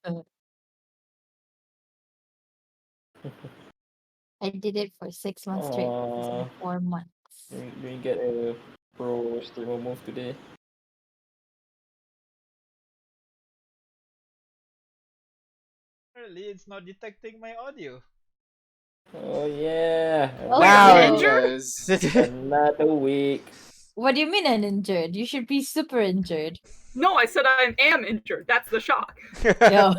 I did it for 6 months straight. It's been Aw, 4 months. we get a pro streamer move today. Apparently, it's not detecting my audio. Oh yeah, Now Also, it another does. another week. what do you mean uninjured? You should be super injured. No, I said I am injured. That's the shock. Yo.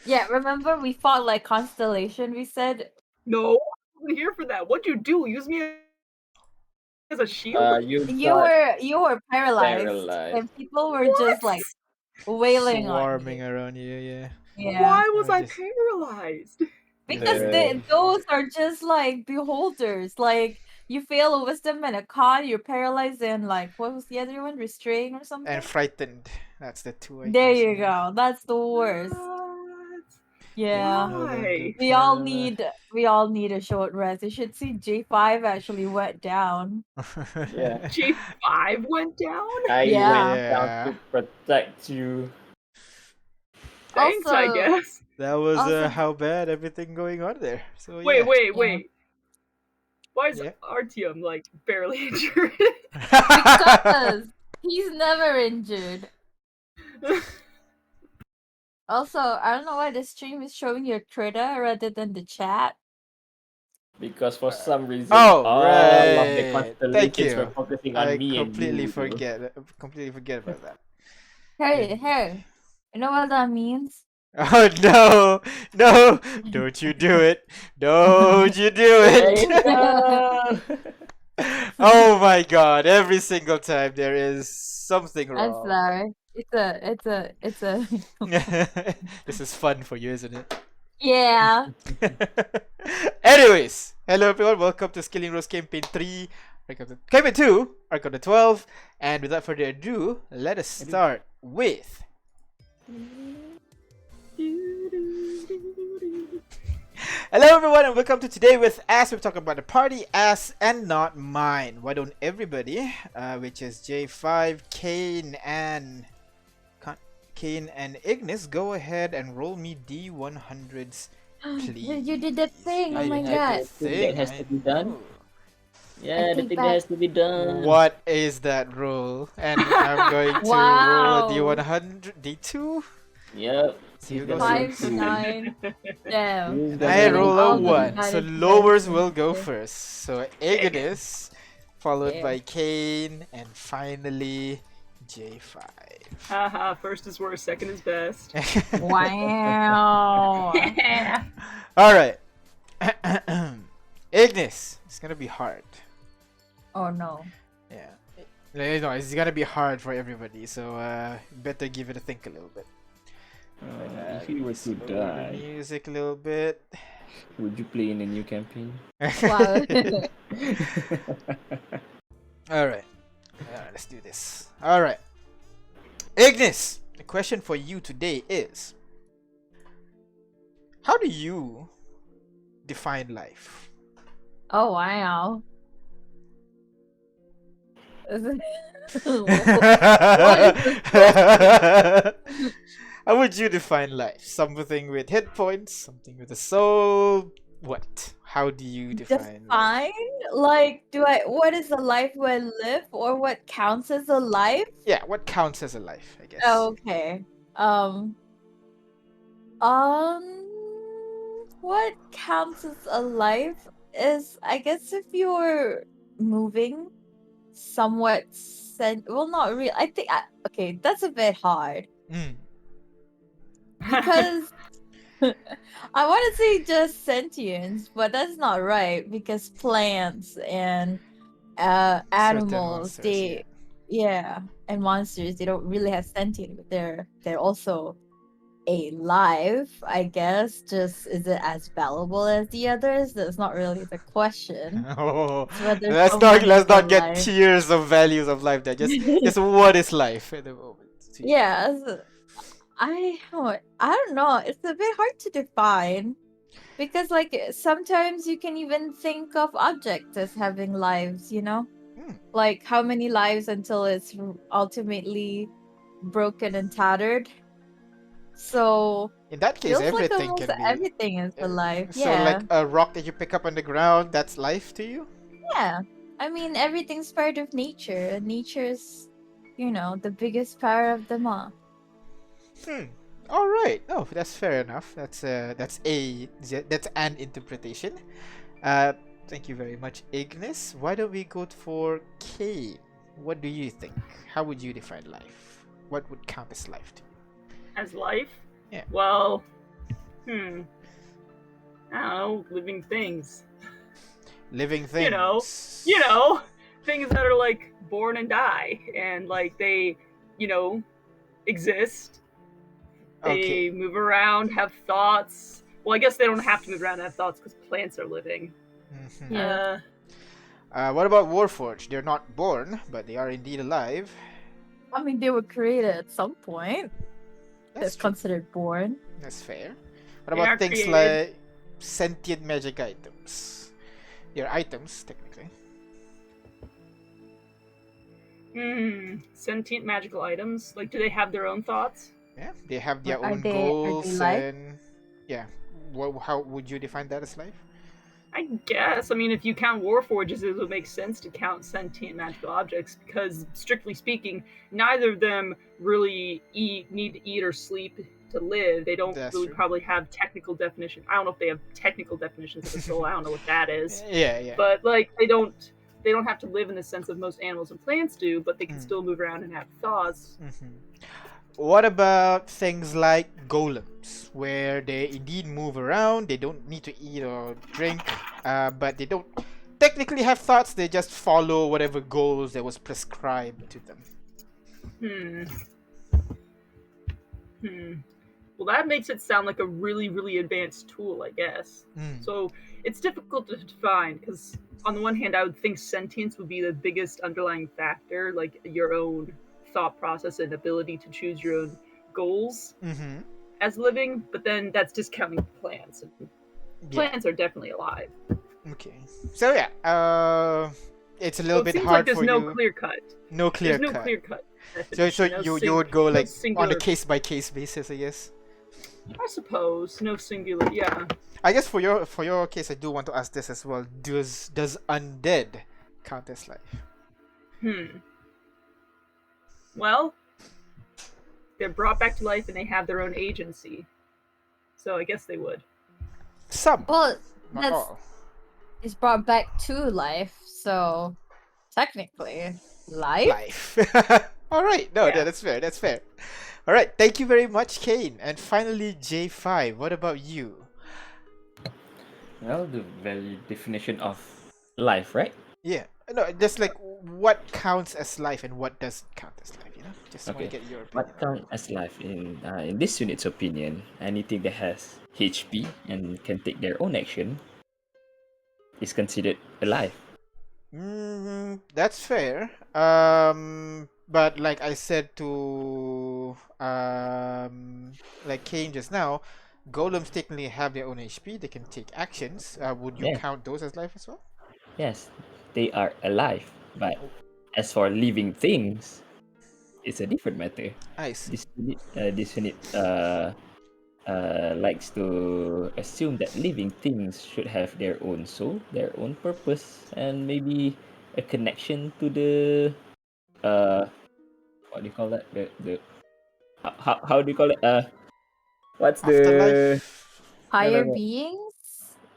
Yeah, remember we fought like Constellation, we said? No, I wasn't here for that. What'd you do? Use me as a shield? You You got were paralyzed, paralyzed. and people were What? just like wailing on Swarming you. around you, yeah. Yeah. Why was I just- paralyzed? Because Yeah. those are just like beholders. Like you fail a wisdom and a con, you're paralyzed, and like what was the other one? Restrain or something? And frightened. That's the two I There can you say. go. That's the worst. What? Yeah. No longer Why? We all paralyzed. need a short rest. You should see J5 actually went down. Yeah. J5 went down? I Yeah. went down to protect you. Thanks, I Also- guess. That was Also- how bad everything going on there. So Wait, yeah. wait. Why is Yeah. Artyom like barely injured? Because he's never injured. Also, I don't know why the stream is showing your Twitter rather than the chat. Because for some reason, Oh, all of the right. Thank constellations were you. focusing on I me completely and you. completely forget about that. Hey, you know what that means? Oh no, don't you do it. Don't you do it. No. Oh my god, every single time there is something I'm wrong. sorry. It's a This is fun for you, isn't it? yeah. Anyways, hello everyone, welcome to Skyllian Rose Campaign 3, Campaign 2, Arc of the 12, and without further ado, let us start with... Hello everyone and welcome to Today with As. We're talking about the party As and not mine. Why don't everybody, which is J5, Kane and Ignis, go ahead and roll me D100s, please. You did that thing. Oh I my have god. the thing that has to be done. Yeah, the take thing back- that has to be done. What is that roll? And I'm going to roll Wow. a D100, D2? Yep. So you He's go gonna 5 do to 9. Damn. He's I gonna roll do a all the 1, so divided lowers by will go two. first. So Ignis, followed Yeah. by Kane, and finally J5. Haha, first is worst, second is best. Wow. Alright. Ignis, it's gonna be hard. Oh no. Yeah. No, it's gonna be hard for everybody, so better give it a think a little bit. if you were to Slow the die, music a little bit. would you play in a new campaign? Wow. Alright. Let's do this. Alright. Ignis! The question for you today is, how do you define life? Oh wow. How would you define life? Something with hit points, something with a soul. What? How do you define life? Define? Like, what is a life well lived, or what counts as a life? Yeah, what counts as a life, I guess. Okay. What counts as a life is, I guess, if you're moving somewhat well, not really. I think okay, that's a bit hard Mm. because I want to say just sentience, but that's not right because plants and Certain animals, monsters, yeah, and monsters, they don't really have sentience, but they're also alive, I guess. Just is it as valuable as the others? That's not really the question. Oh, It's whether let's someone not is get alive. tiers of values of life there. Just what is life at the moment? Yeah, I don't know. It's a bit hard to define because, like, sometimes you can even think of objects as having lives. Like how many lives until it's ultimately broken and tattered. So In that case, feels like everything almost can be. everything is alive. So, Yeah. like a rock that you pick up on the ground, that's life to you? Yeah. I mean, everything's part of nature. And nature's, the biggest power of them all. Hmm. All right. Oh, that's fair enough. That's an interpretation. Uh, Thank you very much, Ignis. Why don't we go for Kane? What do you think? How would you define life? What would count as life to As life? Yeah. Well, I don't know, living things. you? Living You know, things. you know, things that are like born and die, and like they, exist. Okay. They move around, have thoughts. Well, I guess they don't have to move around and have thoughts because plants are living. Mhm. Yeah. What about Warforged? They're not born, but they are indeed alive. I mean, they were created at some point. That's That's true. considered born. That's fair. What They are about things created. like sentient magic items? They're items, technically. Sentient magical items. Like, do they have their own thoughts? Yeah, they have their Or are own they goals life? and yeah. How would you define that as life? I guess. I mean, if you count Warforges, it would make sense to count sentient magical objects because, strictly speaking, neither of them really need to eat or sleep to live. They don't That's really true. probably have technical definition. I don't know if they have technical definitions of a soul. I don't know what that is. Yeah. But like, they don't have to live in the sense of most animals and plants do, but they can Mm. still move around and have thoughts. What about things like golems, where they indeed move around, they don't need to eat or drink, but they don't technically have thoughts, they just follow whatever goals that was prescribed to them. Hmm. Well, that makes it sound like a really, really advanced tool, I guess. Mm. So it's difficult to define because, on the one hand, I would think sentience would be the biggest underlying factor, like your own thought process and ability to choose your own goals Mm-hmm. as living, but then that's discounting plants. And Yeah. plants are definitely alive. Okay. So yeah, it's a So little it bit seems like hard there's for no you. clear cut. No clear There's no cut. clear cut So definition. No you would go no like on a singular. case by case basis, I guess. I suppose no singular. Yeah. I guess for your case, I do want to ask this as well. Does undead count as life? Well, they're brought back to life and they have their own agency. So I guess they would. Some, Well, not that's all. is brought back to life. So technically, life. Life. All right. No, Yeah. that's fair. That's fair. All right. Thank you very much, Kane. And finally, J5. What about you? Well, the very definition of life, right? Yeah. No, just like what counts as life and what doesn't count as life. Just want to Okay. get your opinion. What counts as life in this unit's opinion? Anything that has HP and can take their own action is considered alive. That's fair. But like I said to like Kane just now, golems technically have their own HP. They can take actions. Would you Yeah. count those as life as well? Yes, they are alive. But as for living things, it's a different matter. I see. This unit likes to assume that living things should have their own soul, their own purpose, and maybe a connection to the what do you call that? The how do you call it? What's the Afterlife. Higher no. beings.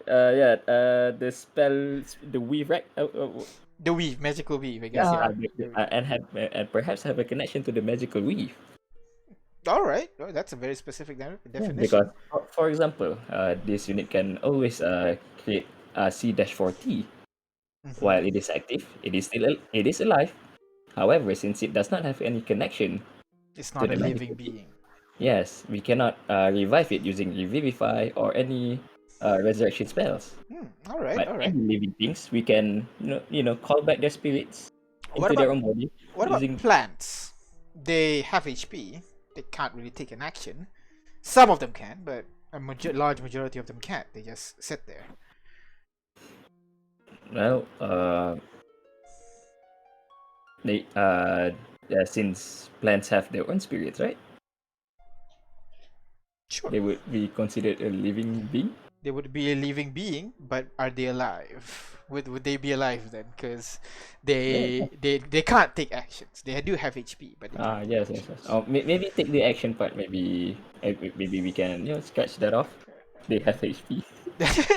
Yeah, the spell, the weave, right? The weave, magical weave. I guess. Uh, Yeah. Yeah, and perhaps have a connection to the magical weave. All right. Oh, that's a very specific Yeah, definition. because for example, this unit can always create C-4T while it is active. It is alive. However, since it does not have any connection It's to not a the living magical weave, being. yes, we cannot revive it using revivify or any resurrection spells. All right. But All right. any living things, we can call back their spirits What into their about own body what about using. plants? They have HP. They can't really take an action. Some of them can, but a large majority of them can't. They just sit there. Well, they since plants have their own spirits, right? Sure. They would be considered a living being. They would be a living being, but are they alive? Would they be alive then? Because Yeah. they can't take actions. They do have HP, but they can't take Yes, yes, yes. actions. Maybe take the action part. Maybe we can scratch that off. They have HP.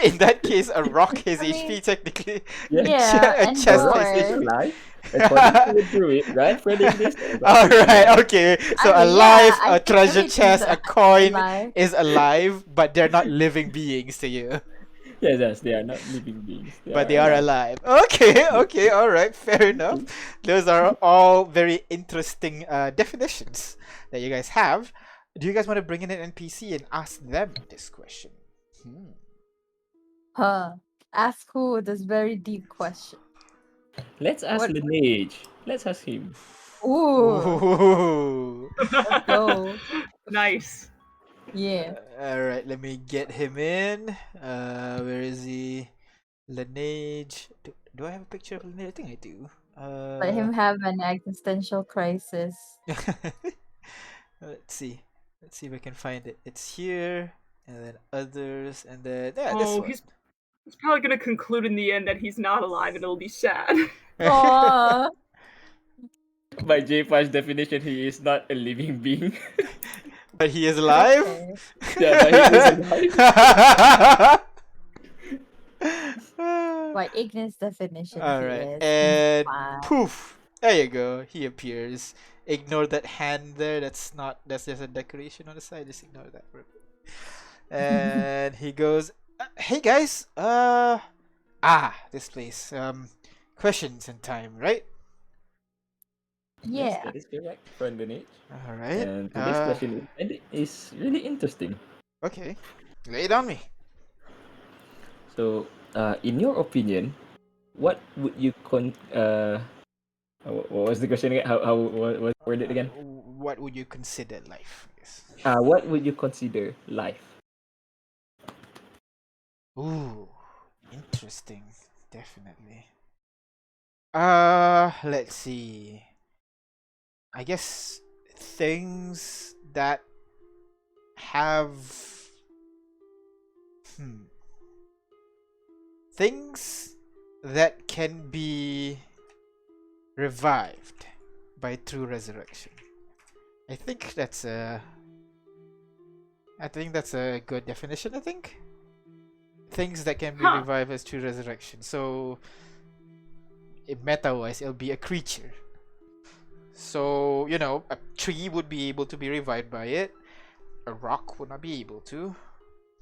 In that case, a rock has I mean, HP technically. Yeah. yeah, A and chest Rock has is doors. HP. alive. According to the druid, right? Frederick this. All right, okay. So I mean, alive, yeah, I a think treasure everything's chest, a coin alive. is alive, but they're not living beings to you. Yes, yes, they are not living beings. They But are they are alive. alive. Okay, Yeah. okay, all right, fair enough. Those are all very interesting definitions that you guys have. Do you guys want to bring in an NPC and ask them this question? Huh. Ask who this very deep question. Let's ask What? Lineage. Let's ask him. Ooh, Ooh. let's go. Nice. Yeah. All right, let me get him in. Where is he? Lineage. Do I have a picture of Lineage? I think I do. Let him have an existential crisis. Let's see. Let's see if I can find it. It's here, and then others, and then yeah, this Oh, one. he's probably gonna conclude in the end that he's not alive, and it'll be sad. Aw. By J5's definition, he is not a living being. But he is alive. Okay. Yeah, but he is alive. By Ignis' definition, All he right, is. and Fine. poof! There you go. He appears. Ignore that hand there. That's not. That's just a decoration on the side. Just ignore that for a bit. And he goes, "Hey guys. This place. Questions and time, right? Yes, Yeah. that is correct from Lineage. All right. And today's question is really interesting. Okay. Lay it on me. So, in your opinion, what would you what was the question again? How was it worded again? What would you consider life? Yes. What would you consider life? Ooh, interesting. Definitely. Let's see. I guess things that have things that can be revived by true resurrection. I think that's a good definition, I think. Things that can be Huh. revived as true resurrection. So meta-wise, it'll be a creature. So, a tree would be able to be revived by it. A rock would not be able to.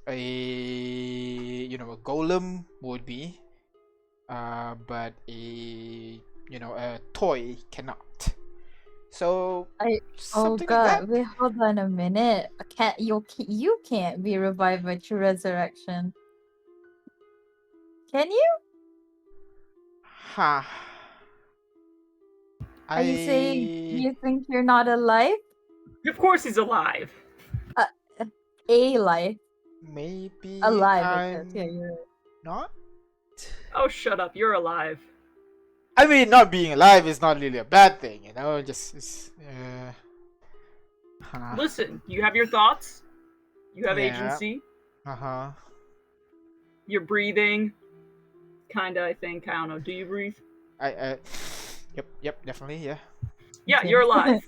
A golem would be. But a toy cannot. So Oh something like that. god, wait, hold on a minute. You can't be revived by true resurrection. Can you? Huh. Are you saying you think you're not alive? Of course he's alive. A life. Maybe Alive, I I'm guess. Yeah, you're right. not? Oh, shut up. You're alive. I mean, not being alive is not really a bad thing, huh. Listen, you have your thoughts. You have Yeah. agency. Uh-huh. You're breathing. Kinda, I think. I don't know. Do you breathe? Yep, definitely, yeah. Yeah, Okay. you're alive.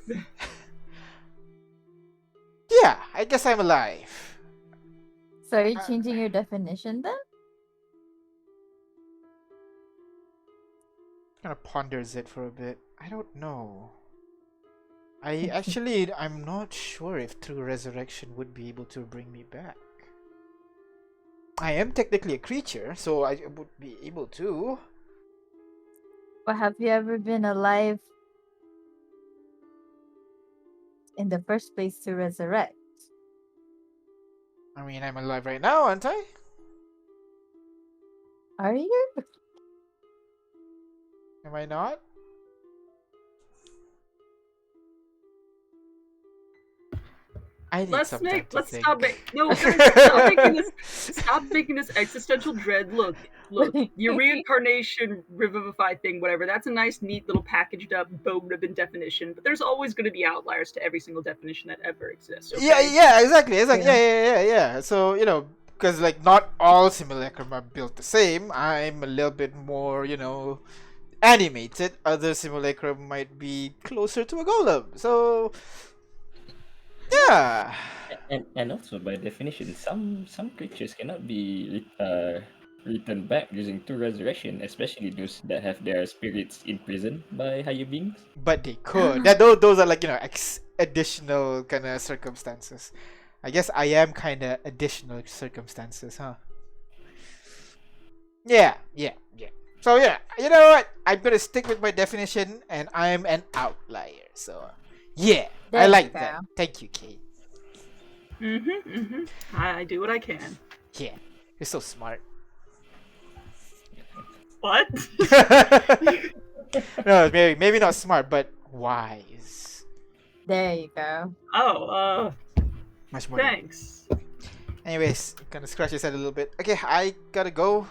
Yeah, I guess I'm alive. So are you changing your definition then? Kind of ponders it for a bit. I don't know. I'm not sure if true resurrection would be able to bring me back. I am technically a creature, so I would be able to. But have you ever been alive in the first place to resurrect? I mean, I'm alive right now, aren't I? Are you? Am I not? I need some time to Let's think. stop making this existential dread. Look, Look, your reincarnation, revivified thing, whatever, that's a nice, neat little packaged up bow ribbon definition, but there's always going to be outliers to every single definition that ever exists, Yeah, okay? yeah, exactly. It's like Yeah. yeah. So because like not all simulacrum are built the same. I'm a little bit more animated. Other simulacrum might be closer to a golem. So yeah. And also by definition, some creatures cannot be returned back using true resurrection, especially those that have their spirits imprisoned by higher beings. But they could. That those are like additional kind of circumstances. I guess I am kind of additional circumstances, huh? Yeah. So yeah, you know what? I'm gonna stick with my definition, and I'm an outlier. So yeah, There I you like go. that. Thank you, Kate. I do what I can. Yeah, you're so smart. What? No, maybe not smart, but wise. There you go. Oh, Much more. Than thanks. Anyways, gonna scratch his head a little bit. Okay, I gotta go.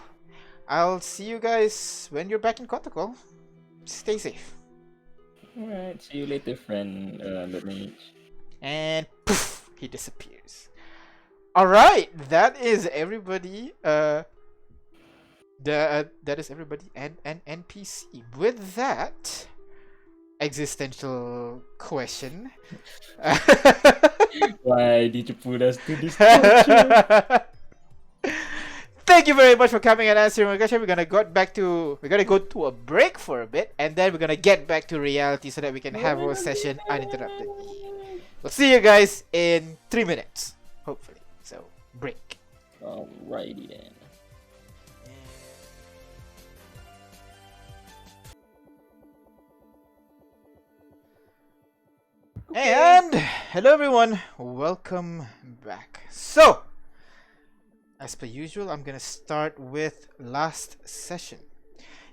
I'll see you guys when you're back in Kotakol. Stay safe. Alright, see you later, friend. Let me. And poof, he disappears. All right, that is everybody. That is everybody and an NPC. With that existential question. Why did you put us to this torture? Thank you very much for coming and answering my question. We're gonna go to a break for a bit, and then we're gonna get back to reality so that we can have our session uninterrupted. We'll see you guys in 3 minutes, hopefully. So break. Alrighty then. And hello everyone, welcome back. So, as per usual, I'm gonna start with last session.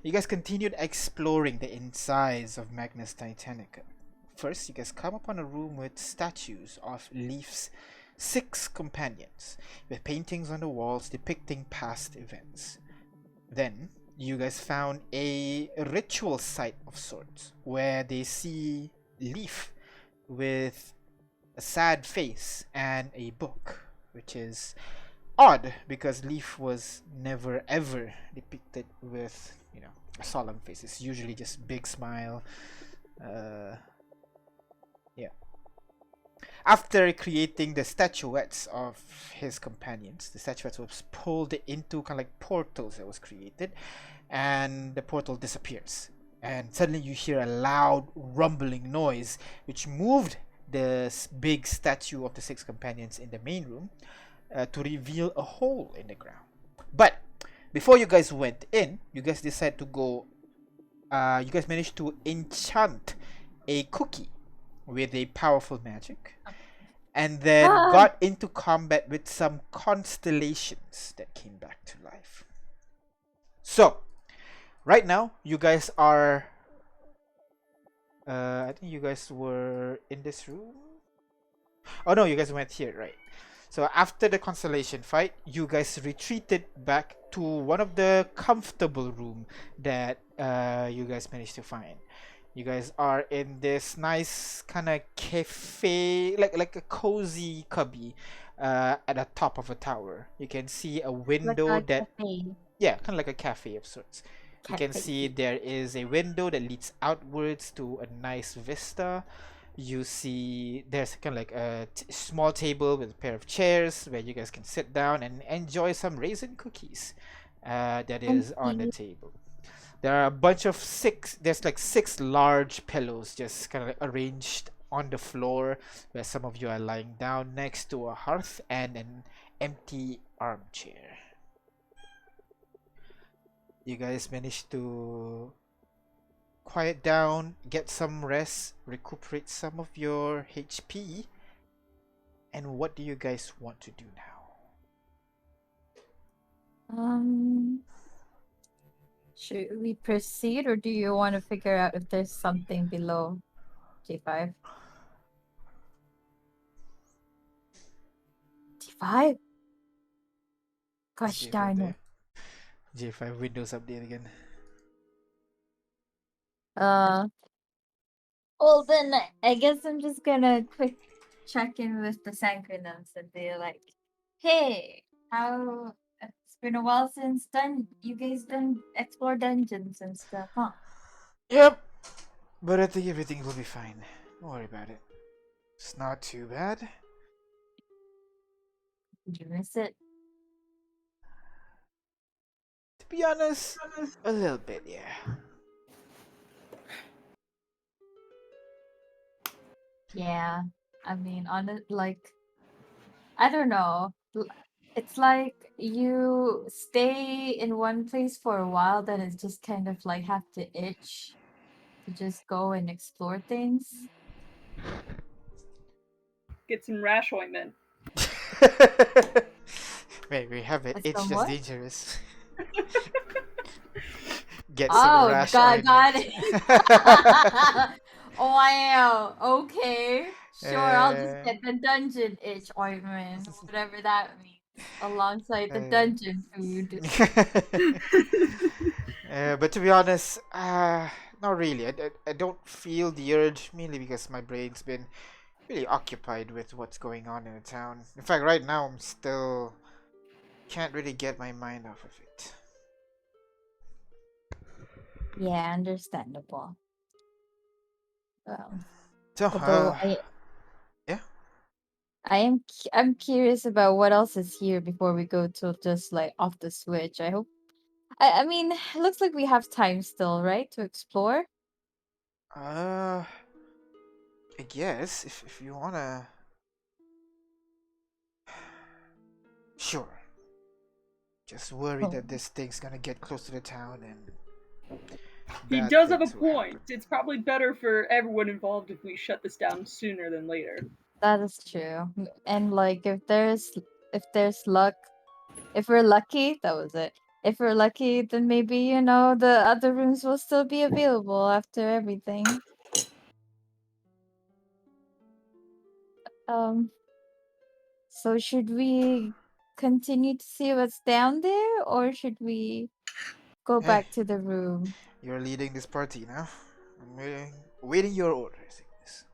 You guys continued exploring the insides of Magnus Titanica. First, you guys come upon a room with statues of Leaf's 6 companions, with paintings on the walls depicting past events. Then, you guys found a ritual site of sorts, where they see Leaf with a sad face and a book, which is odd because Leaf was never ever depicted with a solemn face. It's usually just big smile. Yeah. After creating the statuettes of his companions, the statuettes was pulled into kind of like portals that was created, and the portal disappears. And suddenly you hear a loud rumbling noise which moved the big statue of the 6 companions in the main room to reveal a hole in the ground. But before you guys went in, you guys decided to go. You guys managed to enchant a cookie with a powerful magic, and then got into combat with some constellations that came back to life. So, right now, you guys are. I think you guys were in this room. Oh no, you guys went here, right? So after the constellation fight, you guys retreated back to one of the comfortable room that you guys managed to find. You guys are in this nice kind of cafe, like a cozy cubby, at the top of a tower. You can see a window Like a that cafe. yeah, kind of like a cafe of sorts. You can see there is a window that leads outwards to a nice vista. You see there's kind of like a small table with a pair of chairs where you guys can sit down and enjoy some raisin cookies that is on the table. There are a bunch of there's like 6 large pillows just kind of like arranged on the floor, where some of you are lying down next to a hearth and an empty armchair. You guys managed to quiet down, get some rest, recuperate some of your HP. And what do you guys want to do now? Should we proceed, or do you want to figure out if there's something below T5? T5? Gosh darn it. J5 Windows update again. Well then I guess I'm just gonna quick check in with the synchronous and be like, hey, how it's been a while since you guys done explore dungeons and stuff, huh? Yep. But I think everything will be fine. Don't worry about it. It's not too bad. Did you miss it? To be honest, a little bit, yeah. Yeah. I mean on it like I don't know. It's like you stay in one place for a while, then it's just kind of like have to itch to just go and explore things. Get some rash ointment. Wait, we have an It's itch that's somewhat. dangerous. Get some Oh, rash got ointment. it. Wow. Okay. Sure, I'll just Uh, get the dungeon itch ointment, whatever that means, alongside the uh, dungeon food. but to be honest, not really. I don't feel the urge, mainly because my brain's been really occupied with what's going on in the town. In fact, right now I'm still can't really get my mind off of it. Yeah, understandable. So, Although yeah. I'm curious about what else is here before we go to just like off the switch. I mean, it looks like we have time still, right, to explore. I guess if you wanna, sure. Just worry Oh, that this thing's gonna get close to the town and He bad does have a things will point. happen. It's probably better for everyone involved if we shut this down sooner than later. that is true. And like if there's luck, if we're lucky, that was it. If we're lucky, then maybe the other rooms will still be available after everything. Um, so should we continue to see what's down there, or should we go Hey, back to the room? you're leading this party now. I'm waiting your orders, Ignis.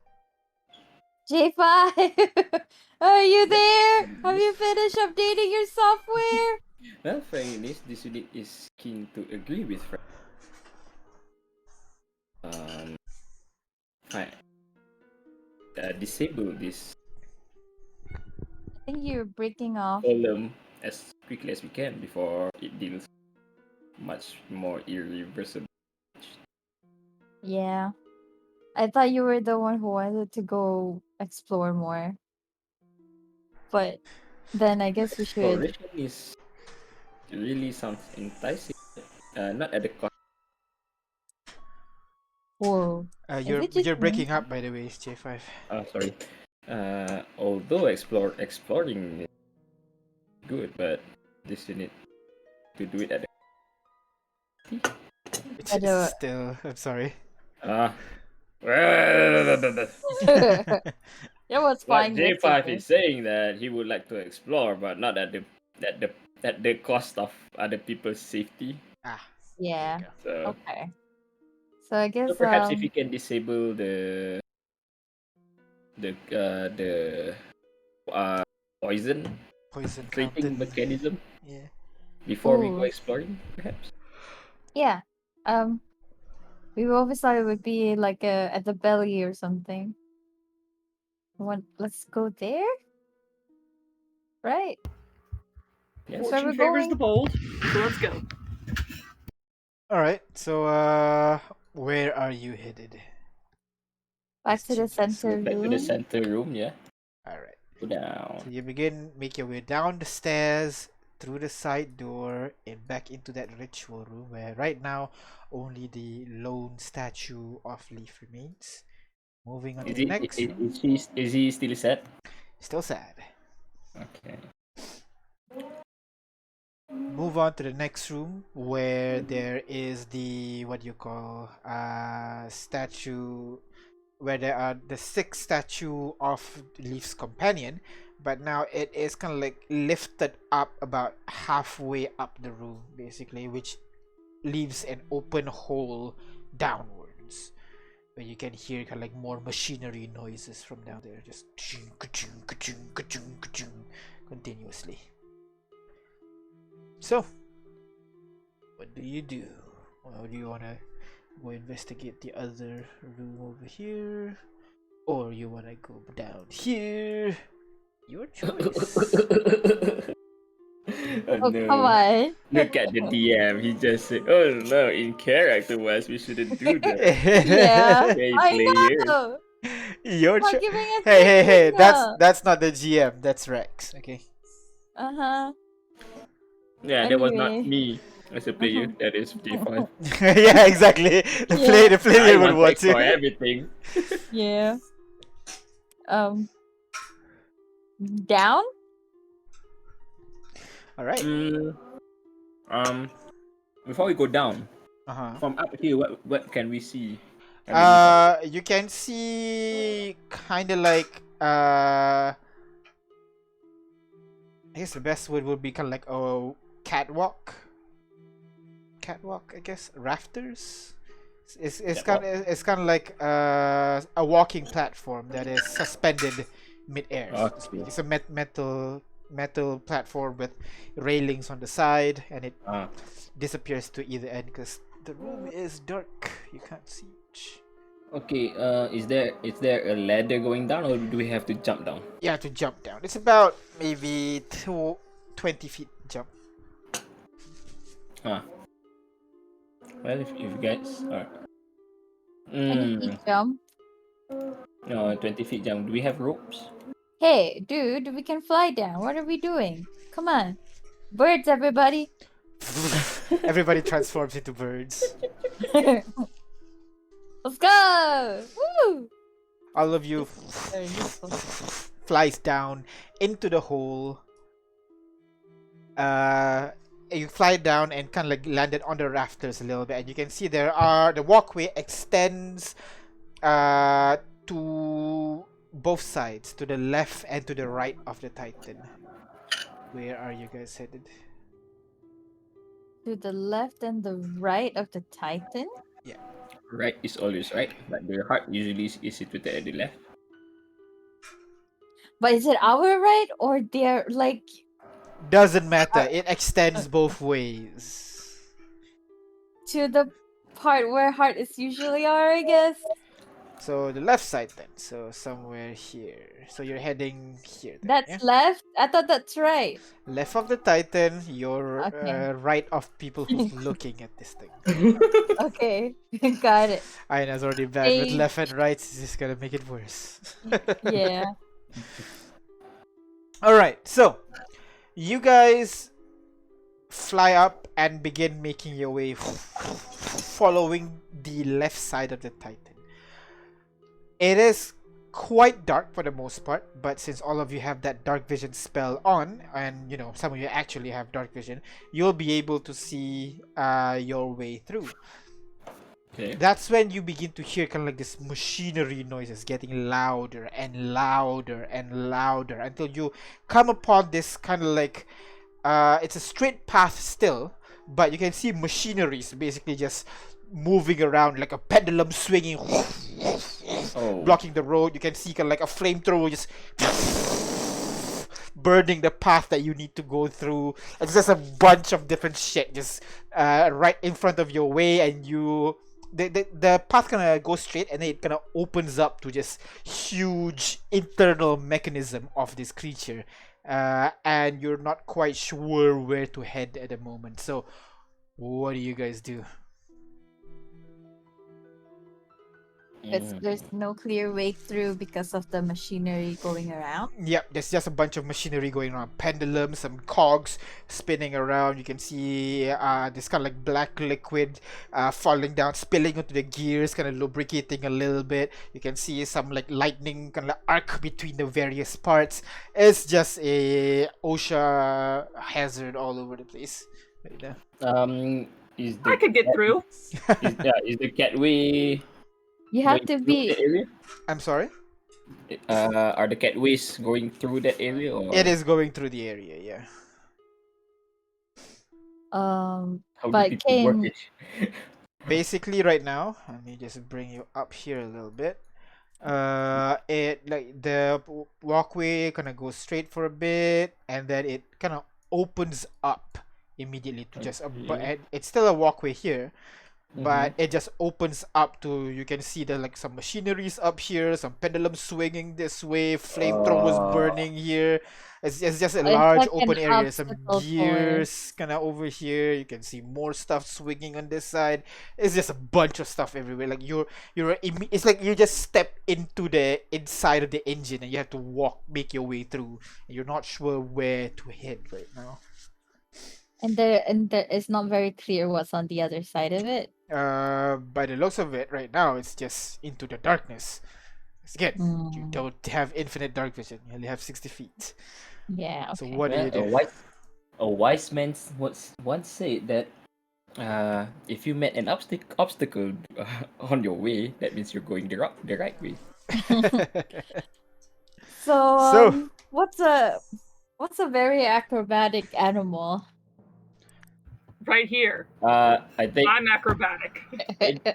J5, are you Yep. there? Have Yes. you finished updating your software? Well, frankly, this unit is keen to agree with Frank. Fine. Disable this I think you're breaking off. column as quickly as we can before it deals much more irreversible. Yeah. I thought you were the one who wanted to go explore more. But then I guess we should. Exploration is really sounds enticing. Not at the cost. Whoa. Is it just You're me? breaking up, by the way, J5. Sorry. Although exploring is good, but this you need to do it at the. I It's don't. still. I'm sorry. Ah. It was But fine J5 yesterday. is saying that he would like to explore, but not at the at the cost of other people's safety. Ah, there you Yeah. go. So, Okay. So I so guess perhaps if you can disable the poison Poison creating fountain. mechanism Yeah. before we go ooh, exploring, perhaps. yeah. We always thought it would be like at the belly or something. Let's go there? Right. Yes. That's where Fortune we're favors the going. bold, so let's go. All right. So, where are you headed, Back Miss to the Genius? center Back to the room. center room, yeah. All right. Go down. So you make your way down the stairs, through the side door, and back into that ritual room where right now only the lone statue of Leaf remains. Moving on to Is the next room. is he still set? Still sad. Okay. Move on to the next room where there is the what you call statue where there are the six statue of Leaf's companion, but now it is kind of like lifted up about halfway up the room, basically, which leaves an open hole downwards, where you can hear kind of like more machinery noises from down there, just continuously. So, what do you do? Or do you want to go investigate the other room over here? Or you want to go down here? Your choice. Oh Oh, no. come on. Look at the DM. He just said, "Oh no, in character wise, we shouldn't do that." Yeah, Hey, I player. know. Your Not choice. giving us Hey, the signal. that's not the GM, that's Rex, okay? Uh-huh. Yeah, that was not Anyway. me as a player. That is D5. Yeah, exactly. Yeah. The I player would want to want explore to. everything. Yeah. Down? Alright. Before we go down, Uh-huh. from up here, what can we see? Underneath You can see kind of like I guess the best word would be kind of like a catwalk. Catwalk, I guess. Rafters. It's kind of like a walking platform that is suspended mid-air, so to speak. Okay. It's a metal platform with railings on the side, and it disappears to either end because the room is dark. You can't see much. Okay. Is there a ladder going down, or do we have to jump down? You have to jump down. It's about maybe 20 feet jump. Well, if you guys are. 20 feet jump. No, 20 feet jump. Do we have ropes? Hey, dude, we can fly down. What are we doing? Come on. Birds, everybody. Everybody transforms into birds. Let's go! Woo! All of you Very useful. flies down into the hole. You fly down and kind of like landed on the rafters a little bit, and you can see the walkway extends to both sides, to the left and to the right of the Titan. Where are you guys headed? To the left and the right of the Titan? Right is always right, but the heart usually is situated at the left. But is it our right or their, like... Doesn't matter. It extends both ways. to the part where heart is usually are, I guess? So the left side then. So somewhere here. So you're heading here then, That's left? I thought that's right. Left of the Titan, you're Okay. right of people who's looking at this thing. Okay, got it. Aina's already bad with Hey. left and right. It's just gonna make it worse. Yeah. Alright, so you guys fly up and begin making your way following the left side of the Titan. It is quite dark for the most part, but since all of you have that dark vision spell on, and you know some of you actually have dark vision, you'll be able to see your way through. Okay. That's when you begin to hear kind of like this machinery noises getting louder and louder and louder until you come upon this kind of like it's a straight path still, but you can see machineries basically just moving around like a pendulum swinging, blocking the road. You can see kind of like a flamethrower just burning the path that you need to go through. It's just a bunch of different shit just right in front of your way, and the path kind of goes straight and then it kind of opens up to just huge internal mechanism of this creature, and you're not quite sure where to head at the moment. So what do you guys do? There's no clear way through because of the machinery going around. Yep, there's just a bunch of machinery going around. Pendulums, some cogs spinning around. You can see this kind of like black liquid falling down, spilling into the gears, kind of lubricating a little bit. You can see some like lightning kind of like arc between the various parts. It's just a OSHA hazard all over the place right now. Is I could get through. Is the catway You have to going through be the area? I'm sorry? Are the catways going through that area or It is going through the area, yeah. how do But people work Kane, it? Basically, right now, let me just bring you up here a little bit. It like the walkway kind of goes straight for a bit, and then it kind of opens up immediately to just a Okay. and it's still a walkway here, Mm-hmm. but it just opens up to, you can see there like some machineries up here, some pendulums swinging this way, flamethrowers Uh, burning here. It's just a it's large like an open area, some obstacle course. gears kind of over here. You can see more stuff swinging on this side. It's just a bunch of stuff everywhere. Like it's like you just step into the inside of the engine and you have to make your way through, and you're not sure where to head right now. And there it's not very clear what's on the other side of it. By the looks of it, right now it's just into the darkness. Again, you Mm, don't have infinite dark vision. You only have 60 feet. yeah, So okay. what do well, you do? a wise man once said that if you met an obstacle on your way, that means you're going the right way. So, So, what's a very acrobatic animal? Right here. I think I'm acrobatic.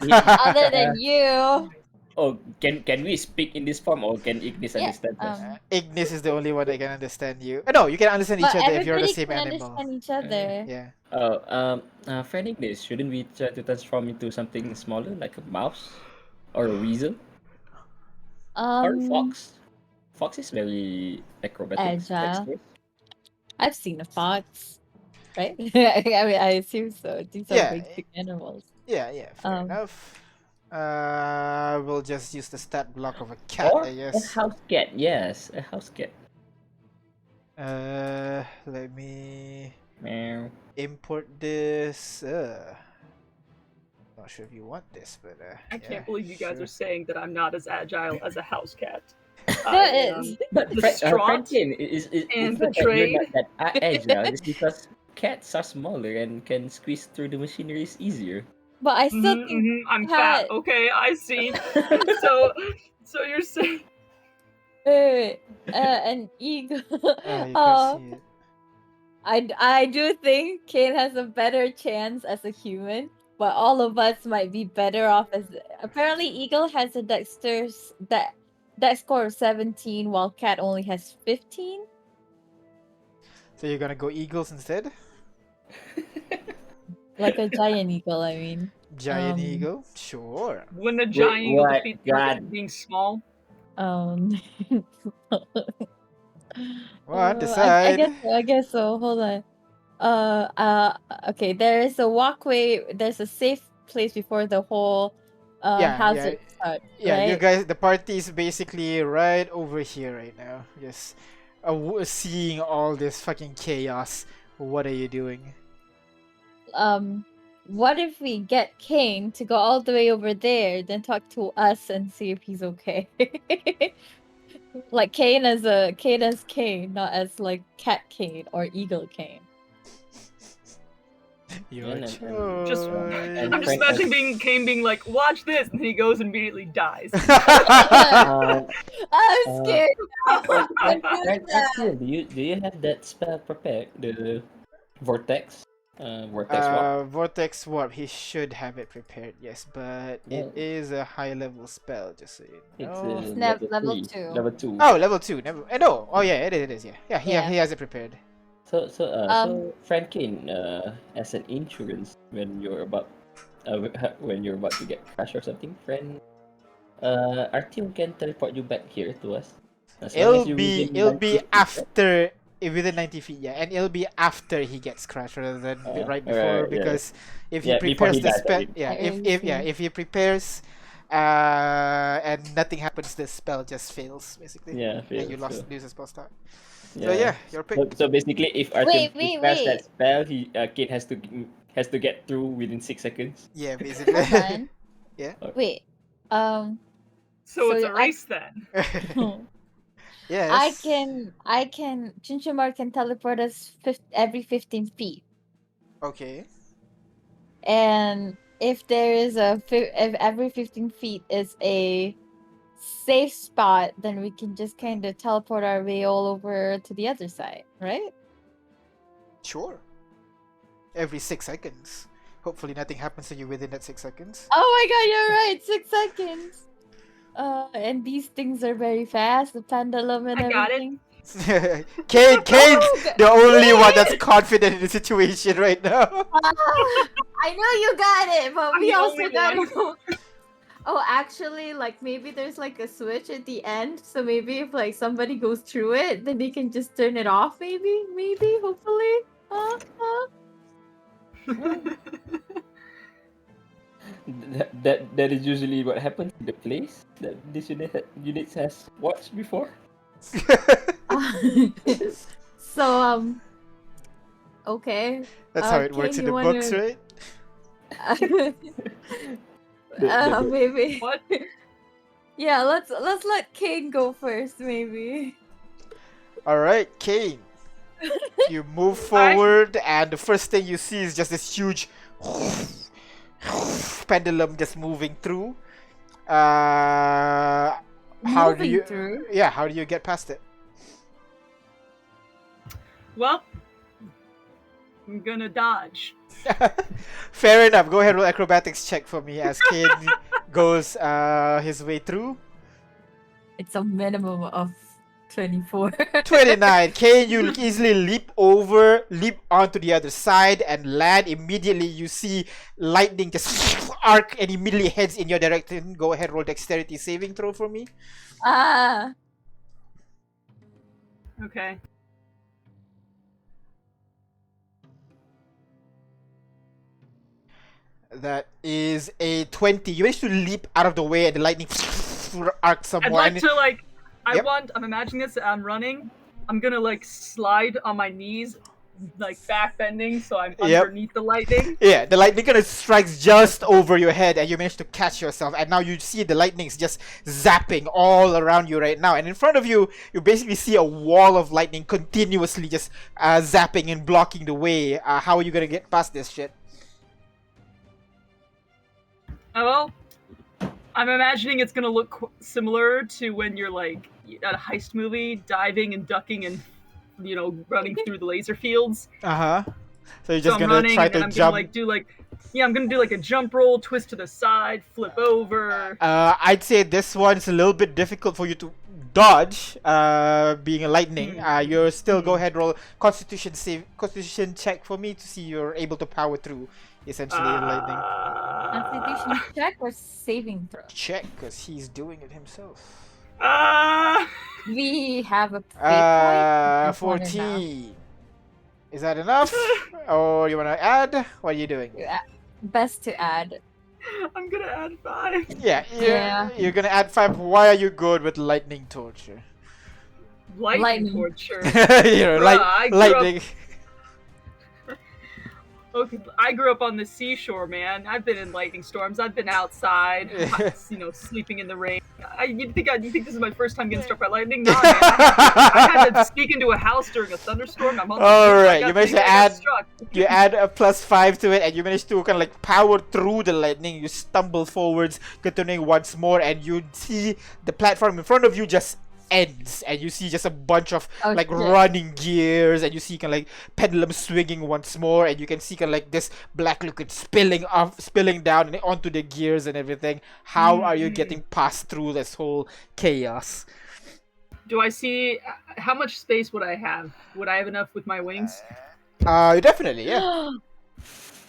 Other uh, than you. oh, can we speak in this form or can Ignis Yeah, understand us? Ignis is the only one that can understand you. No, you can understand each but other if you're the everybody same can animal. understand each Uh, other. Yeah. oh, friend Ignis, shouldn't we try to transform into something smaller, like a mouse or a weasel or a Um, fox? Fox is very acrobatics, agile. dexterous. I've seen a fox, right? I mean, I assume so. These are Yeah. big animals. Yeah, fair Um, enough. We'll just use the stat block of a cat, Or I a guess. house cat, yes, a house cat. Let me Meow. import this. Not sure if you want this, but I yeah, can't believe you guys sure. are saying that I'm not as agile as a house cat. no, I it's am But distraught Franklin, and it's not that you're not betrayed. that agile. It's because cats are smaller and can squeeze through the machineries easier. but I still think I'm fat. cat. Okay, I see. So, so you're saying Wait, an eagle. You can Oh, see it. I do think Kane has a better chance as a human, but all of us might be better off as. Apparently, Eagle has a dex score of 17, while Cat only has 15. So you're gonna go eagles instead? Like a giant eagle, I mean. Giant eagle? Sure. wouldn't a Wait, giant eagle what? defeat the purpose God. of being small? Um. Well, I decide. guess so. Hold on. Okay. There is a walkway. There's a safe place before the whole Yeah. hazard starts, Yeah, you right? guys, the party is basically right over here right now. Just seeing all this fucking chaos. What are you doing? What if we get Kane to go all the way over there, then talk to us and see if he's okay? Like Kane as Kane, not as like Cat Kane or Eagle Kane. Your Just, And I'm just choice. Frank, imagining Kane being like, "Watch this," and then he goes and immediately dies. uh, I'm uh, scared now. Frank, Don't do Frank, that. do you have that spell prepared? The vortex, vortex walk. Vortex Warp, he should have it prepared, yes, but it Yeah, is a high level spell, just so you it's know. It's level level 3, 2. level 2. Oh, level 2, never. No, oh yeah, it is, yeah. Yeah, Yeah. he has it prepared. So Franklin, as an insurance when you're about when you're about to get crashed or something, friend, our team can teleport you back here to us as long as you within It'll be 90 feet, right? after, within 90 feet, yeah, and it'll be after he gets crashed rather than right before, Alright, yeah, because if he yeah, before prepares he the dies, I spell, mean. yeah, I see. if he prepares, and nothing happens, the spell just fails basically, Yeah, and you fail. So lose a spell start. So yeah, yeah, your pick. so basically, if Artyom Wait. prepares that spell, Kate has to get through within 6 seconds. Yeah, basically. Hold on. Yeah. Wait. So it's So a race then. Yes. I can Chinchumar can teleport us every 15 feet. Okay. And if there is if every 15 feet is a safe spot, then we can just kind of teleport our way all over to the other side, right? Sure. Every 6 seconds. Hopefully nothing happens to you within that 6 seconds. Oh my god, you're right. 6 seconds. And these things are very fast. The pendulum and I got it. everything. Kane's Oh, the only one that's confident in the situation right now. I know you got it, but I'm we the also only got one. it. Oh, actually, like maybe there's like a switch at the end, so maybe if like somebody goes through it, then they can just turn it off. Maybe, hopefully. That is usually what happens in the place that this unit has watched before. So okay. That's how it works Kane, in you the books, wanna- right? Maybe. What? Yeah, let's let Kane go first, maybe. Alright, Kane. You move forward, and the first thing you see is just this huge pendulum just moving through. How do Moving you? through? Yeah, how do you get past it? Well, I'm gonna dodge. Fair enough. Go ahead, roll acrobatics check for me as Kane goes his way through. It's a minimum of 24. 29. Kane, you easily leap onto the other side and land. Immediately, you see lightning just arc and immediately heads in your direction. Go ahead, roll dexterity saving throw for me. Ah. Okay. That is a 20. You managed to leap out of the way and the lightning arc some I'd more. like and- to like. Yep. I'm imagining this. I'm running. I'm gonna like slide on my knees, like back bending, so I'm Yep. underneath the lightning. Yeah, the lightning kind of strikes just over your head, and you manage to catch yourself. And now you see the lightning's just zapping all around you right now. And in front of you, you basically see a wall of lightning continuously just zapping and blocking the way. How are you gonna get past this shit? Oh, well, I'm imagining it's gonna look similar to when you're like at a heist movie, diving and ducking and running through the laser fields. So you're So just I'm gonna running try and to I'm jump. I'm gonna do like a jump roll, twist to the side, flip over. I'd say this one's a little bit difficult for you to dodge, being a lightning. You're still go ahead roll constitution check for me to see you're able to power through essentially lightning. Constitution check or saving throw? Check, because he's doing it himself. We have a fate point. 14. Is that enough? Or you wanna add? What are you doing? Yeah, best to add. I'm gonna add 5. Yeah. You're gonna add 5. Why are you good with lightning torture? Lightning torture. You're Bruh, I grew lightning. Okay, I grew up on the seashore, man. I've been in lightning storms. I've been outside, sleeping in the rain. You think this is my first time getting struck by lightning? Nah, man. I had to sneak into a house during a thunderstorm. I'm on the All roof. right, you managed to add. Struck. You add a +5 to it, and you manage to kind of like power through the lightning. You stumble forwards, continuing once more, and you see the platform in front of you just ends, and you see just a bunch of shit. running gears, and you see kind of like pendulum swinging once more, and you can see kind of like this black liquid spilling down and onto the gears and everything. How are you getting past through this whole chaos? Do I see how much space would I have? Would I have enough with my wings? Definitely, yeah.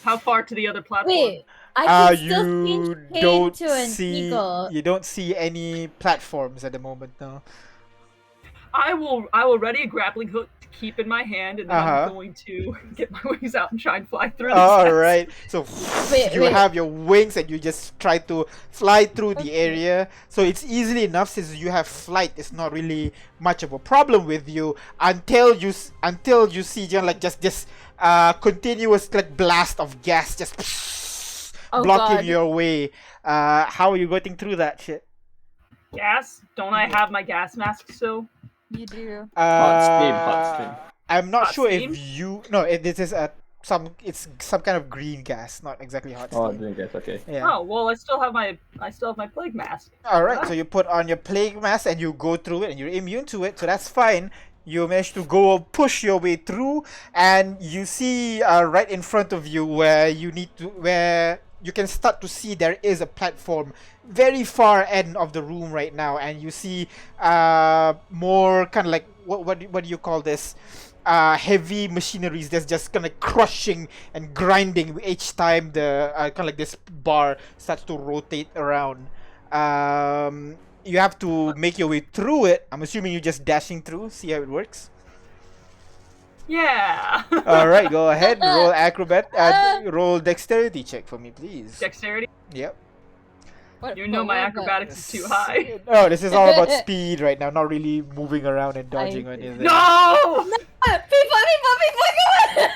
How far to the other platform? Wait, I can still You change Kane don't to an see eagle. you don't see any platforms at the moment now. I will ready a grappling hook to keep in my hand, and then I'm going to get my wings out and try and fly through. All right, so Wait. have your wings and you just try to fly through the area. So it's easily enough since you have flight. It's not really much of a problem with you until you see just this continuous like blast of gas just blocking God. your way. How are you getting through that shit? Gas? Don't I have my gas mask still? You do. Hot stream. I'm not Hot sure steam? if you this is a it's some kind of green gas, not exactly hot Oh, steam. doing that. Okay. Yeah. Oh well, I still have my plague mask. All right, so you put on your plague mask and you go through it, and you're immune to it, so that's fine. You manage to go push your way through, and you see right in front of you where you can start to see there is a platform very far end of the room right now, and you see more kind of like what do you call this? Heavy machineries that's just kind of crushing and grinding each time the kind of like this bar starts to rotate around. You have to make your way through it. I'm assuming you're just dashing through. See how it works. Yeah. All right, go ahead. Roll acrobat. Roll dexterity check for me, please. Dexterity. Yep. You know my acrobatics is too high. No, this is all about speed right now, not really moving around and dodging or anything. No! People, come on!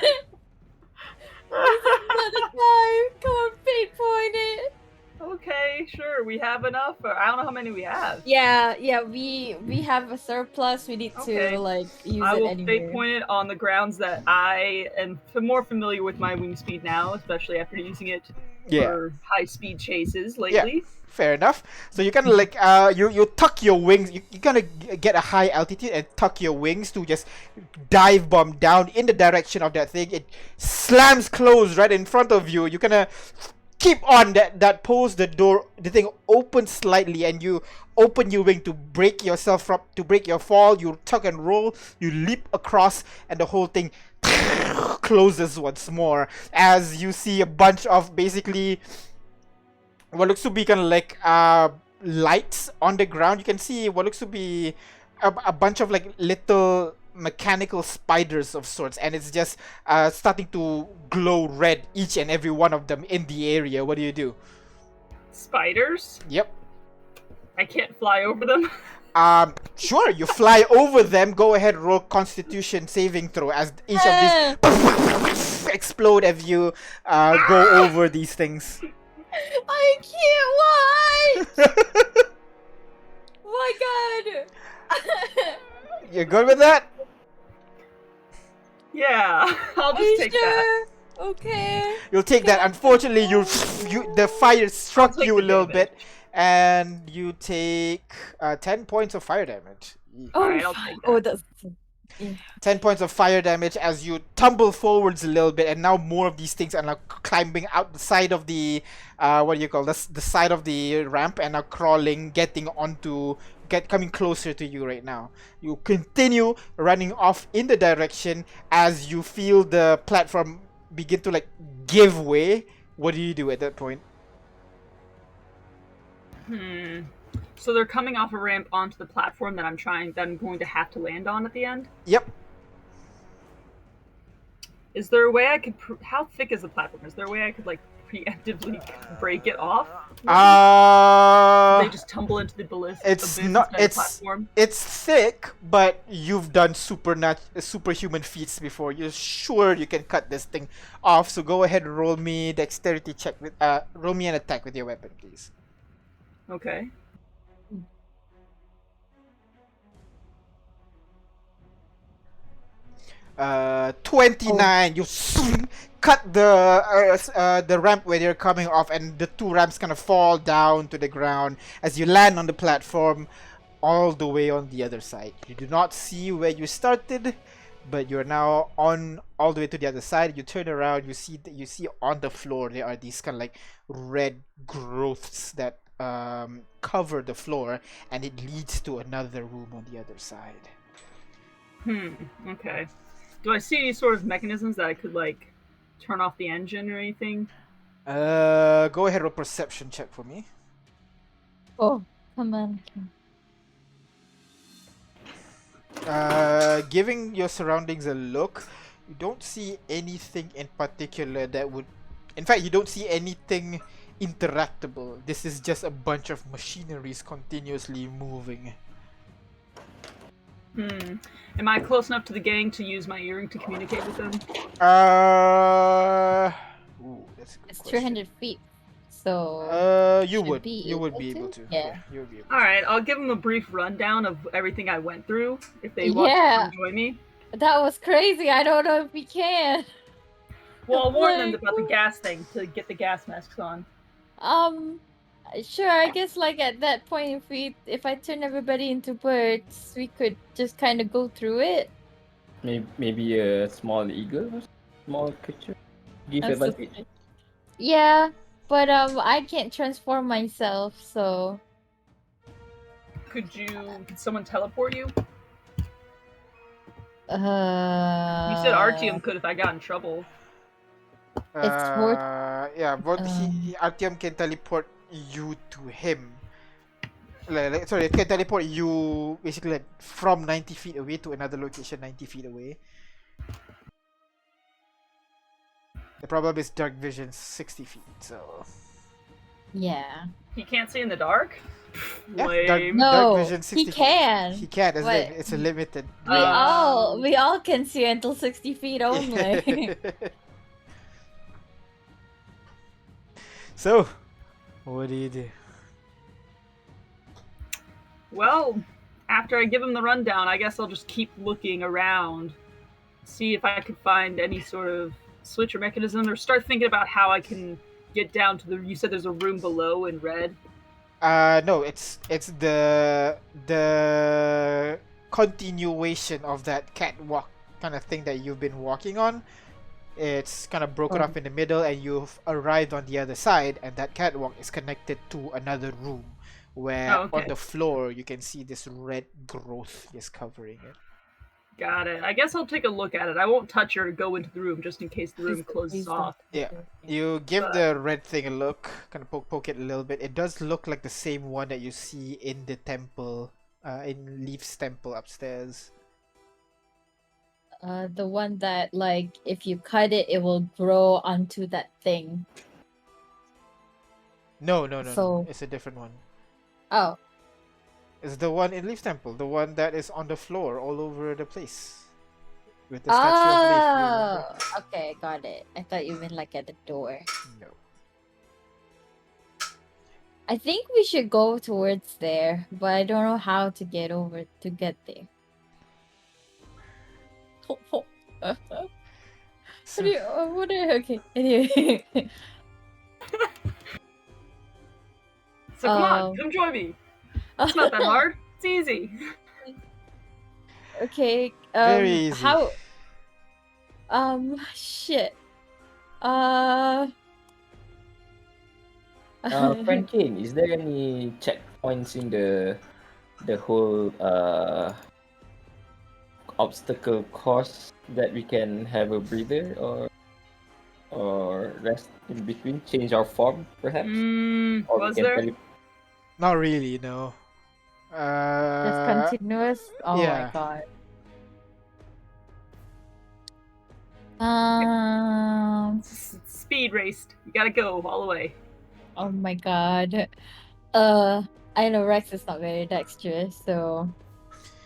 Another time. Come on, pinpoint it. Okay, sure. We have enough. I don't know how many we have. Yeah, we have a surplus. We need Okay. to like use I it will anyway. fake point it on the grounds that I am more familiar with my wing speed now, especially after using it for high speed chases lately. Fair enough. So you kind of like you tuck your wings. You kind of get a high altitude and tuck your wings to just dive bomb down in the direction of that thing. It slams closed right in front of you. You kind of keep on that pose. The thing opens slightly, and you open your wing to break yourself from to break your fall. You tuck and roll. You leap across, and the whole thing closes once more as you see a bunch of basically what looks to be kind of like lights on the ground. You can see what looks to be a bunch of like little mechanical spiders of sorts, and it's just starting to glow red, each and every one of them in the area. What do you do? Spiders? Yep. I can't fly over them. Sure, you fly over them. Go ahead, roll Constitution saving throw as each of these explode as you go over these things. I can't. Why? My God. You're good with that? Yeah, I'll just take that. Okay. You'll take that. Unfortunately, the fire struck take you a the little damage. bit, and you take 10 points of fire damage. Oh, Alright, I'll fine. take Oh, that. that's 10 points of fire damage as you tumble forwards a little bit, and now more of these things are now climbing out the side of the what do you call this? The side of the ramp, and now crawling, coming closer to you right now. You continue running off in the direction as you feel the platform begin to like give way. What do you do at that point? So they're coming off a ramp onto the platform that I'm going to have to land on at the end? Yep. Is there a way I could... how thick is the platform? Is there a way I could, like, preemptively break it off? They just tumble into the platform? It's thick, but you've done superhuman feats before. You're sure you can cut this thing off, so go ahead and roll me dexterity check with roll me an attack with your weapon, please. Okay. 29. You cut the ramp where you're coming off, and the two ramps kind of fall down to the ground as you land on the platform all the way on the other side. You do not see where you started, but you're now on all the way to the other side. You turn around, you see on the floor there are these kind of like red growths that cover the floor, and it leads to another room on the other side. Okay. Do I see any sort of mechanisms that I could, like, turn off the engine or anything? Go ahead, roll perception check for me. Oh, come on. Giving your surroundings a look, you don't see anything in particular that would... In fact, you don't see anything interactable. This is just a bunch of machineries continuously moving. Am I close enough to the gang to use my earring to communicate with them? That's a good It's question. 300 feet, so you would be be able able to. to? Yeah. You would be able All right, I'll give them a brief rundown of everything I went through if they want to come join me. that was crazy. I don't know if we can. Well, I'll warn them Like, about the gas thing to get the gas masks on. Sure, I guess like at that point if I turn everybody into birds, we could just kind of go through it. Maybe a small eagle or small creature give That's advantage. Yeah, but I can't transform myself, so Could someone teleport you? You said uh Artyom could if I got in trouble. it's more Yeah, but um Artyom can teleport you to him. Sorry, it can teleport you basically like from 90 feet away to another location 90 feet away. The problem is dark vision 60 feet, so yeah. He can't see in the dark? yeah, Lame. No, dark vision 60 he feet. can. He can, as But in it's a limited we range. all can see until 60 feet only. So, what do you do? Well, after I give him the rundown, I guess I'll just keep looking around, see if I can find any sort of switch or mechanism, or start thinking about how I can get down to the. You said there's a room below in red. No, it's the continuation of that catwalk kind of thing that you've been walking on. It's kind of broken off in the middle, and you've arrived on the other side, and that catwalk is connected to another room where Oh, okay. on the floor you can see this red growth is covering it. Got it. I guess I'll take a look at it. I won't touch or go into the room just in case the room Please closes don't. off. Yeah, you give But- the red thing a look, kind of poke it a little bit. It does look like the same one that you see in the temple, in Leaf's temple upstairs. The one that like if you cut it, it will grow onto that thing. No, So- it's a different one. Oh, It's the one in Leaf's temple, the one that is on the floor all over the place. With the statue of Leaf, you remember? okay, got it. I thought you meant like at the door. No. I think we should go towards there, but I don't know how to get there. So, Okay. Anyway. So come on, come join me. It's not that hard. It's easy. Okay. very easy. How? Shit. Friend Kane, is there any checkpoints in the whole obstacle course that we can have a breather or rest in between, change our form perhaps? Or Was we can there? Not really, no. Just continuous. Oh yeah. my god. Speed raced. You gotta go all the way. Oh my god. I know Rex is not very dexterous, so.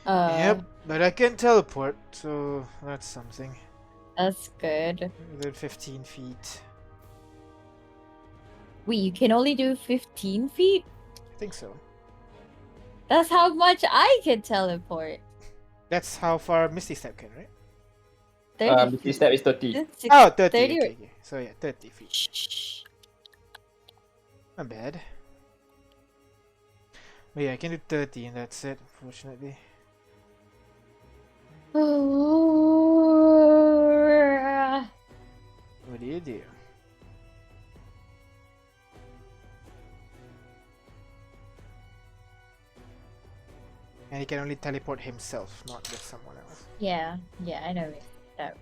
Yep, but I can teleport, so that's something. That's good. Within 15 feet. Wait, you can only do 15 feet? I think so. That's how much I can teleport. That's how far Misty Step can, right? 30 This step is 30. feet. Oh, 30. 30 Okay. So yeah, 30 feet. Shh. Not bad. But yeah, I can do 30 and that's it, unfortunately. What do you do? And he can only teleport himself, not just someone else. Yeah, I know that.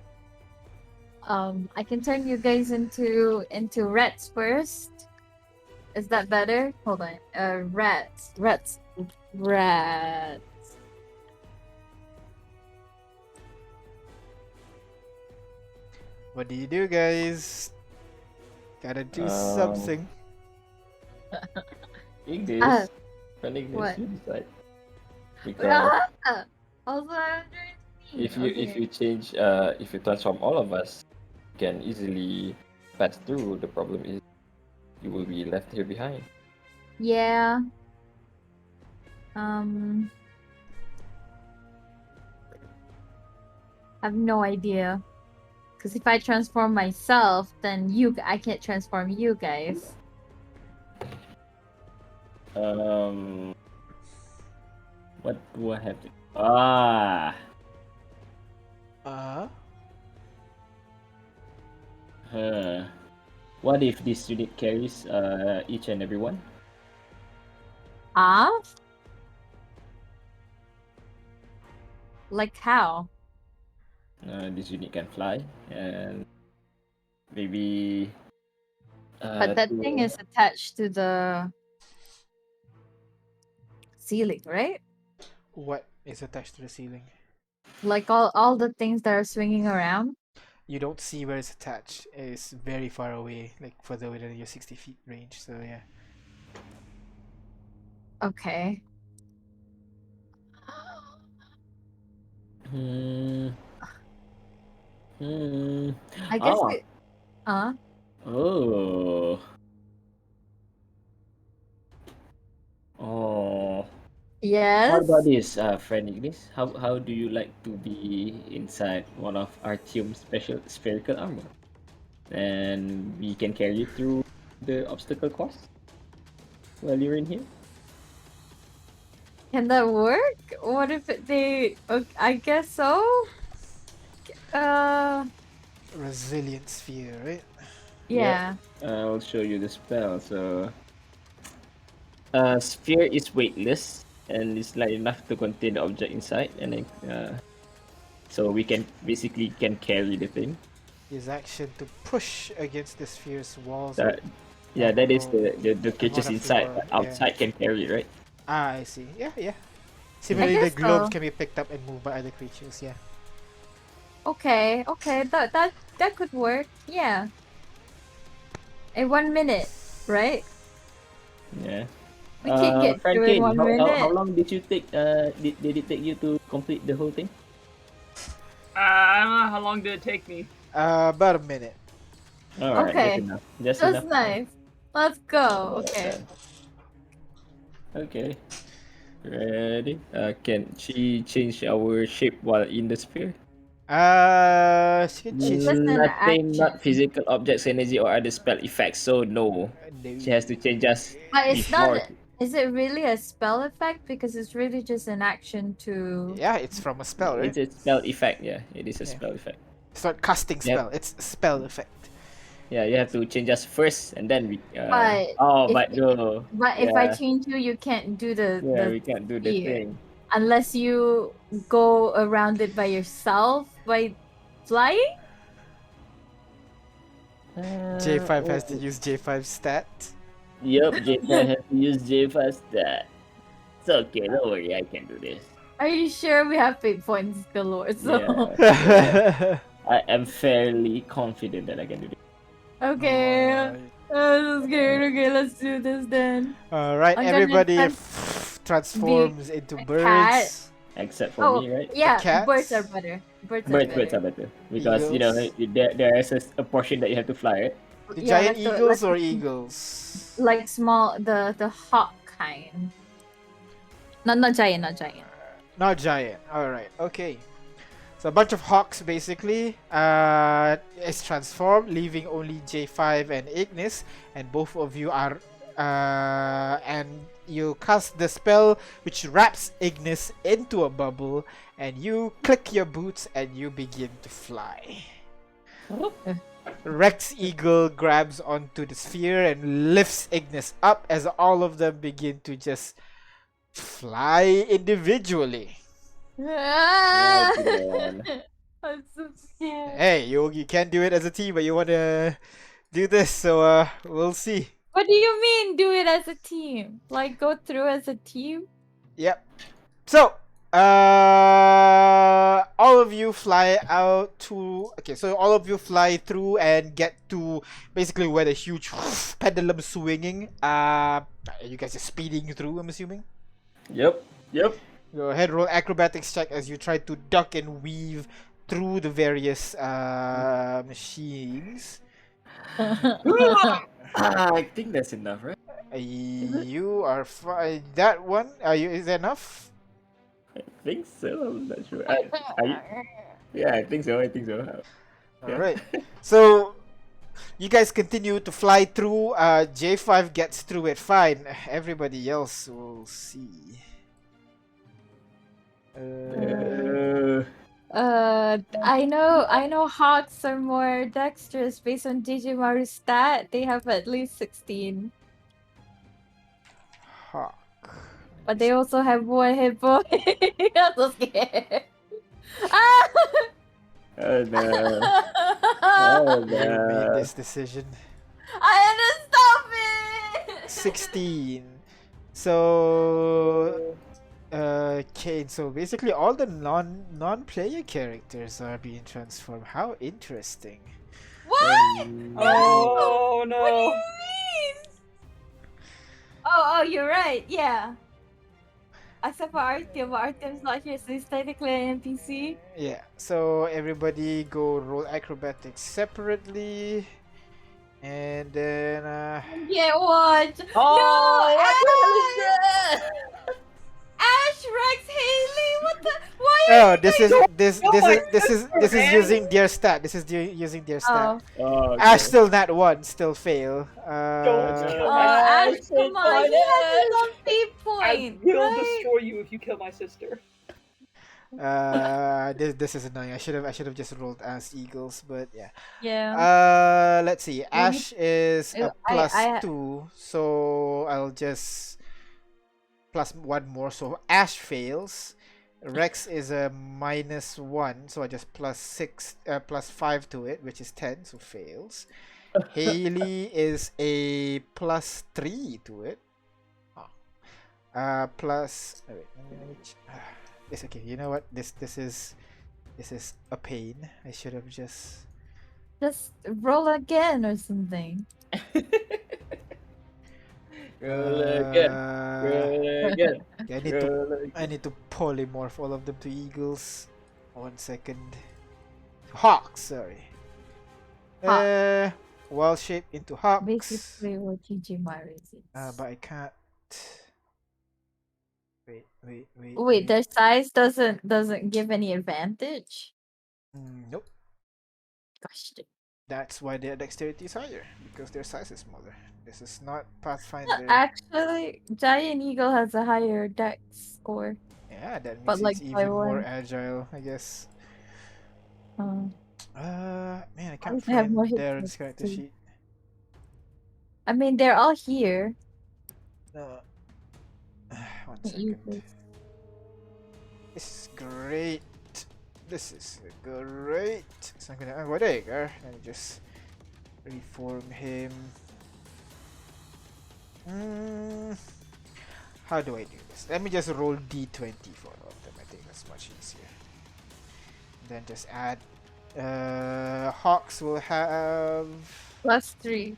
I can turn you guys into rats first. Is that better? Hold on. Rats. What do you do, guys? Gotta do something. Ignis. Friend Ignis, what? you decide. Because Also, if you change if you transform all of us, you can easily pass through. The problem is you will be left here behind. Yeah. I have no idea. Because if I transform myself, then I can't transform you guys. What do I have to? Ah. Uh, Huh. What if this unit carries each and every one? Ah? Like how? This unit can fly, and maybe. But that thing is attached to the ceiling, right? what is attached to the ceiling? Like all the things that are swinging around. You don't see where it's attached. It's very far away, like further within your 60 feet range. So yeah. Okay. Hmm. Hmm. I guess Ah. it. Oh. Oh. How Yes. about this, friend Ignis? How do you like to be inside one of Artyom's special spherical armor? And we can carry you through the obstacle course while you're in here? Can that work? What if they? I guess so. Uh. Resilient sphere, right? Yeah. I'll show you the spell. So, sphere is weightless and it's light enough to contain the object inside, and then, so we can basically carry the thing. His action to push against the sphere's walls. That that is the creatures on the inside, floor, but yeah. outside can carry, right? Ah, I see. Yeah, yeah. Similarly, the guess globes so. can be picked up and moved by other creatures. Yeah. Okay. Okay. That could work. Yeah. In 1 minute, right? Yeah. We can get Friend through in Kane, 1 how minute. long did you take? Did it take you to complete the whole thing? I don't know how long did it take me. About a minute. All right, Okay. just enough. Just That's enough. nice. Let's go. Alright Okay. then. Okay. Ready? Can she change our shape while in the sphere? She can change. It's just an Nothing, not action. physical objects, energy, or other spell effects. So no, No. she has to change us But it's not. before. Is it really a spell effect? Because it's really just an action to. Yeah, it's from a spell, right? It's a spell effect. Yeah, it is a Yeah. spell effect. It's not casting Yep. spell. It's spell effect. Yeah, you have to change us first, and then we. But if, But no. if I Yeah, change you can't do yeah, the we can't do the sphere thing. unless you go around it by yourself by flying. J5 has to use J5 stat. Yup, J5 has to use J5 stat. It's okay, don't worry, I can do this. Are you sure we have fate points galore? So Yeah. I am fairly confident that I can do this. okay. Alright. That's good. Okay, let's do this then. Alright, I'm gonna everybody trans- transforms into a birds. Except for Oh me, right? yeah, cats? birds are better. Birds are Birds better. are better. Because, you know, Eagles? there is a portion that you have to fly, right? The Yeah, giant like the- eagles like or the- eagles? Like small, the hawk kind. Not giant, not giant. Not giant. Alright, okay. So a bunch of hawks basically is transformed, leaving only J5 and Ignis, and both of you are and you cast the spell which wraps Ignis into a bubble, and you click your boots and you begin to fly. Rex Eagle grabs onto the sphere and lifts Ignis up as all of them begin to just fly individually. Ah! Right then. I'm so scared. Hey, you can't do it as a team, but you wanna do this, so we'll see. What do you mean do it as a team? Like go through as a team? Yep. So, all of you fly out to. Okay, so all of you fly through and get to basically where the huge pendulum swinging. You guys are speeding through, I'm assuming. Yep. Go ahead, roll acrobatics check as you try to duck and weave through the various machines. I think that's enough, right? You are fine. That one, is that enough? I think so. I'm not sure. Yeah, I think so. All right. So you guys continue to fly through. J5 gets through it fine. Everybody else will see. I know hawks are more dexterous based on Digimaru's stat. They have at least 16. Hawk. But they also have one hit point. I'm so scared. Ah! Oh no. Oh You made no. this decision. I had to stop it! 16. So Kane, so basically all the non-player characters are being transformed. How interesting. What? Oh What do no. you mean? Oh, you're right. Yeah. Except for Artyom. Artyom's not here, so he's technically an NPC. Yeah, so everybody go roll acrobatics separately. And then Get one. Oh, what the hell is No, that? Ash, Rex, Haley. What the? Why oh, are you this guys? is this Oh this my is this is this is man. using their stat. This is using their stat. Oh, Oh, okay. Ash still not one, still fail. Don't no. kill my Ash, sister. come on. He has his own fate I point. will Right? destroy you if you kill my sister. This is annoying. I should have just rolled as eagles, but yeah. Yeah. Let's see. Maybe- Ash is a plus I- 2, so I'll just plus one more. So Ash fails. Rex is a -1, so I just plus 5 to it, which is 10, so fails. Haley is a plus 3 to it. Plus. Oh, wait, let me it's okay. You know what? This is a pain. I should have just. Just roll again or something. Roll again. Uh, Roll again. okay, I need to polymorph all of them to eagles. 1 second. Hawks, sorry. Hawk. Wild shape into hawks. Basically, what Digimaru is. But I can't. Wait. Wait, their size doesn't give any advantage. Nope. Gosh, That's why their dexterity is higher, because their size is smaller. This is not Pathfinder. actually, Giant Eagle has a higher dex score. Yeah, that means but, like, it's by even more one. agile, I guess. Uh, Man, I can't least they have find more hit Darren's points, character too. sheet. I mean, they're all here. No. 1 The second. Eagles. This is great. This is great. So I'm gonna. Oh, there you go. Let me just reform him. How do I do this? Let me just roll d20 for all of them. I think that's much easier. Then just add. Hawks will have +3.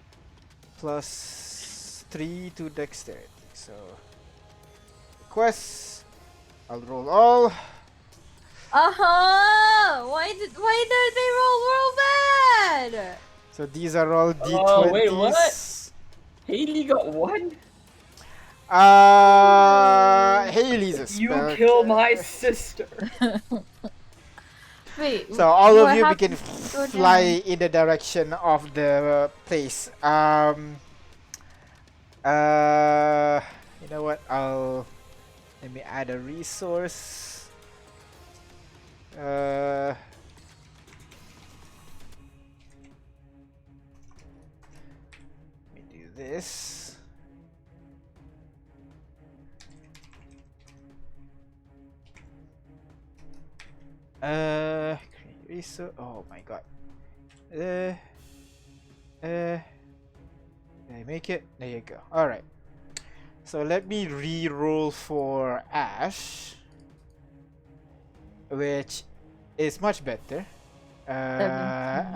+3 to dexterity. So quest. I'll roll all. Why did they roll bad? So these are all d20s. Oh, wait, what? Haley got one? Haley's a You spell. kill my sister. Wait. So all of what you begin happened to go fly down? in the direction of the place. You know what? Let me add a resource. Let me do this. Resource. Oh my god. Did I make it? There you go. Alright. So let me re-roll for Ash, which is much better. 17.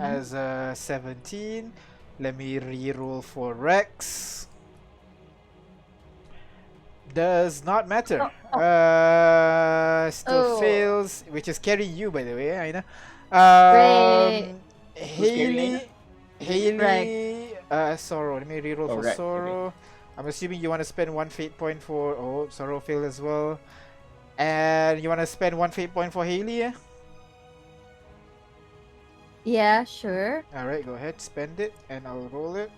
As a 17. Let me re-roll for Rex. Does not matter. Still Oh. fails, which is carrying you, by the way. I know. Great. Haley. Right. Sorrow. Let me reroll Oh, for right, Sorrow. I'm assuming you want to spend 1 fate point for. Oh, Sorrow failed as well. And you want to spend 1 fate point for Haley? Yeah, sure. Alright, go ahead, spend it, and I'll roll it.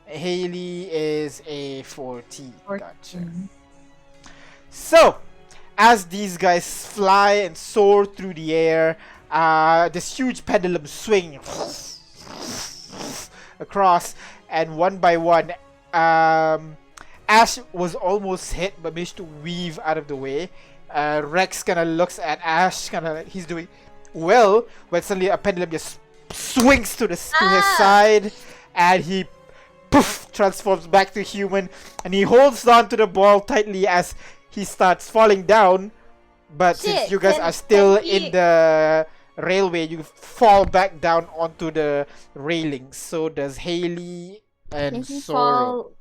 Haley is a 40. Gotcha. 14. So, as these guys fly and soar through the air, this huge pendulum swing across, and one by one, Ash was almost hit but managed to weave out of the way. Rex kind of looks at Ash, he's doing well, when suddenly a pendulum just swings to his side, and he poof transforms back to human, and he holds on to the ball tightly as he starts falling down. But since Shit, you guys can- are still can he- in the railway, you fall back down onto the railings. So does Haley Can and he Sorrow. fall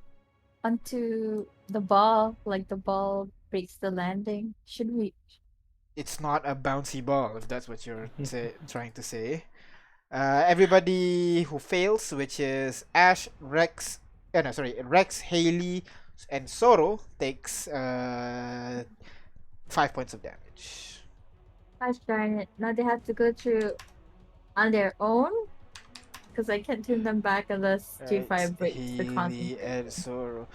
onto the ball, like the ball breaks the landing? Should we? It's not a bouncy ball, if that's what you're trying to say. Everybody who fails, which is Ash, Rex, Rex, Haley, and Sorrow, takes 5 points of damage. Gosh darn it! Now they have to go through on their own, because I can't turn them back unless G5 breaks the Haley continent. and Sorrow.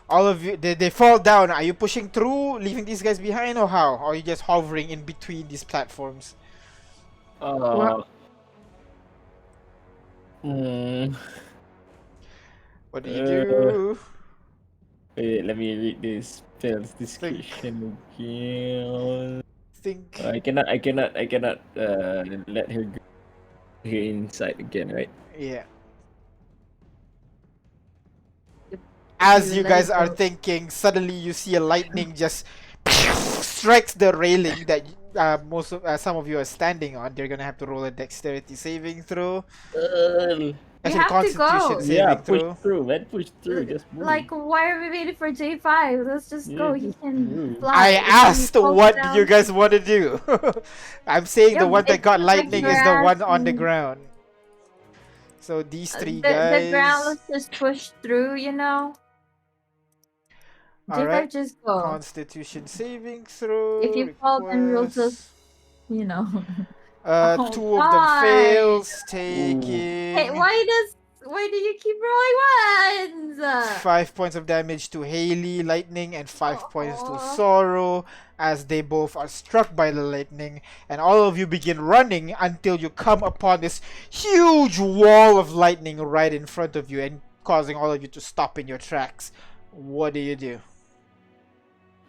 All of you, they fall down. Are you pushing through, leaving these guys behind, or how? Or are you just hovering in between these platforms? Hmm. What do you do? Wait, let me read this spell's description again. Think. I cannot let her go here inside again, right? Yeah. Yep. As You you let guys it are go. thinking, suddenly you see a lightning just strikes the railing that some of you are standing on. They're gonna have to roll a dexterity saving throw. We Actually, have to constitution go. Yeah, saving push throw. through, man. Push through. Just move. Like, why are we waiting for J5? Let's just go. Yeah, He just can move. fly. I If he asked falls what do you down- guys want to do. I'm saying the Yeah, one that it's got just like lightning you're is the one on the asking. ground. So these three The ground, guys. let's just push through, you know? J5 Alright. just go. Constitution saving throw. If you fall, then we'll request. just, you know. Oh, Two of them God. fails, Hey, taking why do you keep rolling ones? 5 points of damage to Haley, lightning, and 5 points to Aw. Sorrow as they both are struck by the lightning, and all of you begin running until you come upon this huge wall of lightning right in front of you and causing all of you to stop in your tracks. What do you do?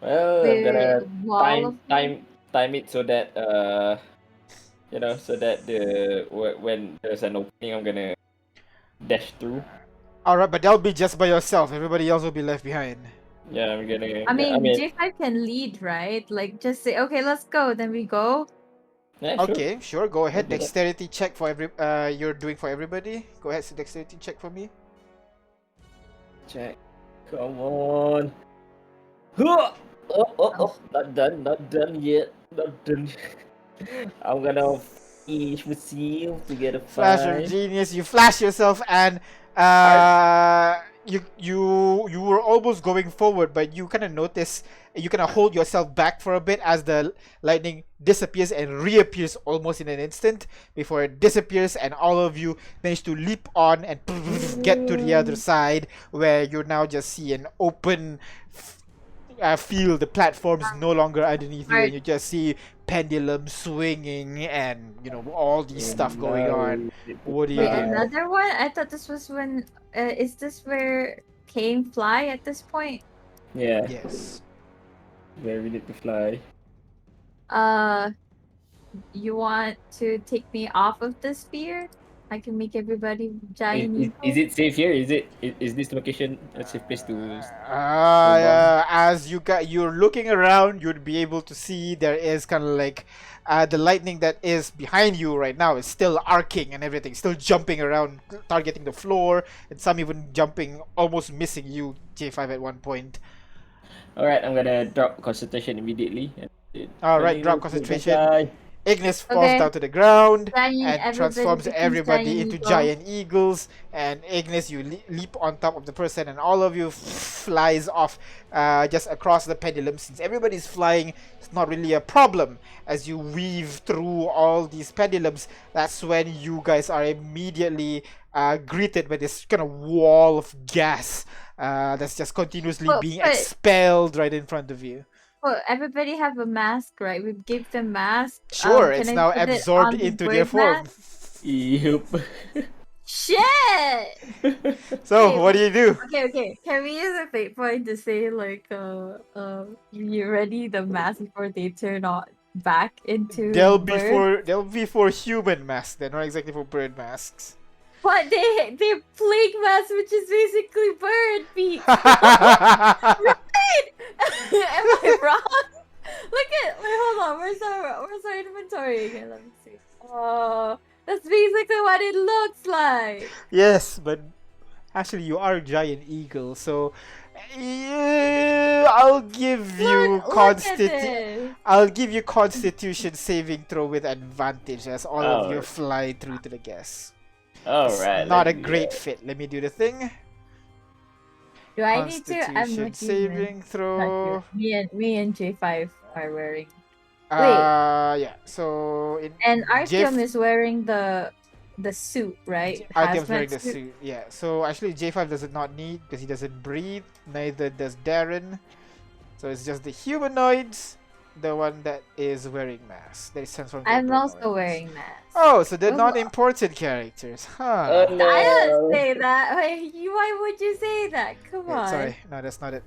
Well, I'm Wait, gonna wall of time it so that so that when there's an opening, I'm gonna dash through. Alright, but that'll be just by yourself. Everybody else will be left behind. Yeah, I'm gonna. I mean, J5 can lead, right? Like, just say, okay, let's go. Then we go. yeah, sure. Okay, sure. Go ahead. do that. Dexterity check for you're doing for everybody. Go ahead. So dexterity check for me. Check. Come on. Oh, not done yet. Not done. I'm gonna finish myself to get a Flash of 5. genius. You flash yourself, and you were almost going forward, but you kind of notice you kind of hold yourself back for a bit as the lightning disappears and reappears almost in an instant before it disappears, and all of you manage to leap on and get to the other side where you now just see an open field. The platform's no longer underneath you, and you just see pendulum swinging and all these stuff going on. What do you Wait, do? another one? I thought this was when. Is this where Kane fly at this point? Yeah, Yes. where we need to fly. You want to take me off of the sphere? I can make everybody giant. Is it safe here? Is this location a safe place to? As you're looking around, you'd be able to see there is kind of like the lightning that is behind you right now is still arcing and everything, still jumping around, targeting the floor, and some even jumping, almost missing you, J5, at one point. Alright, I'm gonna drop concentration immediately. Alright, drop concentration. Ignis falls Okay. down to the ground Giant, and everybody transforms becomes everybody giant into eagle. giant eagles. And Ignis, you leap on top of the person, and all of you flies off just across the pendulum. Since everybody's flying, it's not really a problem. As you weave through all these pendulums, that's when you guys are immediately greeted by this kind of wall of gas that's just continuously being But expelled right in front of you. everybody have a mask, right? We gave them masks. Sure, Can it's I now put it absorbed on the into their bird form. mask? Yep. Shit! So, Okay, what do you do? Okay. Can we use a fate point to say like you ready the mask before they turn on back into bird? They'll be for human masks. They're not exactly for bird masks. But they're plague mask, which is basically bird feet. Am I wrong? Wait, hold on. Where's our inventory? Okay, let me see. Oh, that's basically what it looks like. Yes, but actually, you are a giant eagle, so I'll give you Look at this. I'll give you Constitution saving throw with advantage as all of you Alright. fly through to the gas. Alright. Not a great fit. Let me do the thing. Do I need to? I'm Constitution not saving throw. Me and J5 are wearing. Yeah. So And Artyom is wearing the suit, right? Artyom's wearing Hazmat the suit. Yeah. So actually, J5 does not need because he doesn't breathe. Neither does Darren. So it's just the humanoids, the one that is wearing masks. That is transformed. I'm also wearing masks. Oh, so they're Oh. non-important characters, huh? Oh I didn't no. say that. Why would you say that? Come Wait, on. sorry, no, that's not it.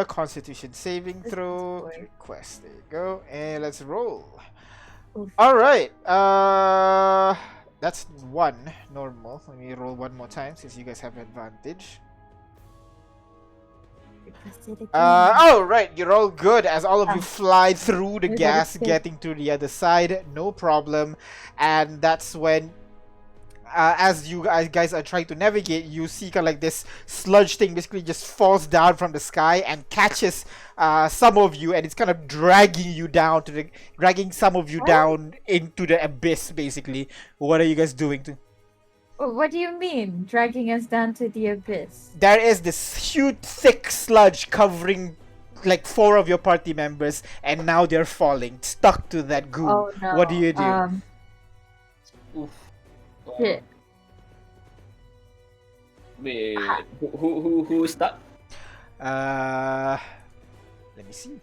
Constitution saving This is throw weird. request. There you go, and let's roll. Oof. All right. That's one normal. Let me roll one more time since you guys have advantage. Request it again. Oh right, you're all good as all of you fly through the Everybody's gas, good. getting to the other side, no problem. And that's when, as you guys are trying to navigate, you see kind of like this sludge thing basically just falls down from the sky and catches some of you, and it's kind of dragging some of you What? down into the abyss. Basically, what are you guys doing to? What do you mean, dragging us down to the abyss? There is this huge thick sludge covering like 4 of your party members, and now they're falling, stuck to that goo. Oh no. What do you do? Oof. Shit. Wait. Who stuck? Let me see.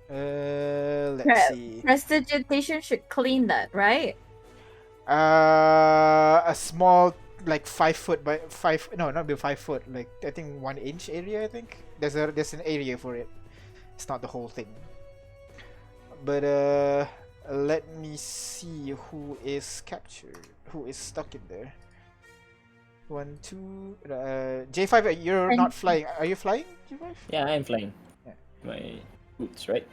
Let's see. Prestidigitation should clean that, right? A small, like 5 foot by 5. No, not be 5 foot. Like I think 1 inch area. I think there's an area for it. It's not the whole thing. But let me see who is captured. Who is stuck in there? 1, 2. J5, you're And- not flying. Are you flying, J5? Yeah, I'm flying. Yeah. My boots, right?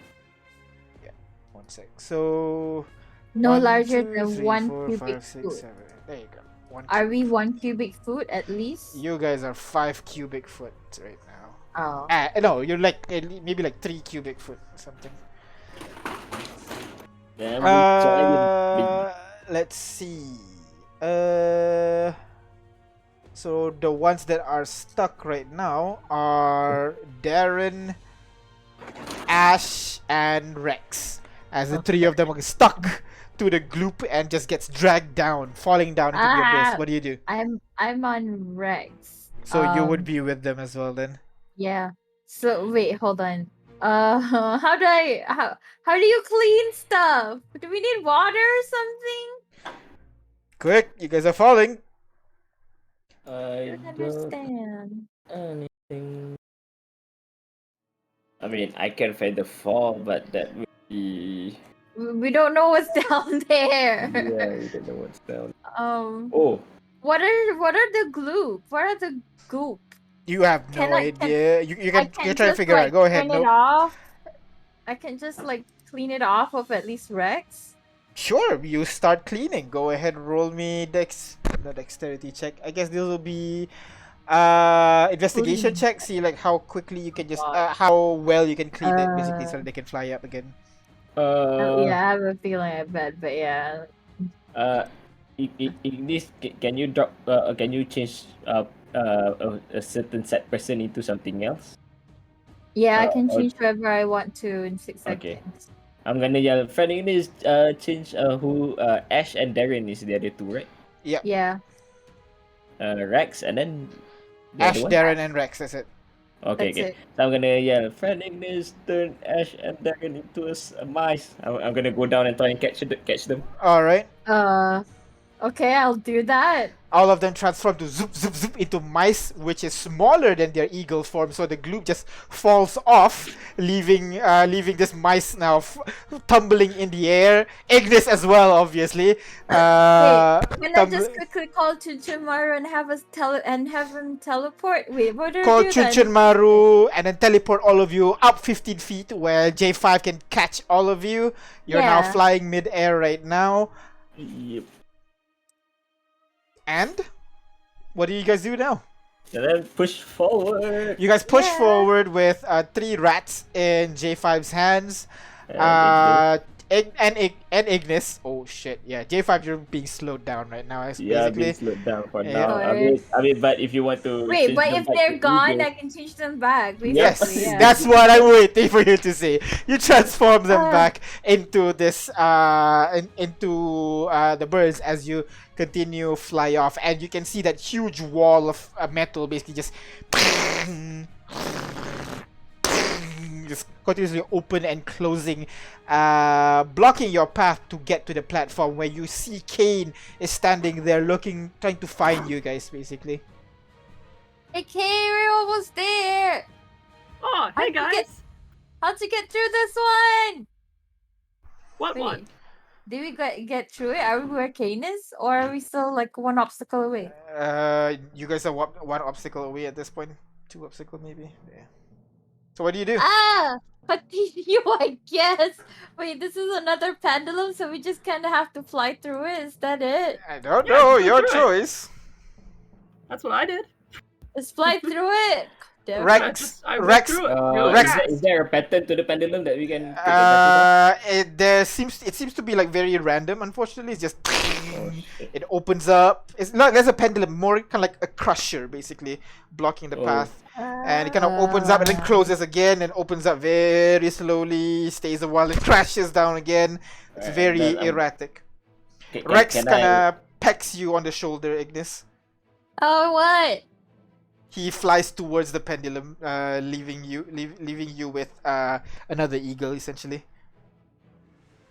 1 sec. So No 1, larger 2, than 3, 1 4, cubic 5, 6, foot. 7. There you go. 1 Are we cubic. 1 cubic foot at least? You guys are 5 cubic foot right now. Oh. No, you're like maybe like 3 cubic foot or something. Then we giant Let's see. So the ones that are stuck right now are Darren, Ash, and Rex. As the 3 of them are stuck to the gloop and just gets dragged down, falling down into the abyss. What do you do? I'm on Rex. So you would be with them as well then? Yeah. So wait, hold on. How do you clean stuff? Do we need water or something? Quick, you guys are falling. I I don't don't understand. anything. I mean, I can find the fall, but that would be. We don't know what's down there. Yeah, we don't know what's down. Oh, what are the gloop? What are the goop? You have no Can I- idea. You I can can you try to just, figure out. Go ahead. Turn it No. off. I can just like clean it off of at least Rex. Sure, you start cleaning. Go ahead, roll me dexterity check. I guess this will be Investigation Clean. check. See like how quickly you can just God. how well you can clean it, basically, so Uh, that they can fly up again. Uh, yeah, I have a feeling I bet, but yeah. in this, can you drop? Can you change a certain set person into something else? Yeah, I can Or change whoever I want to in 6 okay, seconds. I'm gonna yell. Friend Ignis, change who Ash and Darren is the other two, right? Yep. Yeah. Rex and then the other Ash, one. Darren, and Rex. That's it. Okay, That's okay. it. So I'm gonna yell. Friend Ignis, turn Ash and Darren into a mice. I'm gonna go down and try and catch them. All right. Okay, I'll do that. All of them transform to zoop, zoop, zoop into mice, which is smaller than their eagle form. So the glue just falls off, leaving this mice now tumbling in the air. Ignis as well, obviously. Wait, can I tum- just quickly call Chuchimaru and have him teleport? Wait, what do I Call do then? Chunchenmaru and then teleport all of you up 15 feet where J5 can catch all of you. You're now Yeah. flying mid-air right now. Yep. And what do you guys do now? And then push forward. You guys push Yeah. forward with 3 rats in J5's hands. And And Ignis. Oh shit, yeah. J5, you're being slowed down right now. yeah, Basically. being slowed down for Yeah. now. I mean, but if you want to Wait, change but them if back they're to gone, eagle- I can change them back. Yes, Basically, yeah. that's what I'm waiting for you to say. You transform them Ah. back into this into the birds as you continue fly off, and you can see that huge wall of metal basically just just continuously open and closing, blocking your path to get to the platform where you see Kane is standing there trying to find you guys, basically. Okay, we're almost there. Oh, hey How'd you get- guys. How'd you get through this one? What Wait, one? did we get through it? Are we where Kane is, or are we still like one obstacle away? You guys are one obstacle away at this point. 2 obstacles maybe. Yeah. So what do you do? Ah, continue, I guess. Wait, this is another pendulum, so we just kind of have to fly through it. Is that it? I don't Yeah, know. just go Your through it. choice. That's what I did. Let's fly through it. Damn. Rex. I went Rex. through it. Really Rex- fast. is there a pattern to the pendulum that we can take advantage It seems to be like very random. Unfortunately, it's just of? Oh, shit. it opens up. It's not less a pendulum, more kind of like a crusher, basically blocking the Oh. path. And it kind of opens up and then closes again, and opens up very slowly, stays a while, and crashes down again. It's Right, very then, erratic. Can Rex can kind I- of pecks you on the shoulder, Ignis. Oh, what? He flies towards the pendulum, leaving you with another eagle, essentially.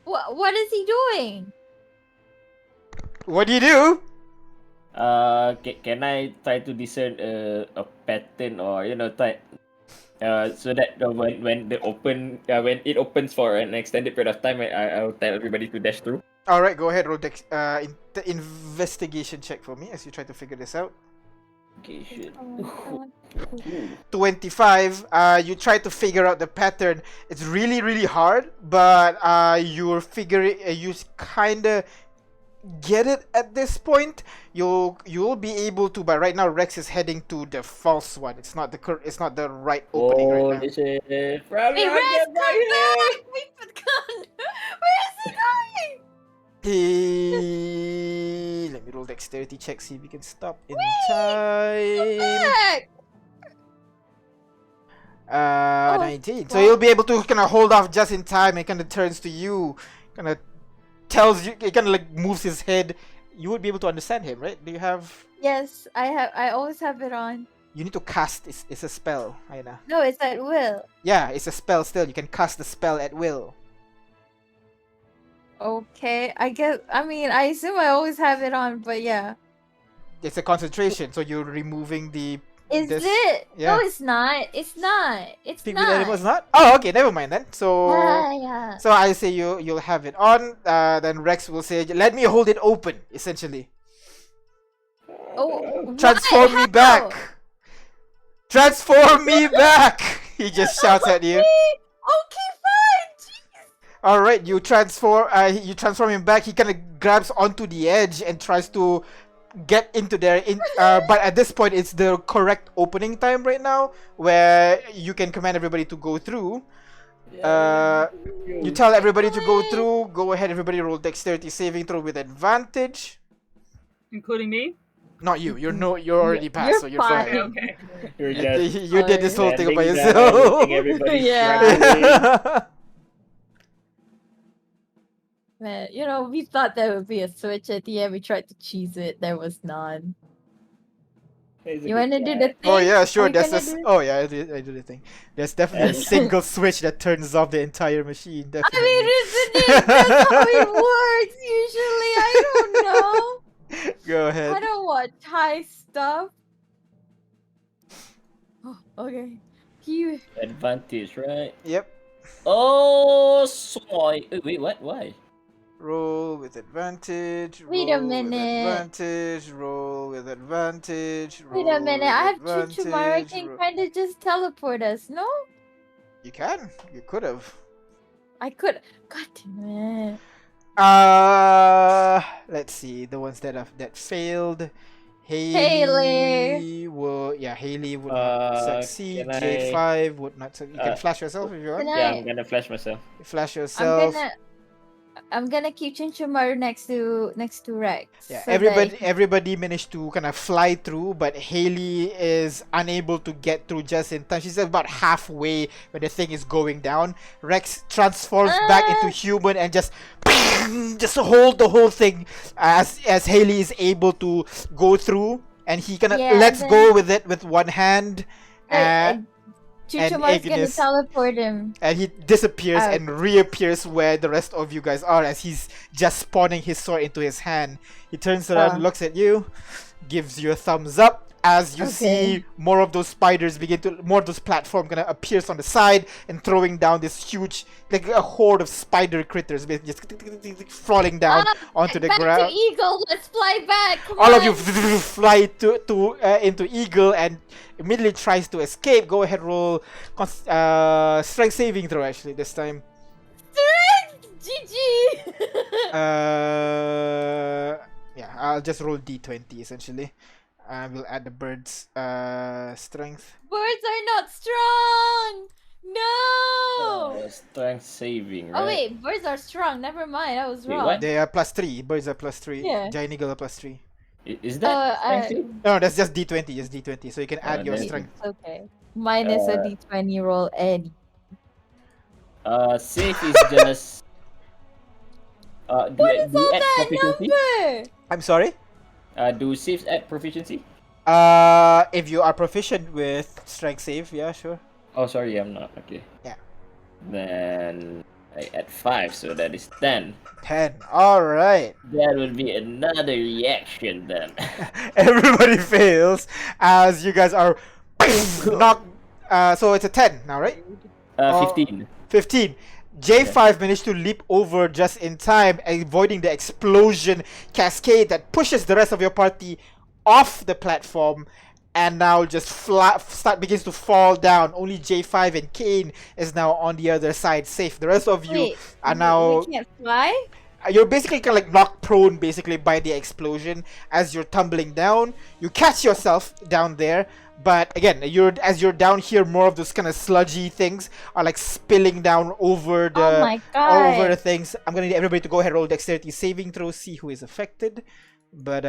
What is he doing? What do you do? Can I try to discern a pattern, or try so that when it opens for an extended period of time, I'll tell everybody to dash through. All right, go ahead. Roll investigation check for me as you try to figure this out. Okay, shit. Oh, 25. You try to figure out the pattern. It's really, really hard, but you're figuring. You kind of get it at this point. You'll be able to. But right now, Rex is heading to the false one. It's not the right opening Oh, right now. this is Hey, Rex, come back! We've gone. Where is he going? Let me roll dexterity check. See if we can stop in Come time. back! 19. So you'll be able to kind of hold off just in time. It kind of turns to you, kind of tells you. It kind of like moves his head. You would be able to understand him, right? Do you have? Yes, I have. I always have it on. You need to cast. It's a spell, Aina. No, it's at will. Yeah, it's a spell. Still, you can cast the spell at will. Okay, I guess. I mean, I assume I always have it on, but yeah. It's a concentration, so you're removing the. Is this- it? yeah. No, it's not. It's not. It's Pigment not. animal is not. Oh, okay. Never mind then. So. Yeah. So I say you'll have it on. Then Rex will say, "Let me hold it open." Essentially, Oh, transform me How? back. Transform me back. He just shouts at you. Okay, fine. Jeez. All right, you transform him back. He kind of grabs onto the edge and tries to get into there. But at this point, it's the correct opening time right now, where you can command everybody to go through. You tell everybody to go through. Go ahead, everybody roll dexterity saving throw with advantage. Including me? Not you. You're already past, so you're fine. Okay. You're You, just you did this whole thing by standing yourself. there, letting everybody Yeah. struggling. Man, we thought there would be a switch at the end. We tried to cheese it. There was none. He's a You good want to do guy. the thing? Oh yeah, Are sure. you That's gonna a, do- oh yeah, I do the thing. There's definitely a And- single switch that turns off the entire machine. I Definitely. mean, isn't it? That's how it works usually. I don't know. Go ahead. I don't watch high stuff. Oh, okay. You. Advantage, right? Yep. Oh, soy. Wait, what? Why? Roll with advantage. Wait a roll with minute. advantage. Roll with advantage. Wait roll a minute. with I have Chuchumara advantage, can ro- kind of just teleport us, no? You can. You could have. I could. God damn it. Let's see the ones that failed. Haley. Haley would not succeed. can I- J5 would not succeed. You can flash yourself if you want. Can Yeah, I- I'm gonna flash myself. Flash yourself. I'm gonna keep Chinchumaru next to Rex. Yeah, so everybody managed to kind of fly through, but Haley is unable to get through just in time. She's about halfway when the thing is going down. Rex transforms back into human and just hold the whole thing as Haley is able to go through, and he kind of Yeah, lets then- go with it with one hand. Chuchumaru's gonna Ignis. teleport him. And he disappears Out. and reappears where the rest of you guys are as he's just spawning his sword into his hand. He turns around, looks at you, gives you a thumbs up as you see more of those spiders more of those platforms gonna appears on the side and throwing down this huge, like a horde of spider critters just falling down onto the Back ground. to Eagle. Let's fly back. Come All of on. you fly into Eagle and immediately tries to escape. Go ahead, roll strength saving throw. Actually, this time. GG. Yeah, I'll just roll d20 essentially. I will add the bird's strength. Birds are not strong. No. Strength saving, right? Oh wait, birds are strong. Never mind. I was Wait, wrong. what? They are +3. Birds are +3. Yeah. Giant eagle are +3. Is that strength I- saving? No, that's just d20. Just d20. So you can add your then- strength. It's okay. Minus a d20 roll any. Safe is just. Do What you is all add that proficiency? number? I'm sorry. Do saves add proficiency? If you are proficient with strength save, yeah, sure. Oh, sorry, I'm not. Okay. Yeah. Then I add 5, so that is 10. 10. All right. That would be another reaction then. Everybody fails as you guys are knocked. So it's a 10 now, right? 15. 15. J5 managed to leap over just in time, avoiding the explosion cascade that pushes the rest of your party off the platform and now just begins to fall down. Only J5 and Kane is now on the other side safe. The rest of you Wait, are now... we can't fly? You're basically kind of like knocked prone basically by the explosion as you're tumbling down. You catch yourself down there, but again, as you're down here, more of those kind of sludgy things are like spilling down over the Oh my god. over the things. I'm gonna need everybody to go ahead and roll dexterity saving throw, see who is affected. But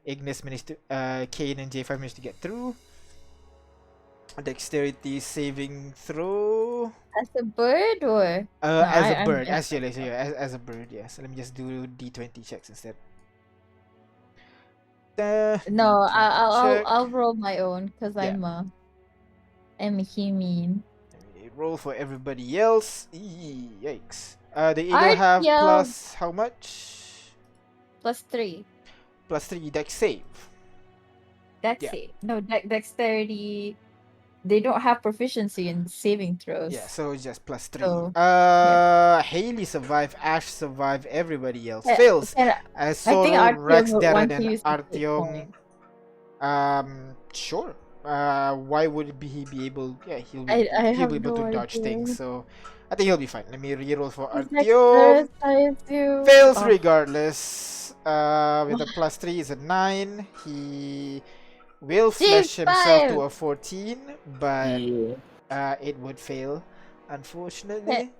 Ignis managed to Kane and J5 managed to get through. Dexterity saving throw. As a bird or? As a I'm bird, just- as a bird, yes. Let me just do d20 checks instead. No, check. I'll roll my own because I'm a human. Roll for everybody else. Yikes. The eagle have Artyom. plus how much? +3. +3 dex save. That's Yeah. it. No, dexterity. They don't have proficiency in saving throws. Yeah, so it's just +3. So, Haley survived, Ash survived, everybody else Yeah, fails. and I think Solo, Rex, Artyom would Darren, want to and use the hit Artyom. point. Sure. Why would he be able? Yeah, he'll be, I he'll have be able no to dodge idea. things. So I think he'll be fine. Let me reroll for He's Artyom. dexterous, I assume. Fails Oh, regardless. with a +3 is a 9. He will flesh himself to J5. a 14, but Yeah. it would fail, unfortunately.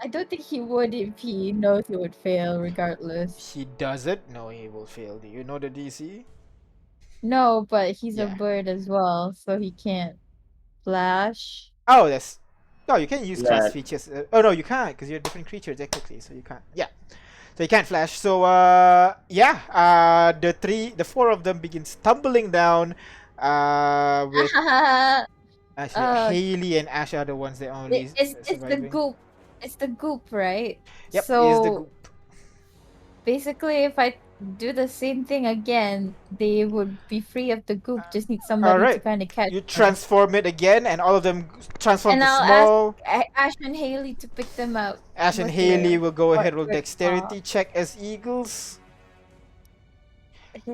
I don't think he would if he knows he would fail regardless. He doesn't know he will fail. Do you know the DC? No, but he's a Yeah. bird as well, so he can't flash. Oh, that's. No, you can use class That features. Oh no, you can't because you're a different creature technically, so you can't. Yeah, so you can't flash. So yeah, the four of them begin tumbling down. With actually uh, Haley and Ash are the ones that only it's the surviving. goop. It's the goop, right? Yep, is the So goop. basically, if I do the same thing again, they would be free of the goop. Just need All somebody to right, kind of catch you them. transform it again, and all of them transform And to I'll ask small. Ash and Haley to pick them up. Ash and What's Haley their will go ahead roll what's dexterity check as eagles.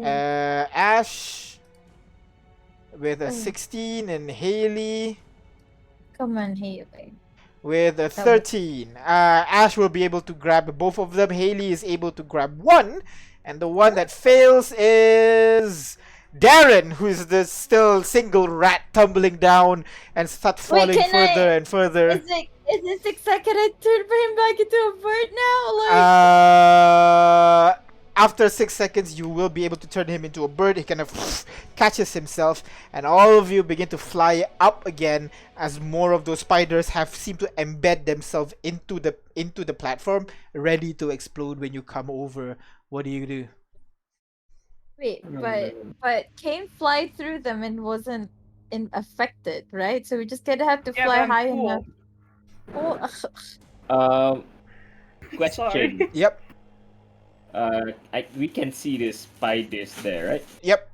their Ash with a Oh. 16 and Haley Come on, Haley. with a That 13. Ash will be able to grab both of them. Haley is able to grab one. And the one that fails is Darren, who is the still single rat tumbling down and start falling can further and further. Is it 6 seconds I turn him back into a bird now? Like After 6 seconds, you will be able to turn him into a bird. He kind of catches himself, and all of you begin to fly up again as more of those spiders have seemed to embed themselves into the platform, ready to explode when you come over. What do you do? wait, but Kane fly through them and wasn't affected, right? So we just gonna have to Yeah, fly but I'm high cool. enough. Oh, question. Sorry. Yep, We can see the spiders there, right? yep.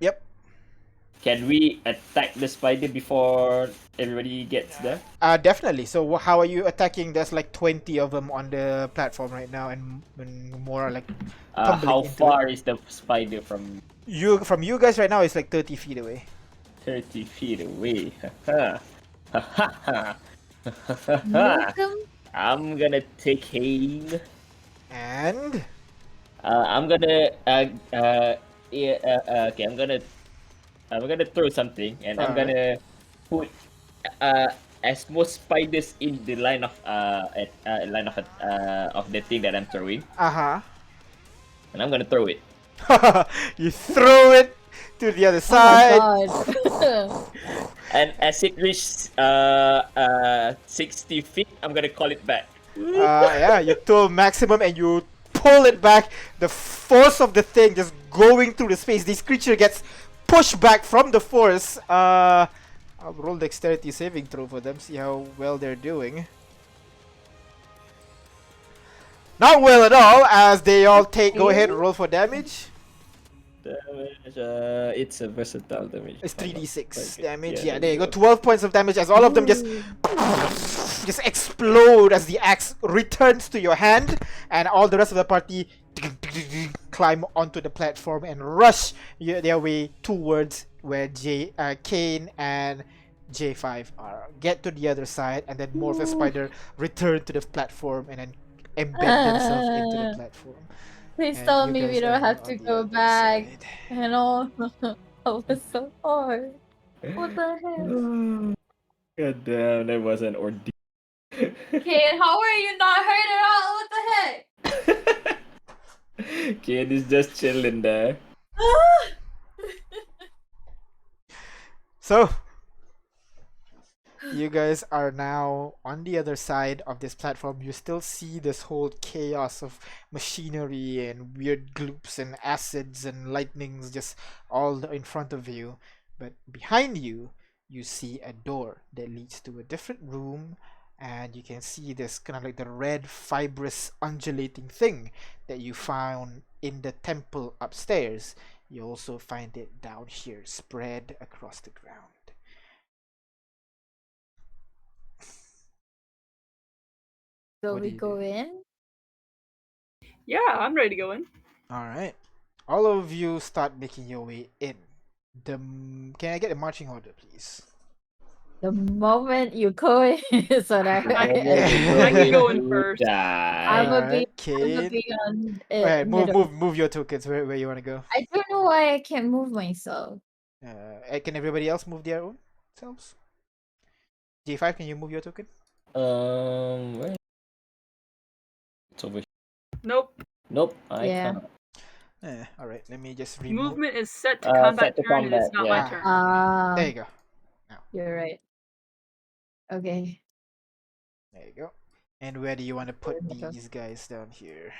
Can we attack the spider before everybody gets there? Definitely. So how are you attacking? There's like 20 of them on the platform right now, and more are like tumbling How into it. far is the spider from From you guys right now? It's like 30 feet away. 30 feet away? welcome. I'm gonna take aim. And I'm gonna okay. I'm gonna throw something, and I'm Alright. gonna put as most spiders in the line of of the thing that I'm throwing, and I'm gonna throw it. You throw it to the other Oh my side. god. And as it reaches 60 feet, I'm gonna call it back. Yeah, you throw maximum and you pull it back. The force of the thing just going through the space. This creature gets pushed back from the force. I'll roll dexterity saving throw for them. See how well they're doing. Not well at all, as they all take. Go ahead and roll for damage. Damage, it's a versatile damage. It's 3d6 Okay, damage. yeah, Yeah, there there you you go. go. 12 points of damage as all of them just explode as the axe returns to your hand, and all the rest of the party climb onto the platform and rush their way towards where Kane and J5 are. Get to the other side, and then more of the spider return to the platform and then embed themselves into the platform. Please And tell you me guys we are don't now have on to the go other back. side. You know, that was so hard. What the heck? God damn, that was an ordeal. Kane, how are you not hurt at all? What the heck? Kid is just chilling there. So, you guys are now on the other side of this platform. You still see this whole chaos of machinery and weird gloops and acids and lightnings just all in front of you. But behind you, you see a door that leads to a different room, and you can see this kind of like the red fibrous undulating thing that you found in the temple upstairs. You also find it down here, spread across the ground. So What do we you go do? in? Yeah, I'm ready to go in. All right. All of you start making your way in. Can I get a marching order, please? The moment you go in, so that I I can go in You first. I'm die. a big, Alright, I'm a Kane. big on Alright, middle. move your tokens where you wanna go. I don't know why I can't move myself. Can everybody else move their own selves? J5, can you move your token? Where? It's over. Nope. Nope, I Yeah. can't. Alright, let me just remove. Movement is set to combat Set to turn, and it's combat. not Yeah. my turn. There you go. You're right. Okay. There you go. And where do you want to put Middle. these guys down here?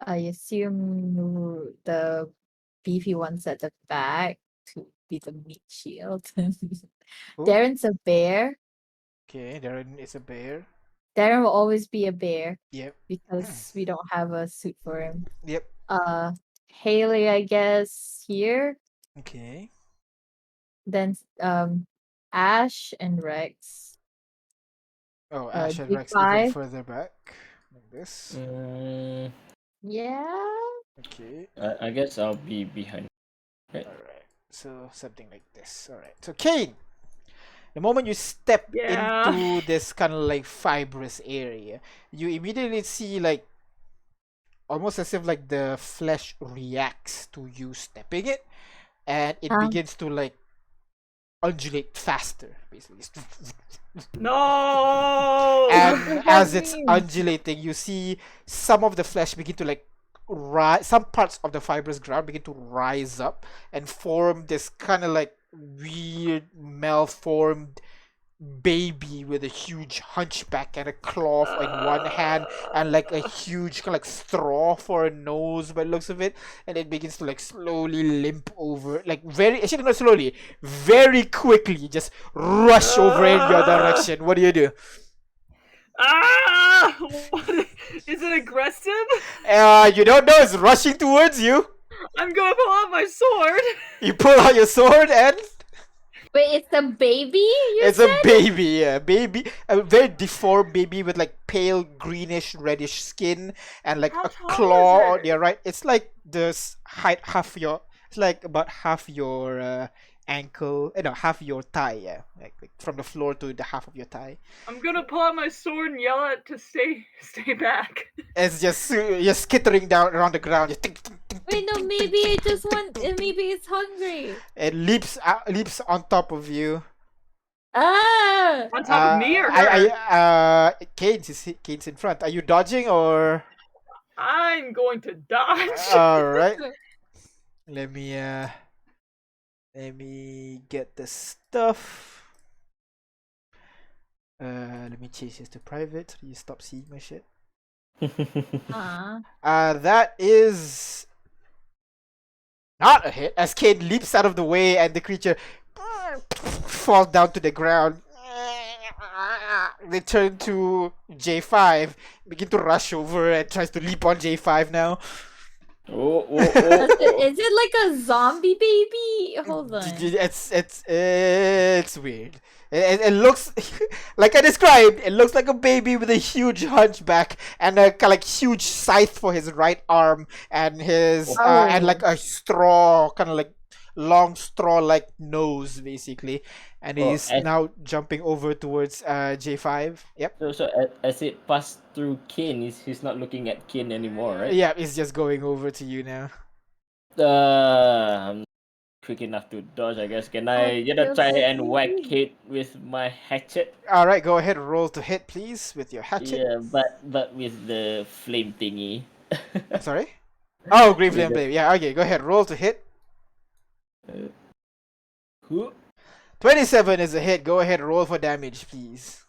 I assume the beefy ones at the back to be the meat shield. Who? Darren's a bear. Okay, Darren is a bear. Darren will always be a bear Yep. because we don't have a suit for him. Yep. Haley, I guess here. Okay. Then Ash and Rex. Oh, Ash and Rex even G5. further back. Like this. Yeah. Okay. I guess I'll be behind. Right. Alright. So something like this. Alright. So Kane, the moment you step Yeah. into this kind of like fibrous area, you immediately see like almost as if like the flesh reacts to you stepping it, and it begins to like undulate faster, basically. No. And What as that it's means? undulating, you see some of the flesh begin to like rise. Some parts of the fibrous ground begin to rise up and form this kind of like weird malformed baby with a huge hunchback and a claw in one hand and like a huge kind of like straw for a nose by the looks of it, and it begins to like slowly limp over, like very actually not slowly, very quickly just rush over in your direction. What do you do? What? Is it aggressive? You don't know, it's rushing towards you. I'm gonna pull out my sword. You pull out your sword and Wait, it's a baby? it's a baby, yeah, baby, a very deformed baby with like pale greenish reddish skin and like How a tall claw is on it? your right. It's like the height half your. It's like about half your ankle. No, half your thigh. Yeah, like from the floor to the half of your thigh. I'm gonna pull out my sword and yell at it to stay back. It's just you're skittering down around the ground. Just tink, tink, tink, Wait, tink, no, tink, maybe tink, it just tink, want. tink, tink. Maybe it's hungry. It leaps on top of you. Ah! On top of me or her? Kane's in front. Are you dodging or? I'm going to dodge. All right. Let me get the stuff. Let me change this to private so you stop seeing my shit. That is not a hit as Kane leaps out of the way and the creature falls down to the ground. They turn to J5, begin to rush over and tries to leap on J5 now. Is it like a zombie baby? Hold on. It's weird. It looks like I described. It looks like a baby with a huge hunchback and a kind of like huge scythe for his right arm, and his and like a straw, kind of like long straw like nose, basically. And he's now jumping over towards J5. Yep. So as it passed through Kane, he's not looking at Kane anymore, right? Yeah, he's just going over to you now. I'm quick enough to dodge, I guess. Can I try and whack it with my hatchet? Alright, go ahead, roll to hit, please, with your hatchet. Yeah, but with the flame thingy. Sorry? Oh, Green Flame Blade. Yeah, okay, go ahead, roll to hit. 27 is a hit. Go ahead, roll for damage, please.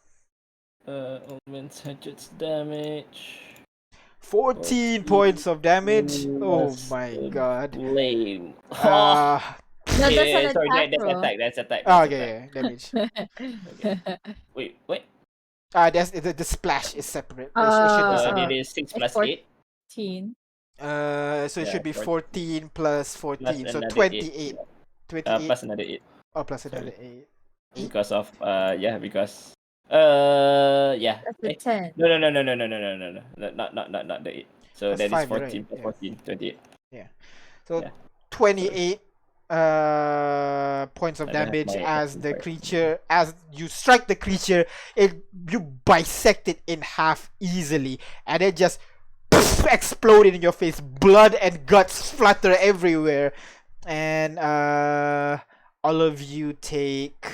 Omen's hatchet's damage. 14 points of damage. Oh my god. Flame. No, that's an attack. Sorry, roll. that's attack. Oh, okay, yeah, damage. Wait. The splash is separate. It should be separate. It is 6 plus 8. 14. So it should be 14 plus 14, plus so another 28. 8. 28. Plus another 8. Oh, plus another 8. Because of because yeah. That's a 10. No. Not the 8. So That's that is 5, 14 right? plus Yeah. 14, 28. Yeah. So Yeah. 28 points of I don't have damage my as the MP5. creature, as you strike the creature, you bisect it in half easily, and it just exploded in your face. Blood and guts flutter everywhere, and all of you take.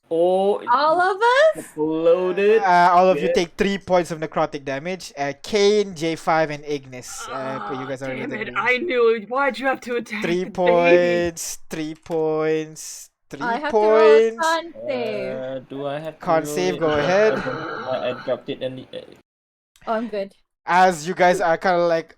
Oh, All of us? exploded. All of you Yeah. take 3 points of necrotic damage. Kane, J5, and Ignis. You guys are Damn within it! range. I knew it. Why'd you have to attack 3 the baby? points, 3 points, 3 I have to roll a points. con save. Do I have to Can't roll save, it? go Because ahead. I dropped it and Oh, I'm good. As you guys are kind of like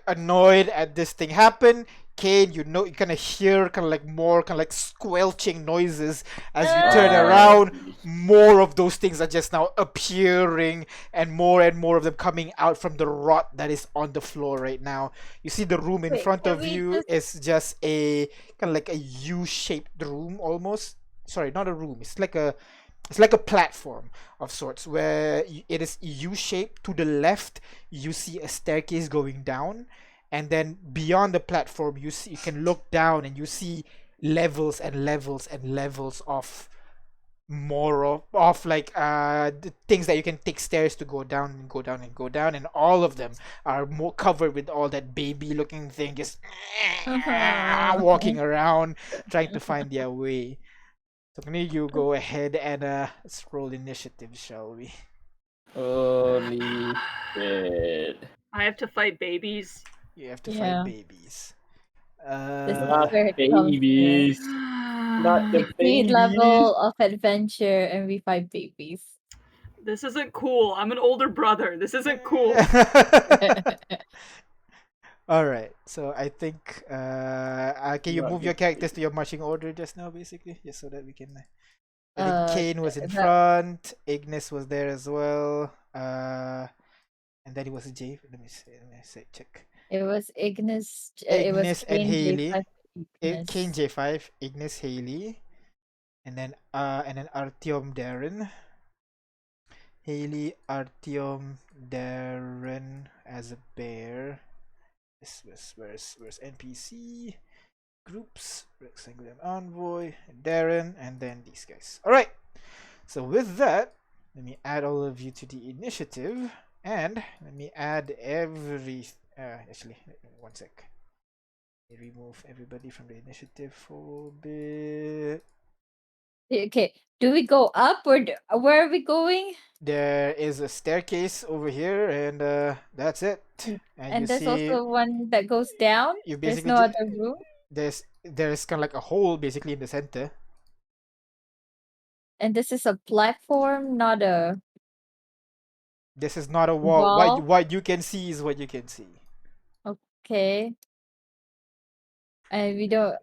annoyed at this thing happen, Kane, you kind of hear kind of like more kind of like squelching noises as you turn around. More of those things are just now appearing, and more of them coming out from the rot that is on the floor right now. You see the room in Wait, front can of we you just- is just a kind of like a U-shaped room almost. Sorry, not a room. It's like a platform of sorts where it is U-shaped. To the left, you see a staircase going down, and then beyond the platform, you can look down and you see levels and levels and levels of more of like the things that you can take stairs to go down and go down and go down, and all of them are more covered with all that baby looking thing just walking around trying to find their way. So can you go ahead and let's roll initiative, shall we? holy shit. I have to fight babies. You have to Yeah. fight babies. This is Not where it comes from. babies. Not the Speed babies. level of adventure, and we fight babies. This isn't cool. I'm an older brother. This isn't cool. All right. So I think can you Not move the your characters to your marching order just now, basically, just so that we can. I think Uh, Kane was in that- front. Ignis was there as well. And then it was Jay. Let me say check. It was Ignis. It was Ignis and Kane, Haley. J5, Ignis. Kane J5, Ignis Haley, and then Artyom Darren. Haley, Artyom, Darren as a bear. This was where's NPC groups, Skyllian Envoy, Darren, and then these guys. All right. So with that, let me add all of you to the initiative, and let me add actually, one sec. Let me remove everybody from the initiative for a bit. Okay, do we go up or where are we going? There is a staircase over here, and that's it. And you there's see, also one that goes down. you There's basically no other room. there's kind of like a hole basically in the center. And this is a platform, not a This is not a wall. wall. What you can see is what you can see. Okay. And we don't.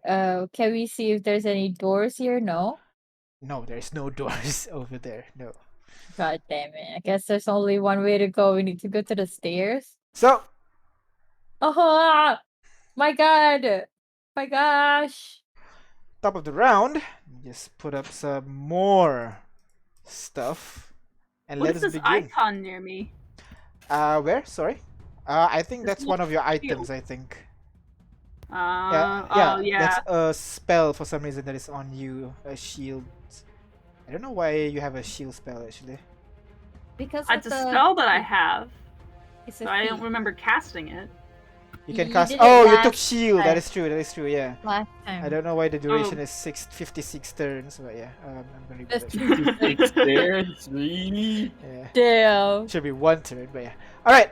Can we see if there's any doors here? No. No, there's no doors over there. No. God damn it! I guess there's only one way to go. We need to go to the stairs. So, Oh my god! My gosh! top of the round, just put up some more stuff, and What let is us this begin. icon near me? Where? Sorry. I think This that's one of your little items. shield. I think. Oh yeah. That's a spell for some reason that is on you. A shield. I don't know why you have a shield spell actually. Because It's a spell that I have, It's so I don't remember casting it. You can You cast. did it Oh, you took last shield. That time. is true. That is true. Yeah. last time. I don't know why the duration Oh. is 56 turns, but yeah. I'm gonna remove That's it. 56 stairs, really? Yeah. Damn. Should be 1 turn, but yeah. All right.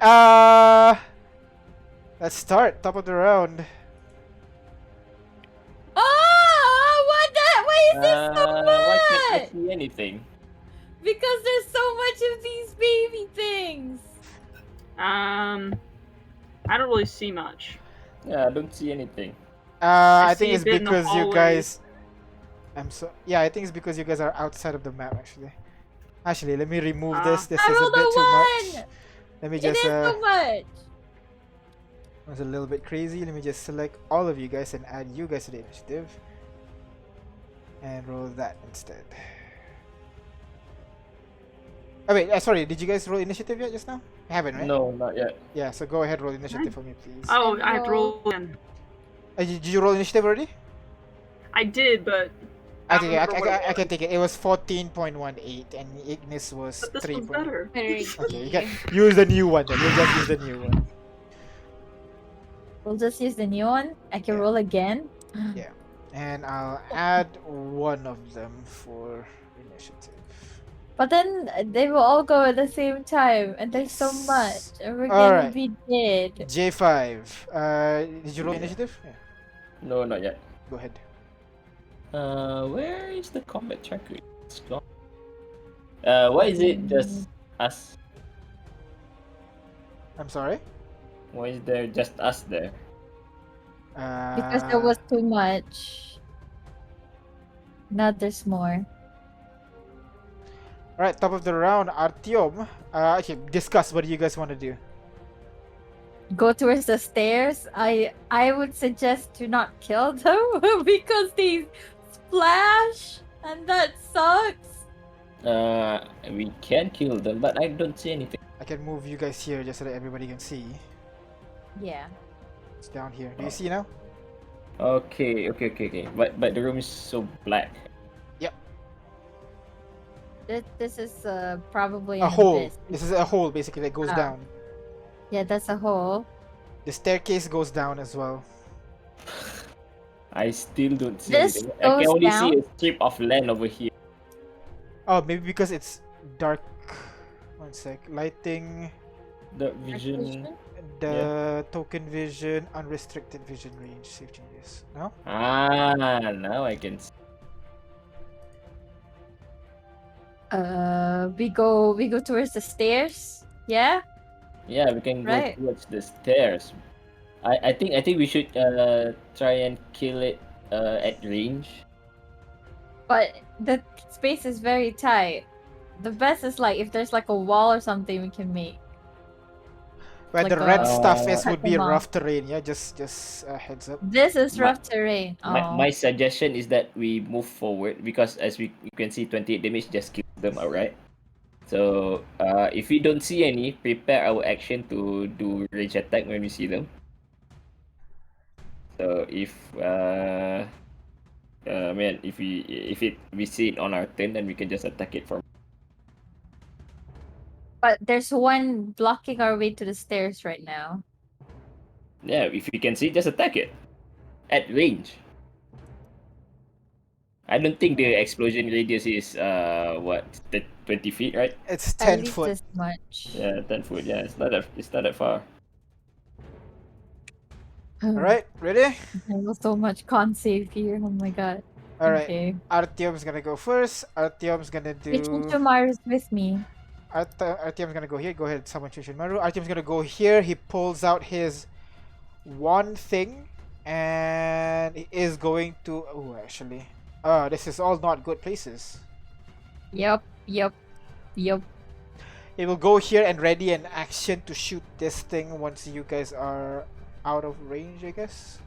Let's start. Top of the round. Oh, what the? Why is there so Why can't I much? see anything? Because there's so much of these baby things. I don't really see much. Yeah, I don't see anything. I I think see a it's bit in the because you hallways. guys. Yeah, I think it's because you guys are outside of the map actually. Actually, let me remove this. This I is a rolled bit a too much. one. Let me It just is so much. was a little bit crazy. Let me just select all of you guys and add you guys to the initiative. And roll that instead. Oh wait, sorry, did you guys roll initiative yet just now? I haven't, right? No, not yet. Yeah, so go ahead, roll initiative for me, please. Oh, And I have to roll. roll again. Did you roll initiative already? I did, but I I think don't remember what it I can was. take it. It was 14.18 and Ignis was But this 3. one's better. Very Okay, you key. can use the new one then. We'll just use the new one. We'll just use the new one. I can Yeah. roll again. Yeah. And I'll add one of them for initiative. But then they will all go at the same time, and there's so much, Yes. and we're All gonna right. be dead. J5. Did you roll initiative? Yeah. No, not yet. Go ahead. Where is the combat tracker? It's gone. Why is it just us? I'm sorry. Why is there just us there? Because there was too much. Now there's more. Alright, top of the round, Artyom. Okay, discuss what do you guys want to do. Go towards the stairs. I would suggest to not kill them because they splash, and that sucks. We can kill them, but I don't see anything. I can move you guys here just so that everybody can see. Yeah. It's down here. Do you see now? Okay. But the room is so black. This is probably A an hole. abyss. This is a hole basically that goes Ah. down. Yeah, that's a hole. The staircase goes down as well. I still don't see This anything. I can goes only down? see a strip of land over here. Oh, maybe because it's dark. One sec. Lighting, The vision. the token vision, unrestricted vision range. Save changes. No? Now I can see. We go towards the stairs. Yeah. Yeah, we can Right. go towards the stairs. I think we should try and kill it at range. But the space is very tight. The best is like if there's like a wall or something we can make. Where Like the red a- stuff is cut would be them off. rough terrain. Yeah, just heads up. This is My- rough terrain. Oh. My suggestion is that we move forward because as you can see 28 damage just kills them outright. So if we don't see any, prepare our action to do range attack when we see them. So if if we see it on our turn, then we can just attack it from. But there's one blocking our way to the stairs right now. Yeah, if you can see, just attack it at range. I don't think the explosion radius is 20 feet, right? It's At 10 least foot. this much. Yeah, 10 foot. Yeah, it's not that far. Alright, ready? I have so much con save here. Oh my god. Alright. Okay. Artyom's gonna go first. Artyom's gonna do. Chichimamaru's with me. Artyom's gonna go here. Go ahead, summon Chichimaru. Artyom's gonna go here. He pulls out his one thing and he is going to. Oh, actually. This is all not good places. Yep. He will go here and ready an action to shoot this thing once you guys are out of range, I guess.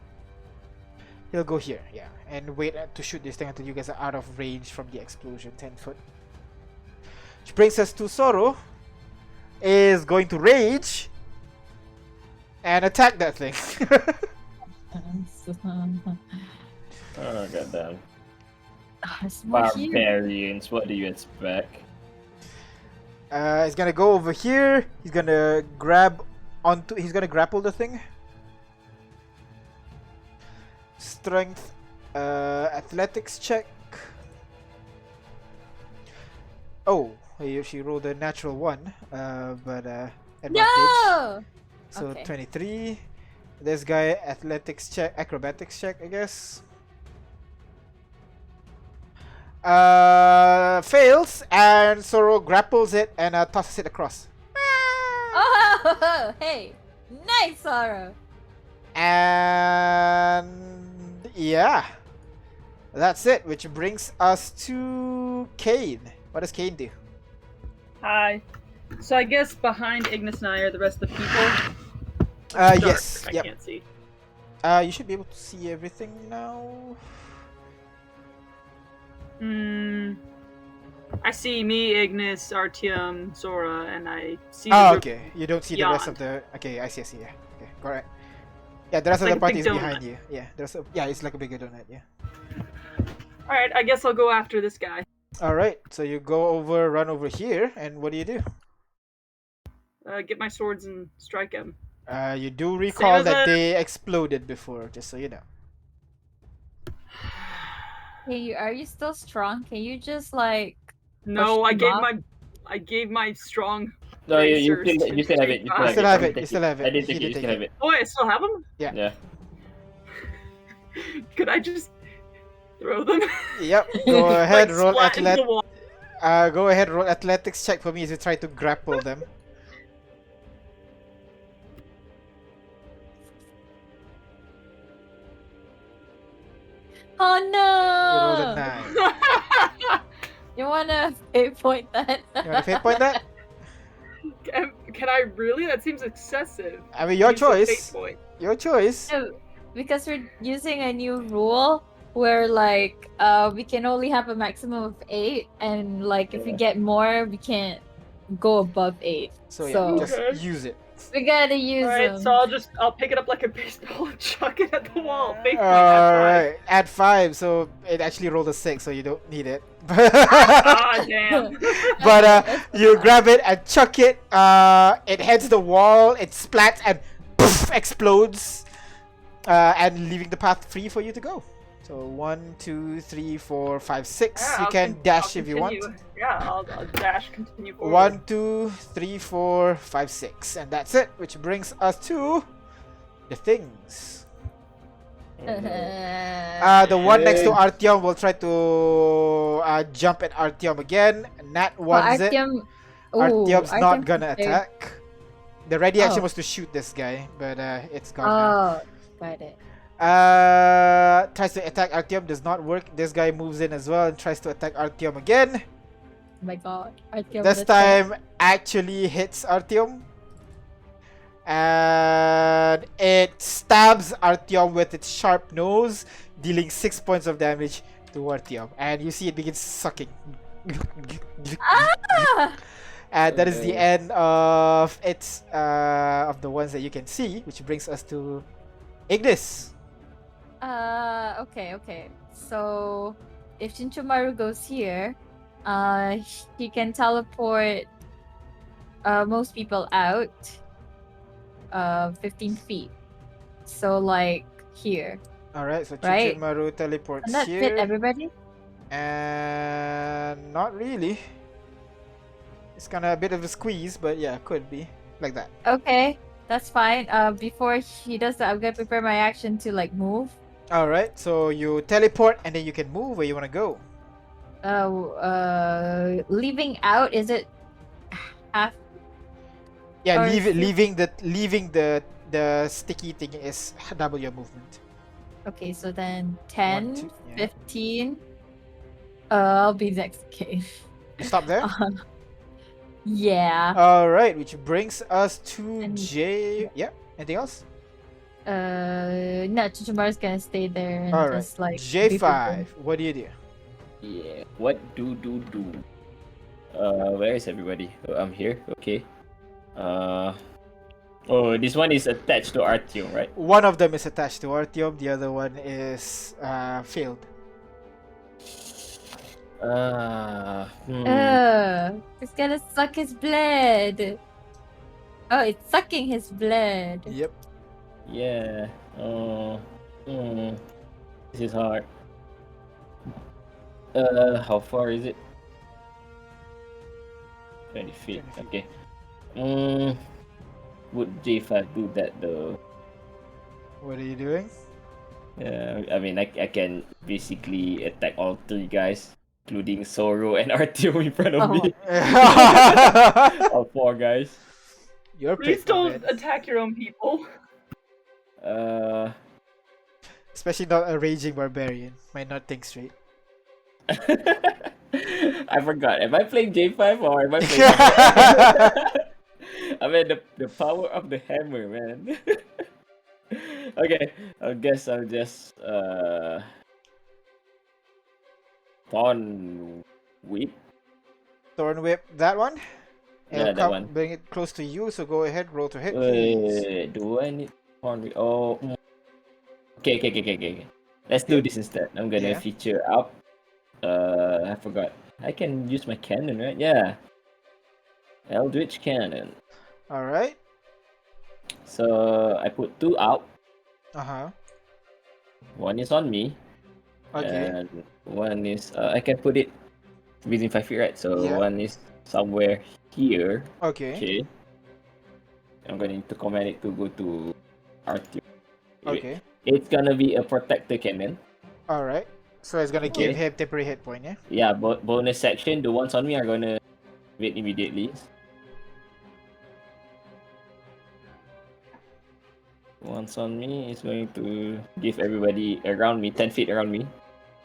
He'll go here, yeah, and wait to shoot this thing until you guys are out of range from the explosion, 10 foot. Which brings us to Zoro. Is going to rage and attack that thing. Oh goddamn! There's more here. Barbarians, what do you expect? He's gonna go over here. He's gonna grab onto. He's gonna grapple the thing. Strength, athletics check. Oh, she rolled a natural one. But advantage. No! So Okay. 23. This guy athletics check, acrobatics check, I guess. Fails, and Zoro grapples it and tosses it across. Oh, hey. Nice, Zoro. And yeah, that's it. Which brings us to Kane. What does Kane do? Hi. So I guess behind Ignis and I are the rest of the people. It's dark, Yes. I Yep. can't see. You should be able to see everything now. I see me, Ignis, Artyom, Zora, and I see. Oh, the okay. You don't see the rest of beyond. the. Okay, I see. Yeah. Okay, correct. Yeah, the rest It's of the like a party big is behind donut. you. Yeah, yeah, it's like a bigger donut. Yeah. All right, I guess I'll go after this guy. All right, so you run over here, and what do? Get my swords and strike him. You do Same recall as that a- they exploded before, just so you know. Hey, are you still strong? Can you just like No, push them off? I gave my strong No, you bracers to you still have it. You still You have still it. have I it. didn't You take still have I it. didn't He take it. did You take still have it. it. Oh, I still have them. Yeah. Could I just throw them? Yep. Go ahead. Like Roll splat into the wall. Go ahead. Roll athletics check for me as you try to grapple them. Oh You rolled a no! 9. You wanna fate point that? You want to fate point that? Can I really? That seems excessive. I mean, your Use the fate choice. point. Your choice. No, because we're using a new rule where like we can only have a maximum of 8, and like if we Yeah. get more, we can't go above 8. So yeah, So just Okay. use it. we gotta use Alright, them. so I'll pick it up like a baseball and chuck it at the wall. Fate point. All right, add 5. So it actually rolled a 6, so you don't need it. Ah, damn. But That's you fine. grab it and chuck it. It heads the wall. It splats and poof, explodes, and leaving the path free for you to go. So 1, 2, 3, 4, 5, 6. Yeah, You I'll can con- dash I'll if you want. continue. Yeah, I'll dash. Continue forward. 1, 2, 3, 4, 5, 6, and that's it. Which brings us to the things. The one next to Artyom will try to jump at Artyom again. Nat wants it. Artyom's not gonna attack. The ready action Oh. was to shoot this guy, but it's gone Oh, got it. now. Tries to attack Artyom, does not work. This guy moves in as well and tries to attack Artyom again. Oh my god. Artyom This with it. time actually hits Artyom. And it stabs Artyom with its sharp nose, dealing 6 points of damage to Artyom. And you see it begins sucking. Ah! And that is the Okay. end of its of the ones that you can see, which brings us to Ignis. Okay. So if Shinchomaru goes here, he can teleport most people out 15 feet. So like here. Alright, so Right. Chichimaru teleports Can that here. fit everybody? And not really. It's kind of a bit of a squeeze, but yeah, could be. Like that. Okay, that's fine. Before he does that, I'm gonna prepare my action to like move. Alright, so you teleport and then you can move where you want to go. Leaving out, is it half? Yeah, Or is it- leaving the sticky thing is double your movement. Okay, so then 10, 1, 2, yeah. 15. I'll be next. Okay. You stop there? Yeah. Alright, which brings us to And- J. Yeah, anything else? No, Chichimaru's gonna stay there and Alright, just like be J5. What do you do? Yeah. What do? Where is everybody? Oh, I'm here. Okay. Oh, this one is attached to Artyom, right? One of them is attached to Artyom, the other one is failed. It's gonna suck his blood. Oh, it's sucking his blood. Yep. Yeah. Oh. This is hard. How far is it? 20 feet. 20 feet. Okay. Would J5 do that though? What are you doing? I mean, I can basically attack all 3 guys, including Zoro and Artyom in front of me. All 4 guys. You're Please picked, my don't man. attack your own people. Especially not a raging barbarian. Might not think straight. I forgot. Am I playing J5 or am I playing? I mean the power of the hammer, man. Okay, I guess I'll just Thorn Whip. Thorn whip, that one? Yeah, that one. Bring it close to you, so go ahead, roll to hit, please. Wait, do I need Thorn Whip? Oh, okay. Let's do this instead. I'm gonna Yeah. feature up I forgot. I can use my cannon, right? Yeah. Eldritch cannon. All right. So I put 2 out. Uh-huh. One is on me, Okay. and one is I can put it within 5 feet, right? So Yeah. one is somewhere here. Okay. Okay. I'm going to command it to go to Artyom. Okay. It's gonna be a protector cannon. All right. So it's gonna give Okay. him temporary hit point, yeah? Yeah, bonus section. The ones on me are gonna hit immediately. Once on me is going to give everybody around me 10 feet around me.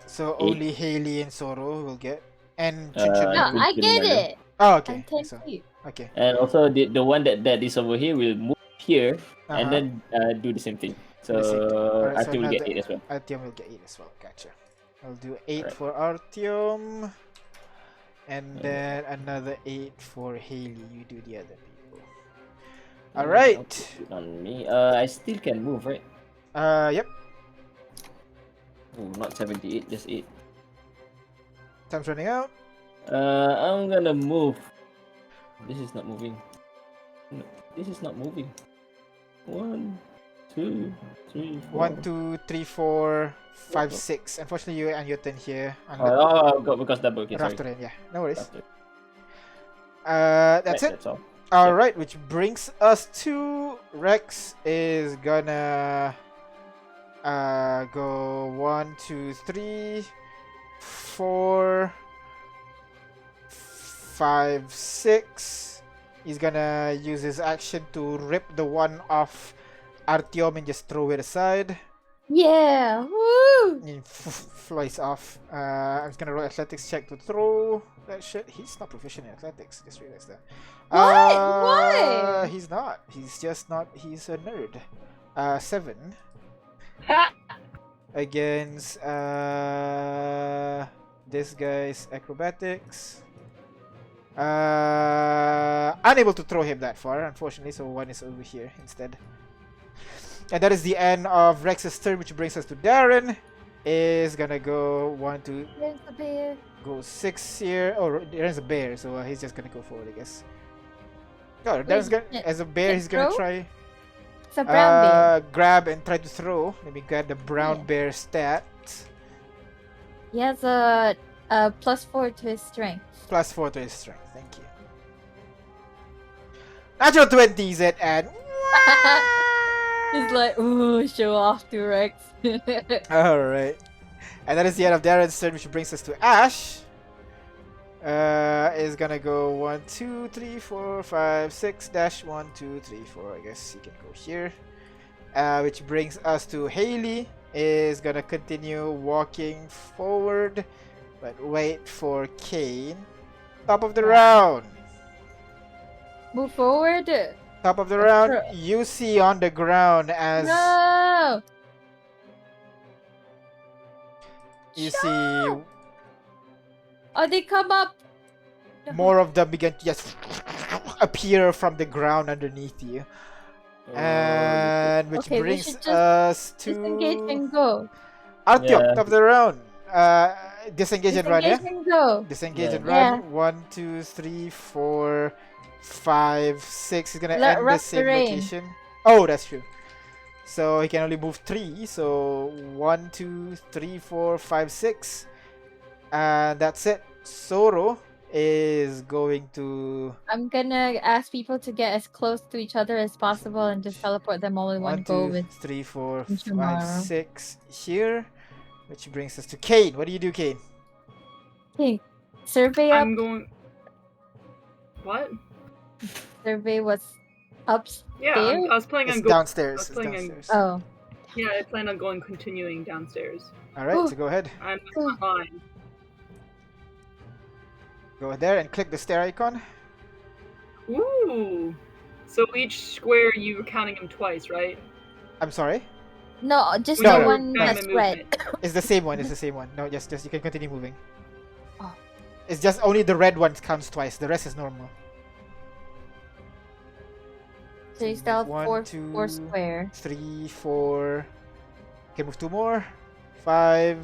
So 8. only Haley and Zoro will get, and No, Chinchilla. I get it. Oh, I'm okay. 10 So feet. okay. And also the one that is over here will move here and Uh-huh. then do the same thing. So The same thing. Alright, so Artyom will get another 8 as well. Artyom will get 8 as well. Gotcha. I'll do 8 Alright. for Artyom. And then another 8 for Haley. You do the other people. I'll Alright. put it on me. I still can move, right? Yep. Oh, not 78, just 8. Time's running out. I'm gonna move. This is not moving. No, this is not moving. 1, 2, 3, 4. 1, 2, 3, 4, 5, 6. Unfortunately, you and your turn here. Because double. Okay, sorry. After it, yeah. No worries. After. That's Right, it. That's all. Alright, which brings us to Rex is gonna go 1, 2, 3, 4, 5, 6. He's gonna use his action to rip the one off Artyom and just throw it aside. Yeah. Woo! It flies off. I'm just gonna roll athletics check to throw that shit. He's not proficient in athletics. Just realized that. What? Why? He's not. He's just not. He's a nerd. 7 against this guy's acrobatics. Unable to throw him that far, unfortunately. So one is over here instead. And that is the end of Rex's turn, which brings us to Darren. Is gonna go 1, 2, There's the bear. go 6 here. Oh, Darren's a bear, so he's just gonna go forward, I guess. Oh, Darren's gonna, as a bear, he's gonna throw? try It's a brown bear. grab and try to throw. Let me grab the brown Yeah. bear stat. He has a +4 to his strength. +4 to his strength. Thank you. Natural 20s it and He's like, ooh, show off to Rex. alright. And that is the end of Darren's turn, which brings us to Ash. Is gonna go 1, 2, 3, 4, 5, 6 dash 1, 2, 3, 4. I guess he can go here. Which brings us to Haley. Is gonna continue walking forward, but wait for Kane. Top of the round. Move forward. Top of the That's round. true. You see on the ground as No. you see Oh, they come up. more of them begin to just appear from the ground underneath you. And which Okay, we brings should just us Disengage to and go. Artyom, Yeah. top of the round. Disengage and run, yeah? Disengage and go. Disengage Yeah. and Yeah. run. 1, 2, 3, 4, 5, 6. He's gonna Let end the rock same terrain. location. Oh, that's true. So he can only move 3. So 1, 2, 3, 4, 5, 6. And that's it. Zoro is going to I'm gonna ask people to get as close to each other as possible and just teleport them all in one 1, go 2, with 3, 4, tomorrow. 5, 6 here. Which brings us to Kane. What do you do, Kane? Okay. Survey up. I'm going. What? Survey what's upstairs. Yeah, I was planning It's on going. downstairs. It's playing in- downstairs. Oh. Yeah, I plan on going continuing downstairs. Alright, so go ahead. I'm Oh. fine. Go there and click the stair icon. Ooh. So each square you were counting them twice, right? I'm sorry. No, just No, the no. one Time that's and red. movement. It's the same one. It's the same one. No, just you can continue moving. Oh. It's just only the red one counts twice. The rest is normal. So you still have One, four two, square. 3, 4. Okay, move 2 more. 5,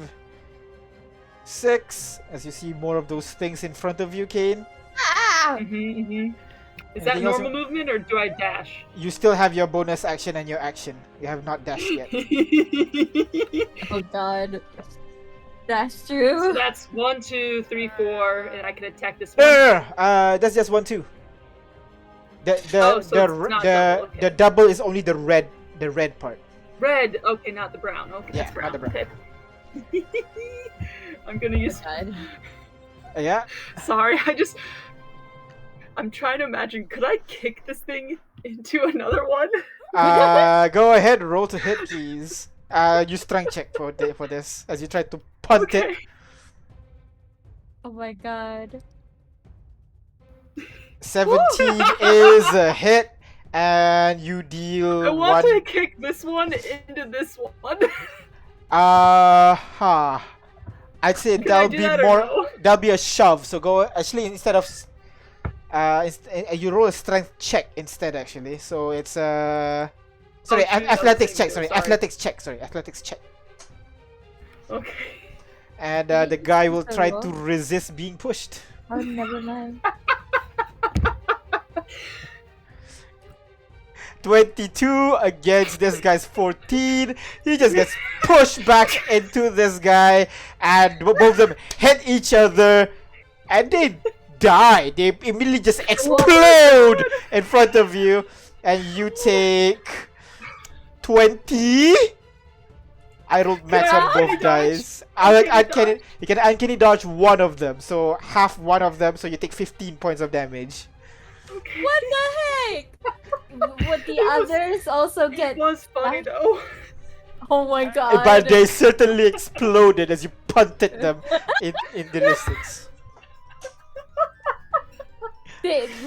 6. As you see more of those things in front of you, Kane. Ah! Is that Anything else normal movement or do I dash? You still have your bonus action and your action. You have not dashed yet. Oh god. That's So true. that's 1, 2, 3, 4, and I can attack this No, one. no, no. That's just 1, 2. Oh, so it's not double, okay. The double is only the red part. Red. Okay, not the brown. Okay, Yeah, that's brown. not the brown. Okay. I'm gonna use. God. Yeah. Sorry, I'm trying to imagine. Could I kick this thing into another one? Go ahead, roll to hit, please. Use strength check for this as you try to punt it. Oh my god. 17 is a hit, and you deal I want one. to kick this one into this one. I'd say Can I that'll do be that or more. no? That'll be a shove. So go actually instead of. You roll a strength check instead actually. So it's sorry, shoot, I was athletics check. thinking, Sorry, sorry. athletics check. Okay. And the guy will So try roll. to resist being pushed. Oh, never mind. 22 against this guy's 14. He just gets pushed back into this guy, and both of them hit each other, and they die. They immediately just explode in front of you, and you take 20. I rolled max on uncanny both dodge? dice. You can uncanny dodge one of them, so half one of them, so you take 15 points of damage. Okay. What the heck? Would the It was- others also It get? was funny though. Oh my god. But they certainly exploded as you punted them in the distance.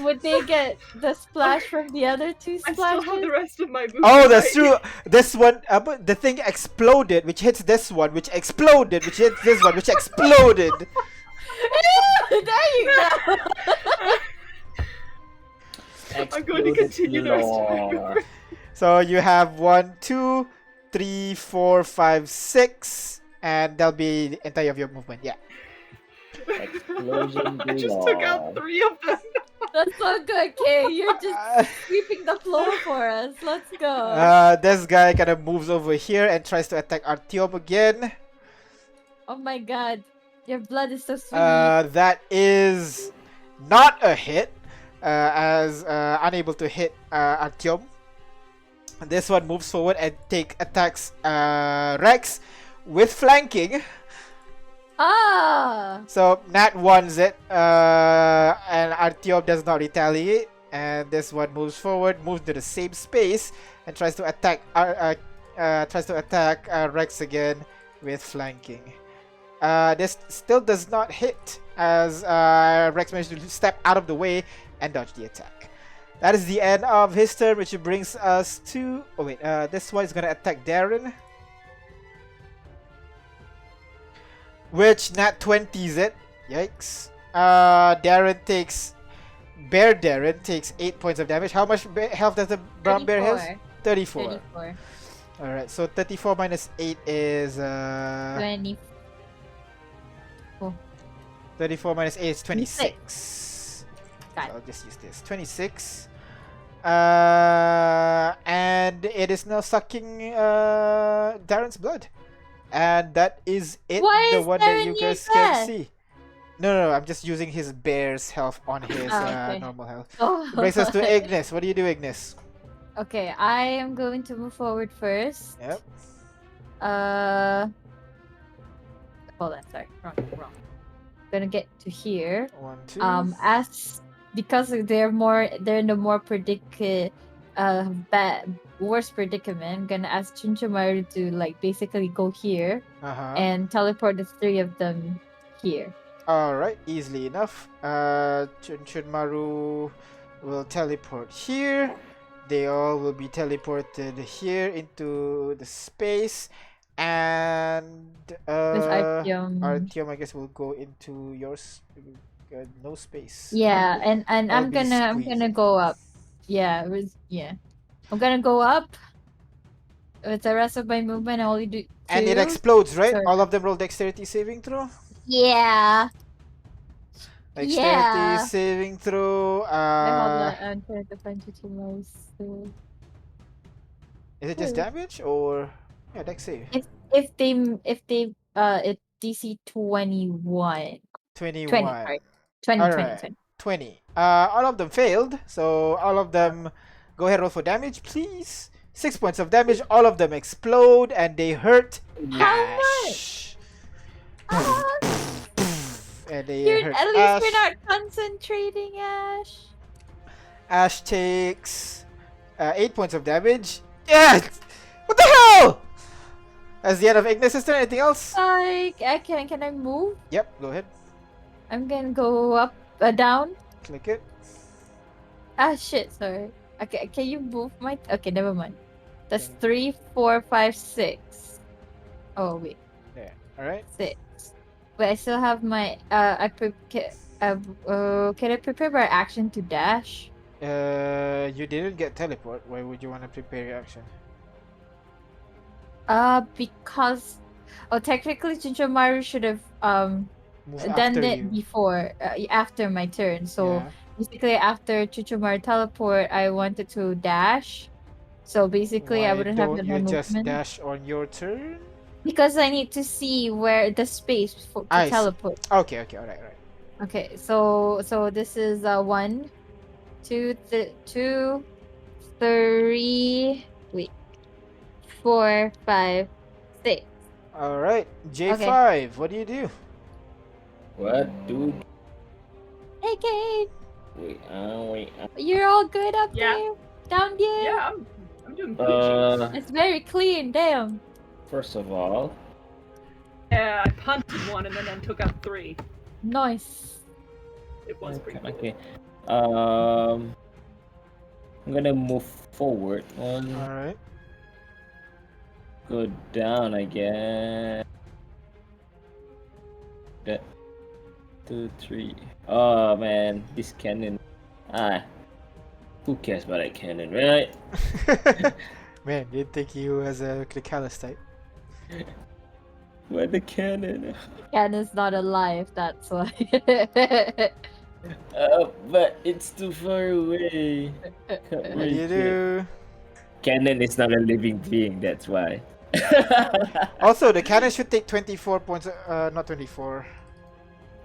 Would they get the splash from the other two I still have splashes? the rest of my movement. Oh, that's right? true. This one, but the thing exploded, which hits this one, which exploded, which hits this one, which exploded. There you go. I'm going to continue the rest of my movement. So you have 1, 2, 3, 4, 5, 6, and that'll be the entire of your movement. Yeah. Explosion I just took out 3 of them. That's so good, Kay. You're just sweeping the floor for us. Let's go. This guy kind of moves over here and tries to attack Artyom again. Oh my god. Your blood is so sweet. That is not a hit, as unable to hit Artyom. This one moves forward and attacks Rex with flanking. So Nat wants it, and Artyom does not retaliate. And this one moves forward, moves to the same space, and tries to attack Rex again with flanking. This still does not hit, as Rex managed to step out of the way and dodge the attack. That is the end of his turn, which brings us to... Oh wait, this one is going to attack Darren. Which Nat 20s it. Yikes. Bear Darren takes 8 points of damage. How much health does the brown bear have? 34. 34. Alright, so 34 minus 8 is... 20. 34 minus 8 is 26. Got it. So I'll just use this. 26. And it is now sucking Darren's blood. And that is it. Why the is one that Darren you near guys can death? see. No, I'm just using his bear's health on his okay. normal health. Oh. Brings us to Ignis. What do you do, Ignis? Okay, I am going to move forward first. Yep. Hold on, sorry. Wrong. Gonna get to here. 1, 2. Because they're in the more worse predicament, I'm gonna ask Chunchumaru to like basically go here and teleport the 3 of them here. Alright, easily enough. Chunchunmaru will teleport here. They all will be teleported here into the space. And With Artyom, I guess, will go into yours. No space. Yeah, and I'll I'm be gonna squeezing. go up. Yeah. I'm gonna go up with the rest of my movement. I only do 2. And it explodes, right? Sorry. All of them roll dexterity saving throw. Yeah. Dexterity Yeah. saving throw. Wait, hold on. I'm trying to find it in my skill. Is it just damage or yeah, dex save? If DC 21. 20, 21. sorry. 20, 20, Alright. 20. 20. All of them failed, so all of them go ahead and roll for damage, please. 6 points of damage, all of them explode and they hurt How much? Ash. Ah, And they you're hurt at least you're Ash. not concentrating, Ash. Ash takes 8 points of damage. Yeah! What the hell? That's the end of Ignis' turn. Anything else? Like, can I move? Yep, go ahead. I'm gonna go up, down. Click it. Ah, shit, sorry. Okay, can you move my... Okay, never mind. That's Okay. 3, 4, 5, 6. Oh, wait. Yeah, alright. 6. But I still have my... can I prepare my action to dash? You didn't get teleport. Why would you want to prepare your action? Because... Oh, technically, Chinchomaru should have, Move done after it you. before, after my turn. So, Yeah. basically, after Chinchomaru teleport, I wanted to dash. So, basically, I Why wouldn't have don't the you just movement. dash on your turn? Because I need to see where the space to I see. teleport. Okay, alright. Okay, so this is 1, 2, 2, 3. Wait, 4, 5, 6. Alright, J5, what do you do? What, dude? Hey, Gabe, Wait. you're all good up Yeah. there, down there. Yeah, I'm doing Gucci. It's very clean. Damn. First of all, Yeah, I punted one and then took out 3. Nice. It was pretty cool. okay. I'm gonna move forward. Alright. Go down, I guess. That 2, 3. Oh man, this cannon. Who cares about that cannon, right? Man, didn't think you as a Clicalis type. Where the cannon? Cannon's not alive, that's why. But it's too far away. Can't What do you reach it. do? Cannon is not a living being, that's why. Also, the cannon should take 24 points, not 24.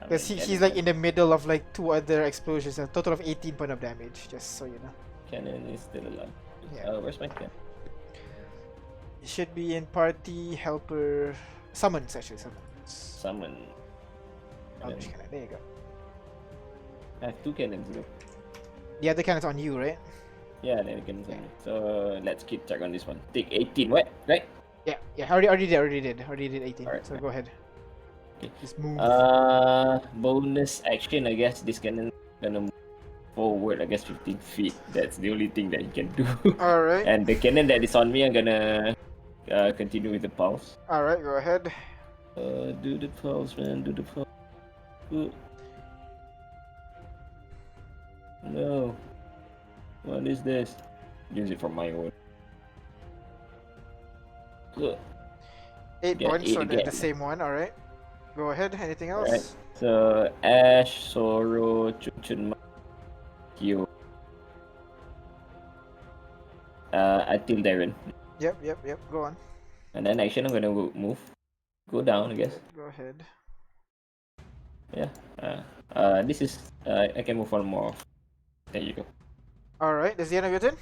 Because he's like in the middle of like 2 other explosions, a total of 18 points of damage, just so you know. Cannon is still alive. Yeah. Where's my cannon? It should be in party, helper, summons actually, summons. Summon. Unleash cannon, there you go. I have 2 cannons though. The other cannon's on you, right? Yeah, then cannons on me. So let's keep track on this one. Take 18, what? Right? Yeah, already did 18, Alright, so go ahead. Okay. Just move. Bonus action, I guess this cannon gonna move forward, I guess 15 feet. That's the only thing that he can do. Alright. And the cannon that is on me, I'm gonna continue with the pulse. Alright, go ahead. Do the pulse, man. Do the pulse. Ooh. No. What is this? Use it for my own. Good. 8 Get points, eight so they're the again. same one, alright. Go ahead, anything else? Alright. So Ash, Sorrow, Chun, Kyo. Until Darren. Yep, go on. And then action, I'm gonna move. Go down, I guess. Go ahead. Yeah. This is I can move one more. There you go. Alright, that's the end of your turn?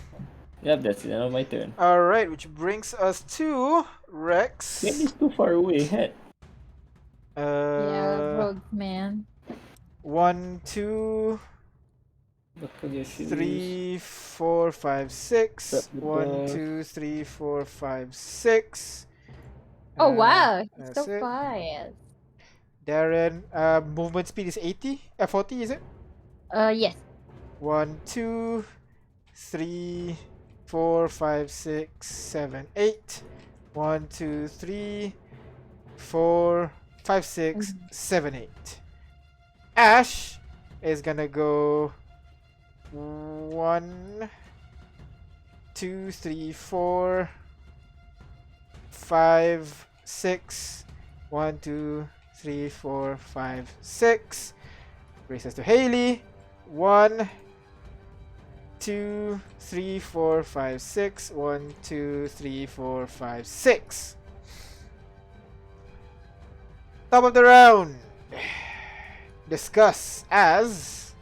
Yep, that's the end of my turn. Alright, which brings us to Rex. It is too far away. Head. Yeah, rogue man. 1, 2, Buckle your shoes. 3, 4, 5, 6. Grab the 1, ball. 2, 3, 4, 5, 6. Oh wow, he's that's so it. fast. Darren, movement speed is 40, is it? Yes. 1, 2, 3, 4, 5, 6, 7, 8. 1, 2, 3, 4, 5, 6, 7, 8. Ash is gonna go 1, 2, 3, 4, 5, 6. 1, 2, 3, 4, 5, 6. Brings us to Haley. 1, 2, 3, 4, 5, 6. 1, 2, 3, 4, 5, 6. Top of the round. Discuss as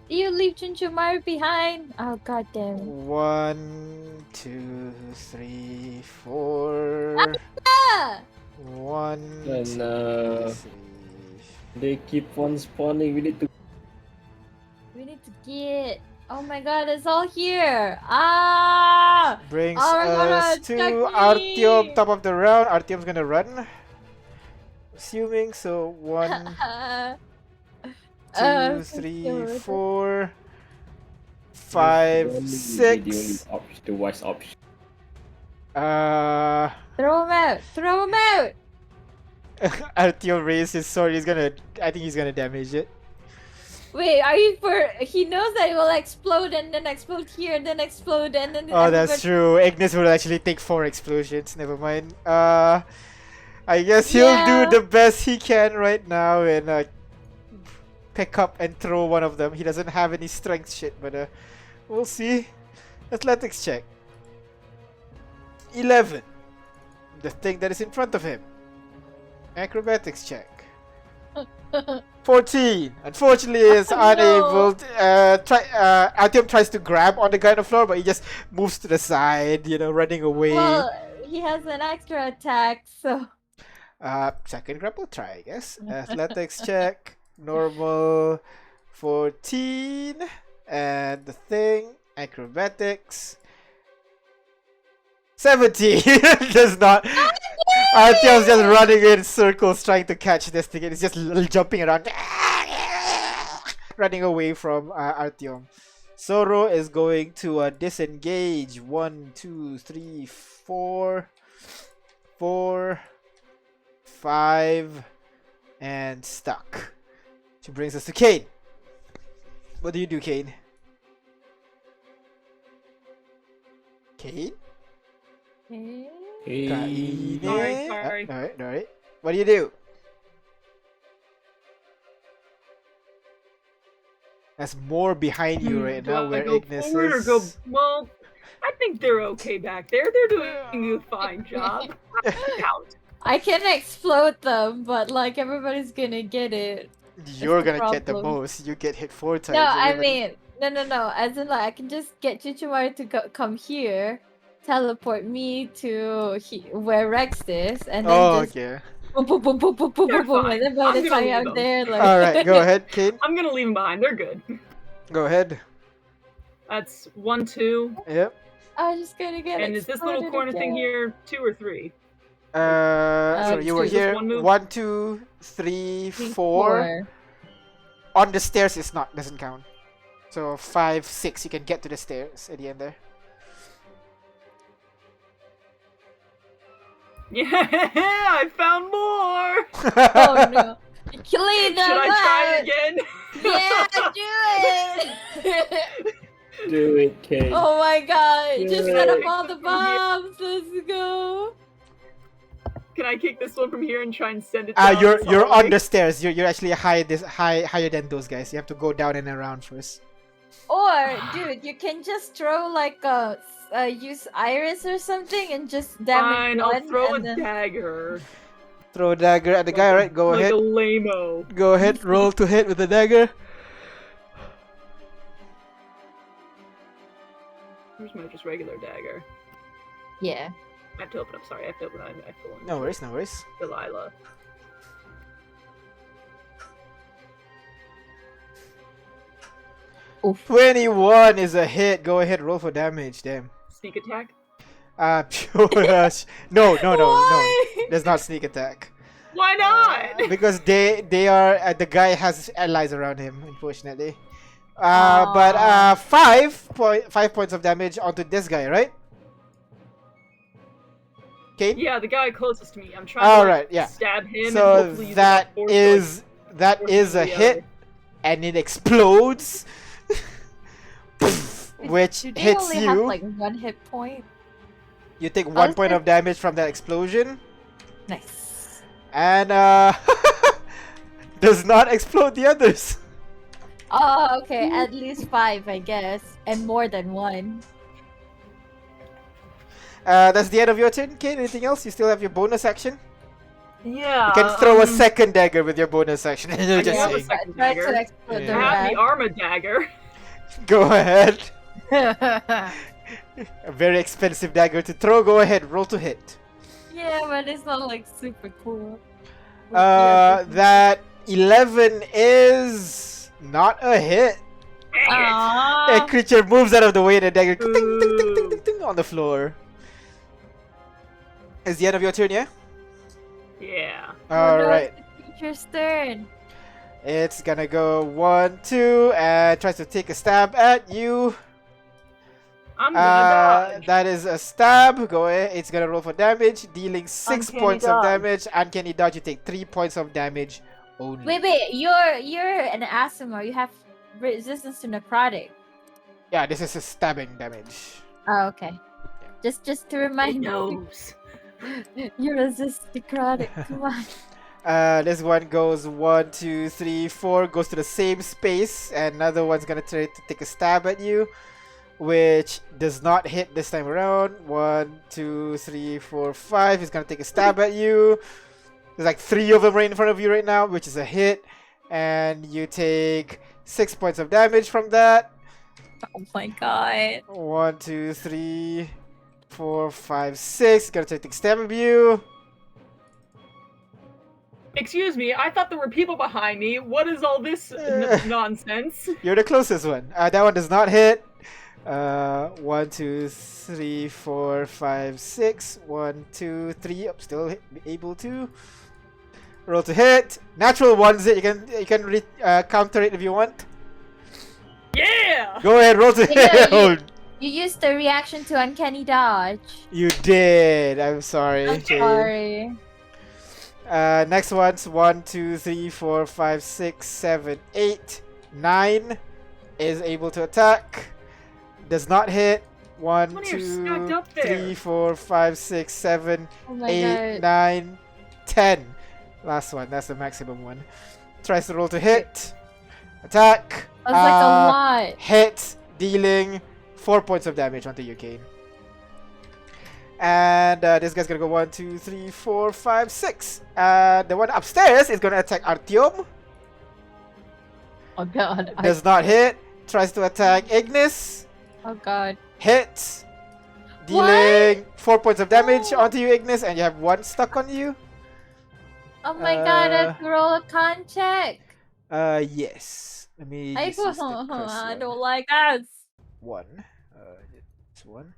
You leave Chunchumaru behind. Oh god damn it. 1, 2, 3, 4. Ah! 1, And 2, 3. they keep on spawning. We need to. We need to get. Oh my god, it's all here. Ah! Brings Oh my us god, to Chucky! Artyom, top of the round. Artyom's gonna run. Assuming so. 1, 2, 3, 4, 5, Probably 6. the wise option. Throw him out! Throw him out! Artyom raised his sword. I think he's gonna damage it. Wait, are you for? He knows that it will explode and then explode here and then explode and then. Oh, that's true. Ignis will actually take 4 explosions. Never mind. I guess he'll Yeah. do the best he can right now and pick up and throw one of them. He doesn't have any strength shit, but we'll see. Athletics check. 11. The thing that is in front of him. Acrobatics check. 14. Unfortunately, is Oh, unable. no. Artyom tries to grab on the guy on the floor, but he just moves to the side, running away. Well, he has an extra attack, so. Second grapple try, I guess. Athletics check. Normal 14. And the thing. Acrobatics. 17. Does not. Artyom's just running in circles trying to catch this thing. And it's just jumping around. Running away from Artyom. Zoro is going to disengage. 1, 2, 3, 4. 4. 5. And stuck. Which brings us to Kane. What do you do, Kane? Kane? Okay. Hey. Sorry. Alright. What do you do? That's more behind you right Do now I where go Ignis forward or is. go? Well, I think they're okay back there. They're doing a fine job. Count. I can explode them, but like everybody's gonna get it. You're the gonna get the problem. most. You get hit 4 times. No, I everybody- mean, no. As in, like, I can just get Chichimaru to come here, teleport me to where Rex is, and then Oh, just okay. boom, boom, boom, boom, boom, boom, They're boom, boom, and then by fine. the I'm gonna time leave I'm them. there, like. Alright, go ahead, Kane. I'm gonna leave them behind. They're good. Go ahead. That's 1, 2. Yep. I'm just gonna get And is this little exploded corner thing again. here 2 or 3? So you were is this here. one move? 1, 2, 3, Three, 4. On the stairs is not, doesn't count. So 5, 6, you can get to the stairs at the end there. Yeah, I found more. Oh no! Clean them Should I try out! it again? Yeah, do it! Do it, Kane. Oh my god! Just set up Yeah. all the bombs. Let's go. Can I kick this one from here and try and send it down? You're this on hallway? the stairs. You're actually higher than those guys. You have to go down and around first. Or, dude, you can just throw like use iris or something and just damage Fine, one. I'll throw a and then... dagger. Throw a dagger at the guy, right? Go like ahead. a lame-o. Go ahead. Roll to hit with the dagger. Where's my just regular dagger? Yeah. I have to open up. Sorry, I have to open up. I feel No worries. No worries. Delilah. Oof. 21 is a hit. Go ahead. Roll for damage. Damn. Sneak attack. No. Why? There's not sneak attack Why not? because they are the guy has allies around him. Unfortunately. But Aw. 5 points of damage onto this guy, right? Okay. Yeah, the guy closest to me. I'm trying All to right, yeah. stab him. and So hopefully use that enough force to, is force a him to the hit, other. and it explodes, which Do they hits only you. have like one hit point? You take 1 was point there- of damage from that explosion. Nice. And does not explode the others. Oh, okay. At least 5, I guess, and more than 1. That's the end of your turn, Kate. Anything else? You still have your bonus action. Yeah. You can throw a second dagger with your bonus action. I Just do have a saying. second Try to dagger. explode Yeah. the I have rest. the armor dagger. Go ahead. A very expensive dagger to throw. Go ahead. Roll to hit. Yeah, but it's not like super cool. Yeah. That 11 is not a hit. Dang A Aww. creature moves out of the way and a dagger it. ting, ting, ting, ting, Ooh. ting, ting, on the floor. Is the end of your turn, yeah? Yeah. Alright. It's the creature's turn. It's gonna go 1, 2, and tries to take a stab at you. I'm gonna dodge. That is a stab. Go ahead. It's gonna roll for damage, dealing 6 Uncanny points of dodge. damage. Uncanny dodge. You take 3 points of damage only. Wait. You're an Asimar. You have resistance to necrotic. Yeah, this is a stabbing damage. Oh, okay. Just to It remind you, knows. you resist necrotic. Come on. This one goes 1, 2, 3, 4. Goes to the same space, and another one's gonna try to take a stab at you, which does not hit this time around. 1, 2, 3, 4, 5. He's gonna take a stab at you. There's like 3 of them right in front of you right now, which is a hit, and you take 6 points of damage from that. Oh my god. 1, 2, 3, 4, 5, 6. Gonna take a stab at you. Excuse me, I thought there were people behind me. What is all this nonsense? You're the closest one. That one does not hit. 1, 2, 3, 4, 5, 6. 1, 2, 3. I'm still able to roll to hit. Natural ones. You can counter it if you want. Yeah! Go ahead, roll to hit. You used the reaction to uncanny dodge. You did. I'm sorry. I'm Jane. sorry. Next one's 1, 2, 3, 4, 5, 6, 7, 8, 9 is able to attack. Does not hit. 1, How many are 2, stacked up there? 3, 4, 5, 6, 7, Oh my 8, god. 9, 10. Last one. That's the maximum one. Tries to roll to hit. Attack. That's like a lot. Hit, dealing 4 points of damage onto you, Kane. And this guy's gonna go 1, 2, 3, 4, 5, 6. The one upstairs is gonna attack Artyom. Oh god. Does not hit. Tries to attack Ignis. Oh god. Hits. Dealing 4 points of damage onto you, Ignis, and you have 1 stuck on you. Oh my god, I have to roll a con check. Yes. Let me. I just use the I cursor. don't like that. 1. It's 1.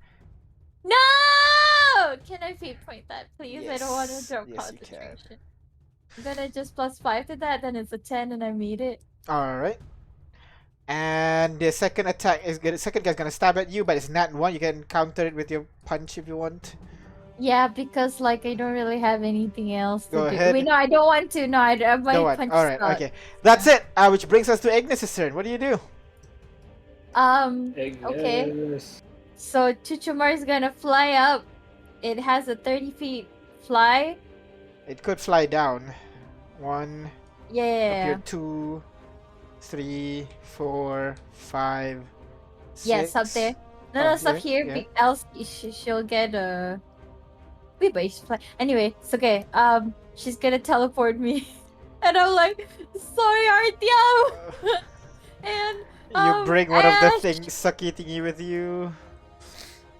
No! Can I fate point that, please? I don't want to Yes. drop Yes, you can. concentration. Then I just plus 5 to that, then it's a 10 and I meet it. Alright. And the second attack is gonna. Second guy's gonna stab at you, but it's not 1. You can counter it with your punch if you want. Yeah, because like I don't really have anything else Go to do. ahead. Wait, no, I don't want to. No, my No one. punch Alright, slot. okay. That's it. Which brings us to Ignis' turn. What do you do? Okay. Yes. So Chuchumar is gonna fly up. It has a 30 feet fly. It could fly down. 1, Yeah. up here 2, 3, 4, 5, 6. Yes, up there. No, Oh, stuff here? here. Yeah. Else she'll get a. Wait, but she's fly. Anyway, it's okay. She's gonna teleport me, and I'm like, sorry, Artyom. And You bring one of the Ash, things sucky thingy with you.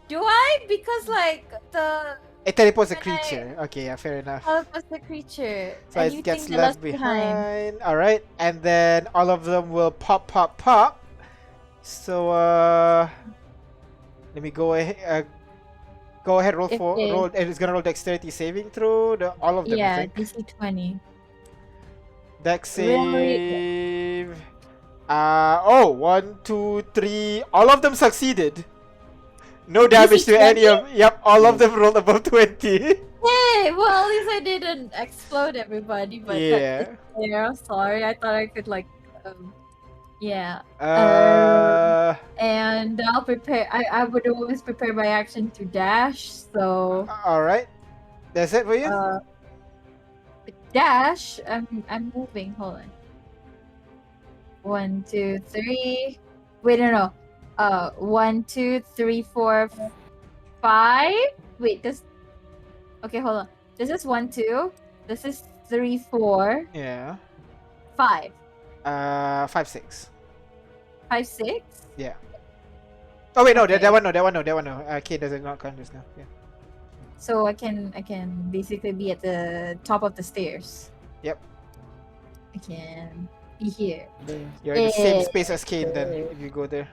Do I? Because like the It teleports a When I- creature. Okay, yeah, fair enough. teleport the creature, So and it you gets think the left behind. Alright, and then all of them will pop, pop, pop. So, let me go ahead. Go ahead, roll for Okay. roll. It's gonna roll dexterity saving throw. All of them, I Yeah, think. DC 20. Dex Really? save. 1, 2, 3. All of them succeeded. No damage to any of. Yep, all of them rolled above 20. Hey, well at least I didn't explode everybody, but Yeah. yeah, sorry. I thought I could like, yeah. And I'll prepare. I would always prepare my action to dash. So All right. That's it for you. dash. I'm moving. Hold on. 1, 2, 3. Wait, no. 1, 2, 3, 4, 5. Wait, this. Okay, hold on. This is 1, 2. This is 3, 4, Yeah. 5. 5, 6. 5, 6. Yeah. Oh wait, no, Okay. that one no. K does not count just now. Yeah. So I can basically be at the top of the stairs. Yep. I can be here. You're in the same space as Kane then if you go there.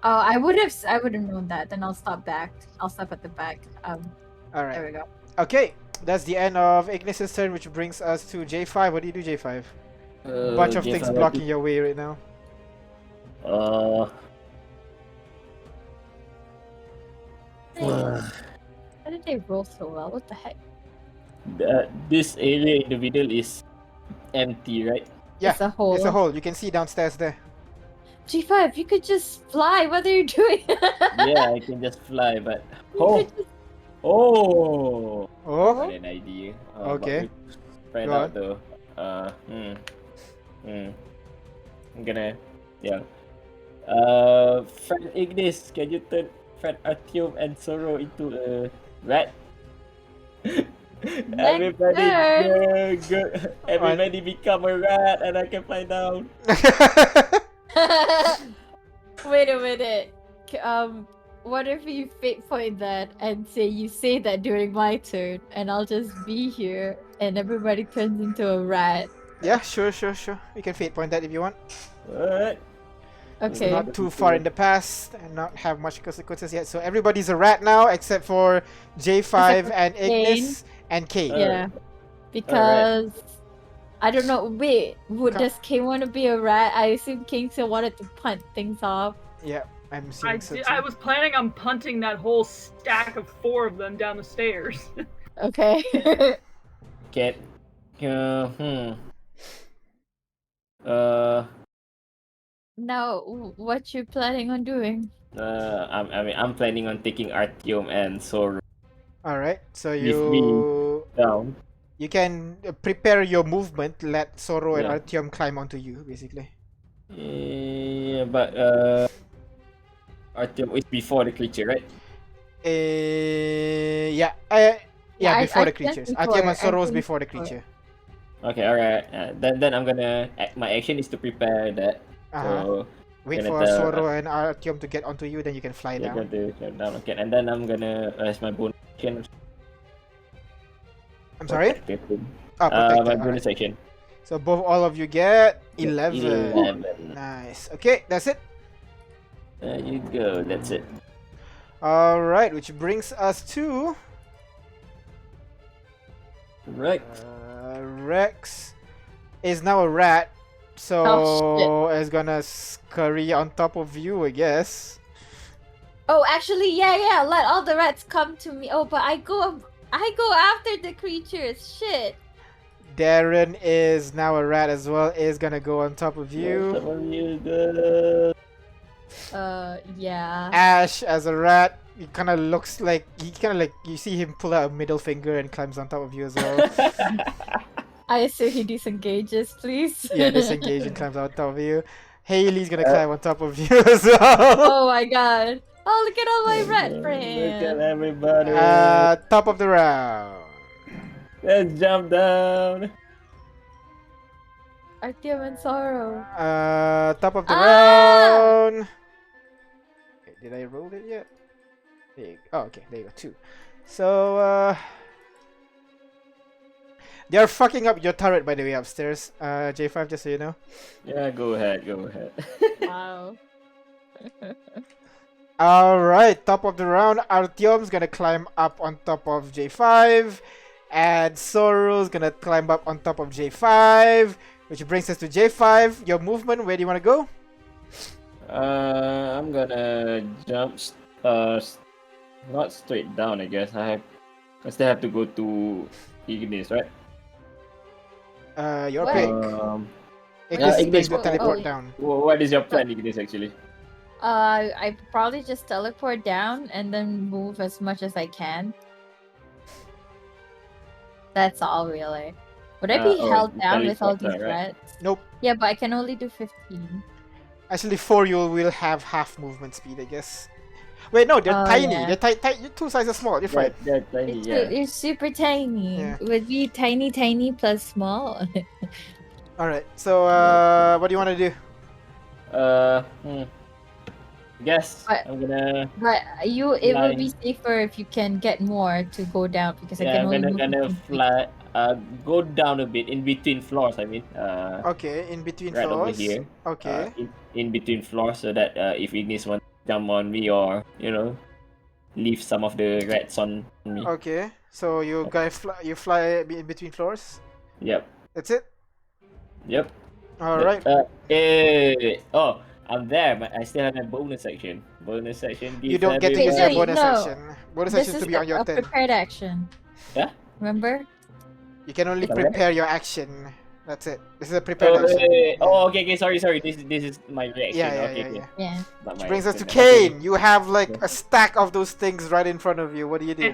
Oh, I would have known that. Then I'll stop back. I'll stop at the back. All There right. we go. Okay, that's the end of Ignis's turn, which brings us to J5. What do you do, J5? Bunch of things blocking your way right now. How did they roll so well? What the heck? This area in the middle is empty, right? Yeah, It's a hole. it's a hole. You can see downstairs there. G5, you could just fly. What are you doing? Yeah, I can just fly, but You oh, could just- oh, Oh, got an idea. Okay. But we find Go out on. though. I'm gonna, yeah. Friend Ignis, can you turn Friend Artyom and Sorrow into a rat? Everybody go, everybody become a rat and I can fly down. Wait a minute. What if you fate point that and say that during my turn, and I'll just be here, and everybody turns into a rat? Yeah, sure. You can fate point that if you want. What? Okay. Not too far in the past and not have much consequences yet. So everybody's a rat now except for J5 and Ignis and K. Yeah. Because I don't know. Wait, does King want to be a rat? I assume King still wanted to punt things off. Yeah, I'm assuming so too. I was planning on punting that whole stack of 4 of them down the stairs. Okay. Get. Now, what you planning on doing? I'm planning on taking Artyom and Sorrow Alright, so Leave you down. you can prepare your movement, let Sorrow and Yeah. Artyom climb onto you, basically. Yeah, but Artyom is before the creature, right? Yeah, Yeah, before the I guess creatures. before, Artyom and I Sorrow is think before the before. creature. Okay, alright. Then I'm gonna. My action is to prepare that. So Wait gonna for tell- Sorrow and Artyom to get onto you, then you can fly yeah, down. going to down. Okay, and then I'm gonna as my bonus action. I'm sorry? protect him. Oh, protect My it, bonus alright. action. So both all of you get 11. 11. Nice. Okay, that's it. There you go. That's it. Alright, which brings us to Right. Rex is now a rat, so Oh, is gonna scurry on top of you, I guess. Oh, actually, yeah. Let all the rats come to me. Oh, but I go after the creatures. Shit. Darren is now a rat as well, is gonna go on top of Some you. of you go. Yeah. Ash as a rat, he kind of looks like you see him pull out a middle finger and climbs on top of you as well. I assume he disengages, please. Yeah, disengage and climbs on top of you. Haley's gonna climb on top of you as well. Oh my god. Oh, look at all my rat Look at friends. everybody. Top of the round. Let's jump down. Artyom and Sorrow. Top of the Ah! round. Wait, did I roll it yet? There you go. Oh, okay, there you go. 2. So, they're fucking up your turret, by the way, upstairs. J5, just so you know. Yeah, go ahead. Wow. Alright, top of the round. Artyom's gonna climb up on top of J5. And Sorrow's gonna climb up on top of J5. Which brings us to J5. Your movement, where do you wanna go? I'm gonna jump. Not straight down. I guess I still have to go to Ignis, right? Your Where? pick. Yeah, Ignis is Ignis. going to teleport Oh, down. What is your plan, Ignis? Actually. I probably just teleport down and then move as much as I can. That's all, really. Would I be Oh, held you down with all teleport, these right? rats? Nope. Yeah, but I can only do 15. Actually, 4 you will have half movement speed, I guess. Wait, no, they're Oh, tiny. yeah. You're 2 sizes small. You're fine. They're tiny, yeah. You're super tiny. Yeah. It would be tiny, tiny plus small. All right. So, what do you want to do? Guess But- I'm gonna. But it would Fly. be safer if you can get more to go down because I Yeah, can I'm only gonna move gonna 15 feet. fly. Go down a bit in between floors. I mean, Okay, in between right over floors. here. Okay. In between floors, so that if Ignis wants to jump on me or leave some of the rats on me. Okay. So you fly in between floors. Yep. That's it. Yep. All right. Oh, I'm there, but I still have a bonus section. Bonus section. You don't get to Wait, use no, your bonus no. action. Bonus This action is to be on your a turn. prepared action. Yeah? Remember? You can only It's- prepare your action. That's it. This is a prepared Oh, action. Yeah. okay. Sorry. This is my reaction. Yeah. Okay. Yeah. Not Which my brings us to action. Okay. Kane. You have like a stack of those things right in front of you. What do you do?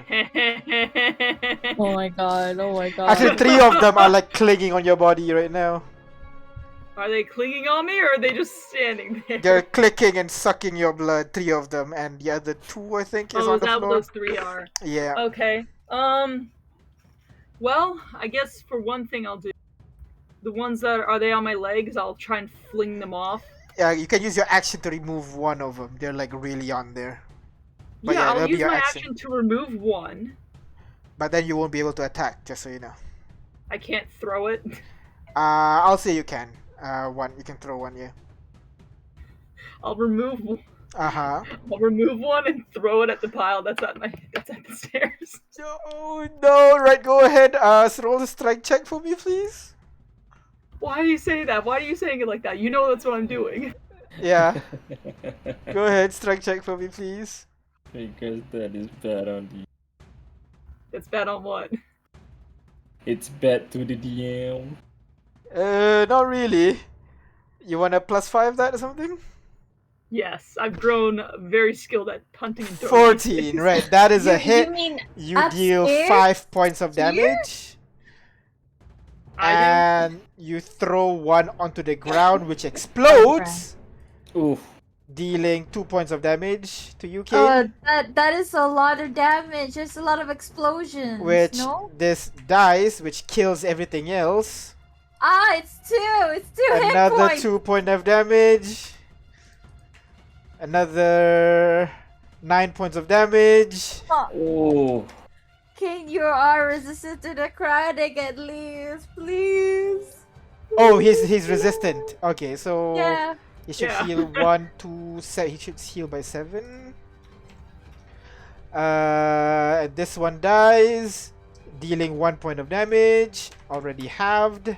Oh my god. Oh my god. Actually, 3 of them are like clinging on your body right now. Are they clinging on me or are they just standing there? They're clicking and sucking your blood. 3 of them, and the other 2, I think, is Oh, on is the that what floor. those 3 are? Yeah. Okay. Well, I guess for one thing I'll do. The ones that are they on my legs, I'll try and fling them off. Yeah, you can use your action to remove one of them. They're like really on there. But yeah, I'll that'll be use your my action. action to remove one. But then you won't be able to attack, just so you know. I can't throw it. I'll say you can. One, you can throw one, yeah. I'll remove Uh-huh. I'll remove one and throw it at the pile that's at the stairs. Oh, no, right, go ahead. Roll a strike check for me, please. Why do you say that? Why are you saying it like that? You know that's what I'm doing. Yeah, go ahead, strike check for me, please. Because that is bad on the. It's bad on what? It's bad to the DM. Not really. You want a +5 that or something? Yes, I've grown very skilled at punting and throwing. 14, right, that is a You hit. mean You deal upstairs? 5 points of Here? damage. I And you throw one onto the ground, which explodes, Oof. dealing 2 points of damage to you, Oh, Kane. that is a lot of damage. There's a lot of explosions. Which No? this dice, which kills everything else. It's 2. It's 2 hit Another points. 2 point of damage. Another 9 points of damage. Oh. Kane, you are resistant to necrotic at least, please. Oh, he's resistant. Okay, so Yeah. he should Yeah. heal 1, 2, 7. He should heal by 7. And this one dies, dealing 1 point of damage, already halved.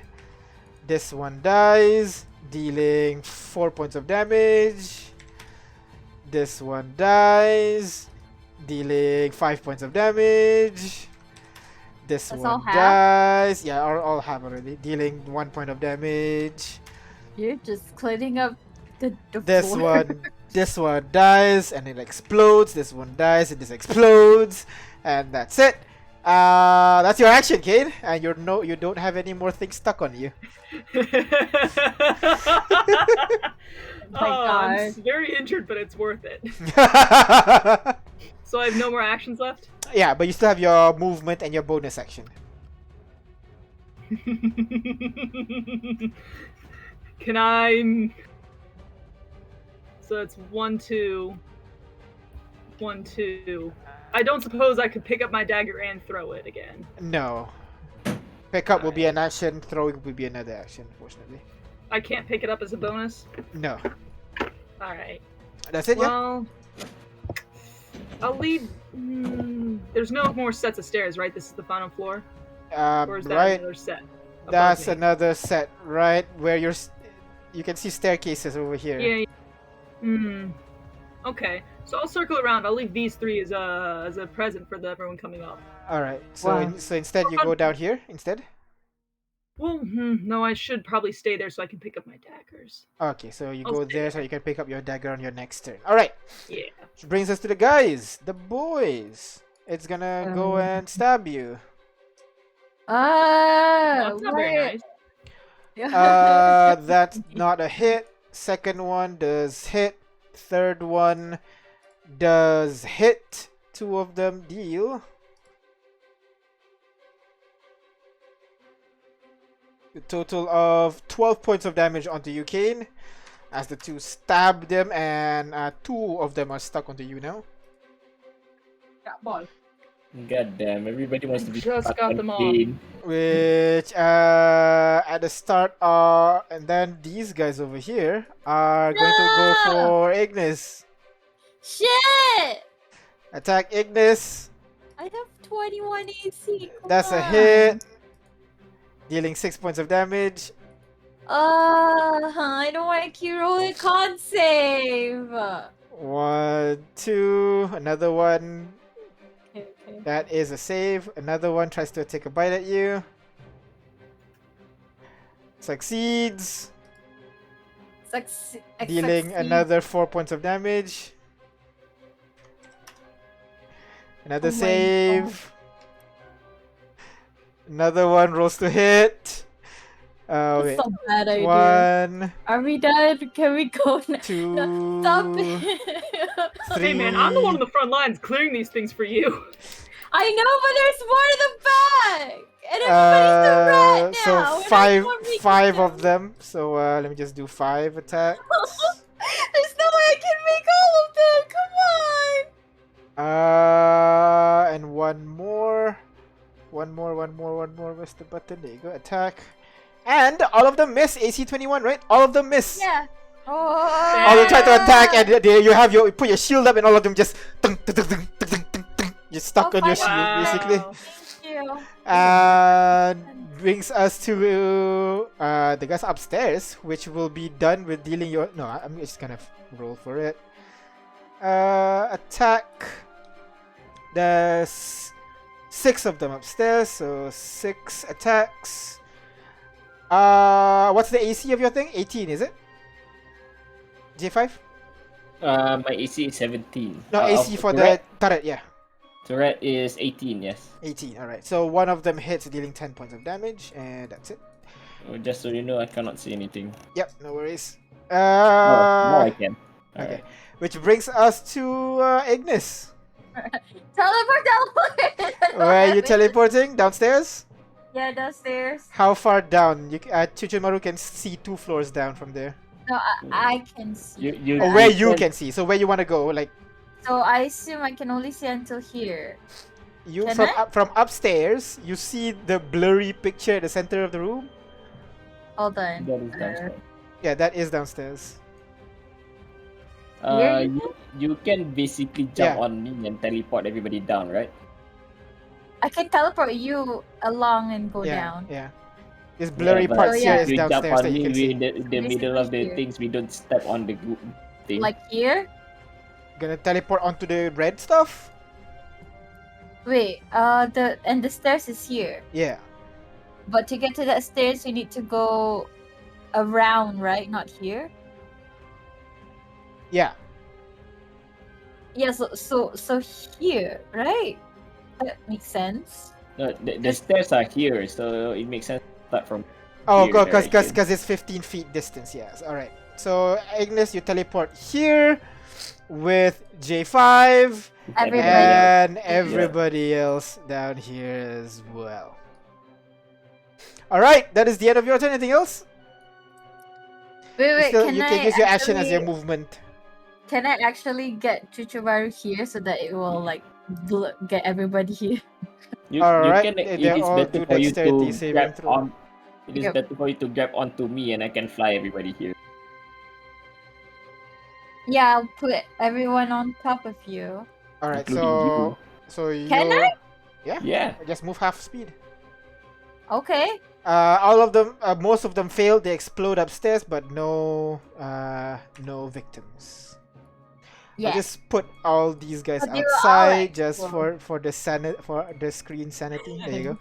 This one dies, dealing 4 points of damage. This one dies, dealing 5 points of damage. This That's all one half? dies. Yeah, all half already, dealing 1 point of damage. You're just cleaning up the This floor. this one dies and it explodes. This one dies and this explodes, and that's it. That's your action, Kane, and you don't have any more things stuck on you. my I'm God. very injured, but it's worth it. So I have no more actions left? Yeah, but you still have your movement and your bonus action. Can I... So it's 1, 2... 1, 2... I don't suppose I could pick up my dagger and throw it again. No. Pick up will be an action. Throwing will be another action, unfortunately. I can't pick it up as a bonus? No. Alright. That's it, yeah? Well... I'll leave... there's no more sets of stairs, right? This is the final floor? Or is that Right. another set? above That's me? another set, right? Where you can see staircases over here. Yeah. Okay. So I'll circle around. I'll leave these 3 as a present for everyone coming up. All right. So Wow. so instead you go down here instead. Well, no, I should probably stay there so I can pick up my daggers. Okay, so you I'll go stay there there. so you can pick up your dagger on your next turn. All right. Yeah. Which brings us to the guys, the boys. It's gonna go and stab you. That's not very wait. nice. That's not a hit. Second one does hit. Third one does hit. Two of them deal. A total of 12 points of damage onto you, Kane. As the two stab them, and two of them are stuck onto you now. God damn, everybody wants to be Just stuck got on them all. Kane. Which, at the start, and then these guys over here are going to go No! for Ignis. Shit! Attack Ignis. I have 21 AC. Come That's a on. hit. Dealing 6 points of damage. I don't want to keep rolling con save. 1, 2. Another one. Okay. That is a save. Another one tries to take a bite at you. Succeeds. Dealing another 4 points of damage. Another Oh my save. Another one rolls to hit. Oh, wait. It's a bad idea. 1, Are we done? Can we go now? 2, No, stop it. 3. Hey man, I'm the one on the front lines clearing these things for you. I know, but there's more to the back. And everybody's the rat now. So and five, I want to make five them- of them. So let me just do 5 attacks. There's no way I can make all of them. Come on. And one more. One more. Where's the button? There you go. Attack. And all of them miss. AC 21, right? All of them miss. Yeah. All of them try to attack, and there you have you put your shield up, and all of them just you're stuck on your shield, basically. Thank you. And brings us to the guys upstairs, which will be done with dealing your. No, I'm just gonna roll for it. Attack. There's 6 of them upstairs, so 6 attacks. What's the AC of your thing? 18, is it? J5? My AC is 17. No, AC for the turret, yeah. Turret is 18, yes. 18, alright. So one of them hits, dealing 10 points of damage, and that's it. Just so you know, I cannot see anything. Yep, no worries. Now I can. Okay. Alright. Which brings us to Ignis. Teleport. Where are you teleporting? Downstairs? Yeah, downstairs. How far down? Chuchumaru can see 2 floors down from there. No, I can see. Or where you can see. So where you want to go? Like So I assume I can only see until here. you Can from I? from upstairs, you see the blurry picture at the center of the room. Hold on. That is downstairs. Yeah, that is downstairs. Here you You can basically jump Yeah. on me and teleport everybody down, right? I can teleport you along and go yeah, down. yeah. This blurry but part Oh, here yeah. is you jump downstairs on that you me can see. in the middle of the here. things. We don't step on the thing. Like here? Gonna teleport onto the red stuff? Wait, the stairs is here. Yeah. But to get to that stairs you need to go around, right? Not here? Yeah. Yeah, so here, right? That makes sense. No, the stairs are here, so it makes sense to start from Oh, here because direction. it's 15 feet distance. Yes. All right. So Ignis, you teleport here with J5 Everybody. and everybody else down here as well. All right. That is the end of your turn. Anything else? Wait, You can use your action as your movement. Can I actually get Chuchubaru here so that it will like get everybody here? You Alright, can. they It is all better do for you dexterity to saving grab throw. on. It is Yep. better for you to grab onto me, and I can fly everybody here. Yeah, I'll put everyone on top of you. All right. Including So you Can I? Yeah. just move half speed. Okay. All of them, most of them failed. They explode upstairs, but no victims. Yeah. I'll just put all these guys But they were all outside like- just well. for the screen sanity. There you go.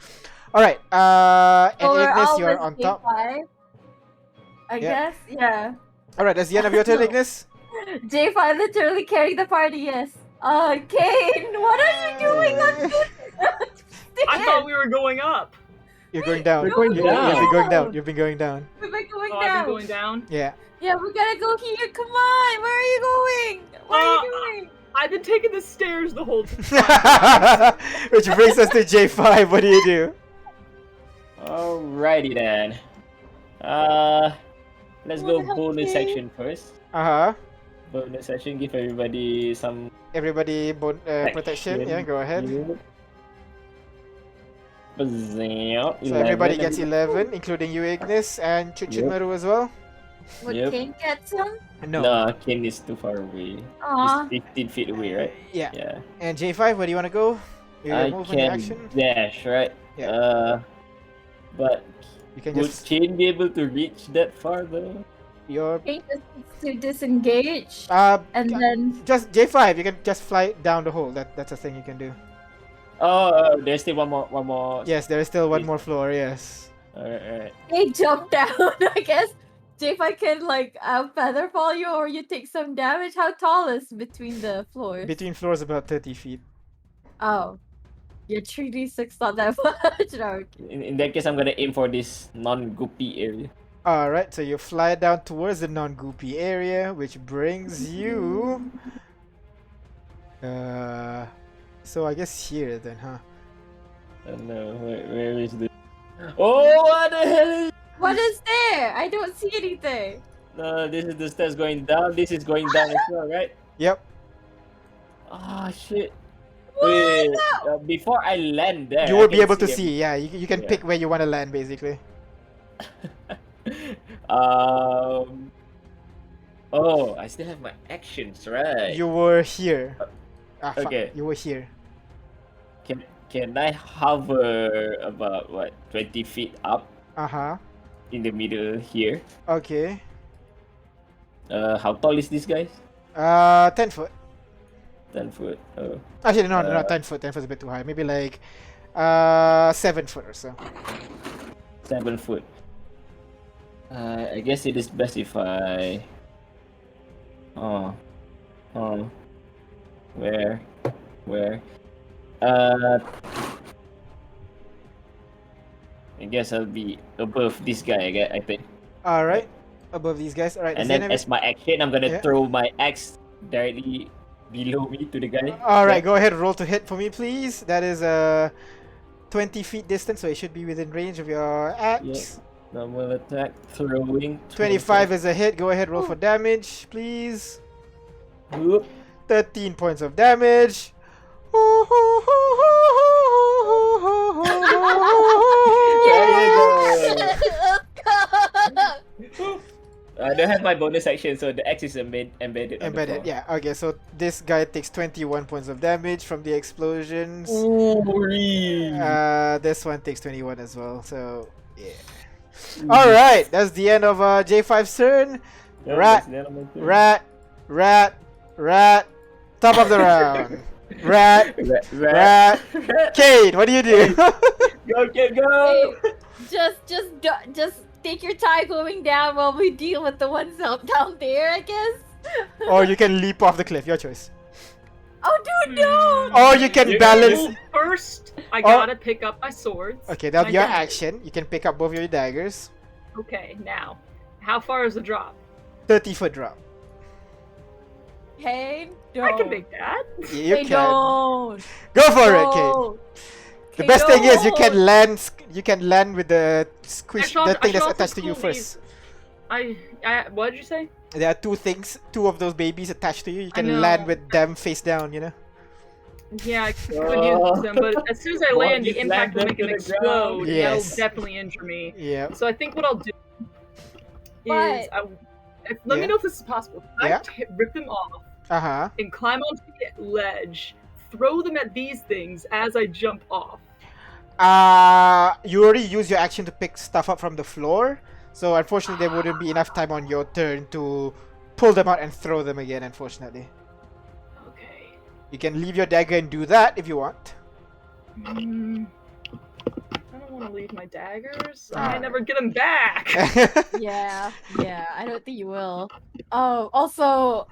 All right. And So we're Ignis, all you're with on top. J5, I Yeah. guess. Yeah. All right. That's the end of your turn, Ignis. J5 literally carrying the party. Yes. Kane, what are you doing on I thought we were going up. You're going down. We're going You've down. been going down. You've been going down. We've been going Oh, down. I've been going down. Yeah. Yeah, we gotta go here. Come on. Where are you going? Where are you going? I've been taking the stairs the whole time. Which brings us to J5. What do you do? Alrighty then. Let's What go the hell, bonus Jay? section first. Bonus section, give everybody some Everybody protection. Yeah, go ahead. So everybody gets 11, including you, Ignis, and Chuchunmaru as well. Would Yep. Kane get some? No. No, Ken is too far away. Aw. He's 15 feet away, right? Yeah. Yeah. And J5, where do you want to go? I Your movement can action? dash, right? Yeah. But You can would just Kane be able to reach that far though? your Kane just needs to disengage. And c- then just J5. You can just fly down the hole. That's a thing you can do. Oh, there's still one more. Yes, there is still one more floor. Yes. Alright. they jump down. I guess J5 can like feather fall you or you take some damage. How tall is between the floors? Between floors, about 30 feet. Oh. Your 3d6 not that much. No. In that case, I'm gonna aim for this non-goopy area. Alright, so you fly down towards the non-goopy area, which brings you... So I guess here then, huh? Oh no, where is this? Oh, what the hell is... What is there? I don't see anything. No, this is the stairs going down. This is going down as well, right? Yep. Ah, shit. What? Wait, before I land there, You I will be can able to him. see, yeah. You can Yeah. pick where you want to land, basically. Oh, I still have my actions, right? You were here. Fuck. okay. You were here. Can I hover about what 20 feet up Uh-huh. in the middle here? Okay. How tall is this guy? 10 foot. 10 foot. Oh, Actually, no, 10 foot. 10 foot is a bit too high. Maybe like 7 foot or so. 7 foot. I guess it is best if I. Where? I guess I'll be above this guy. I think. Alright. Above these guys. Alright. And then as my action, I'm gonna Yeah. throw my axe directly below me to the guy. Alright, go ahead. Roll to hit for me, please. That is 20 feet distance, so it should be within range of your axe. Normal attack, throwing. 25 is a hit. Go ahead, roll for damage, please. Whoop. 13 points of damage. I don't have my bonus action, so the axe is embedded. on the Embedded, floor. yeah. Okay, so this guy takes 21 points of damage from the explosions. Holy. This one takes 21 as well, so yeah. Alright, that's the end of J5's turn. Yeah, Rat, that's the end of my turn. Rat. Top of the round. Rat. Kate, what do you do? Go, kid, go! Just take your time going down while we deal with the ones out down there, I guess. Or you can leap off the cliff, your choice. Oh, dude, no! Or you can You- balance. First, I gotta pick up my swords. Okay, that'll my be your daggers. action. You can pick up both your daggers. Okay, now, how far is the drop? 30-foot drop. Hey, don't. I can make that. You Hey, can. don't. Go for it, Kate. Don't. The Hey, best thing is you can don't. land. You can land with the squish, I the should thing that's also attached to you school first. What did you say? There are two things, two of those babies attached to you. You I can land know. with them face down. You know. Yeah, I could Oh. use them, but as soon as I Well, land, the you impact will land make them them to the ground. explode. Yes. That'll definitely injure me. Yeah. So I think what I'll do is, But- let Yeah. me know if this is possible. Yeah. Rip them off Uh-huh. and climb onto the ledge, throw them at these things as I jump off. You already used your action to pick stuff up from the floor, so unfortunately there wouldn't be enough time on your turn to pull them out and throw them again, unfortunately. Okay. You can leave your dagger and do that if you want. I don't want to leave my daggers. I might Alright. never get them back. Yeah, I don't think you will. Oh, also,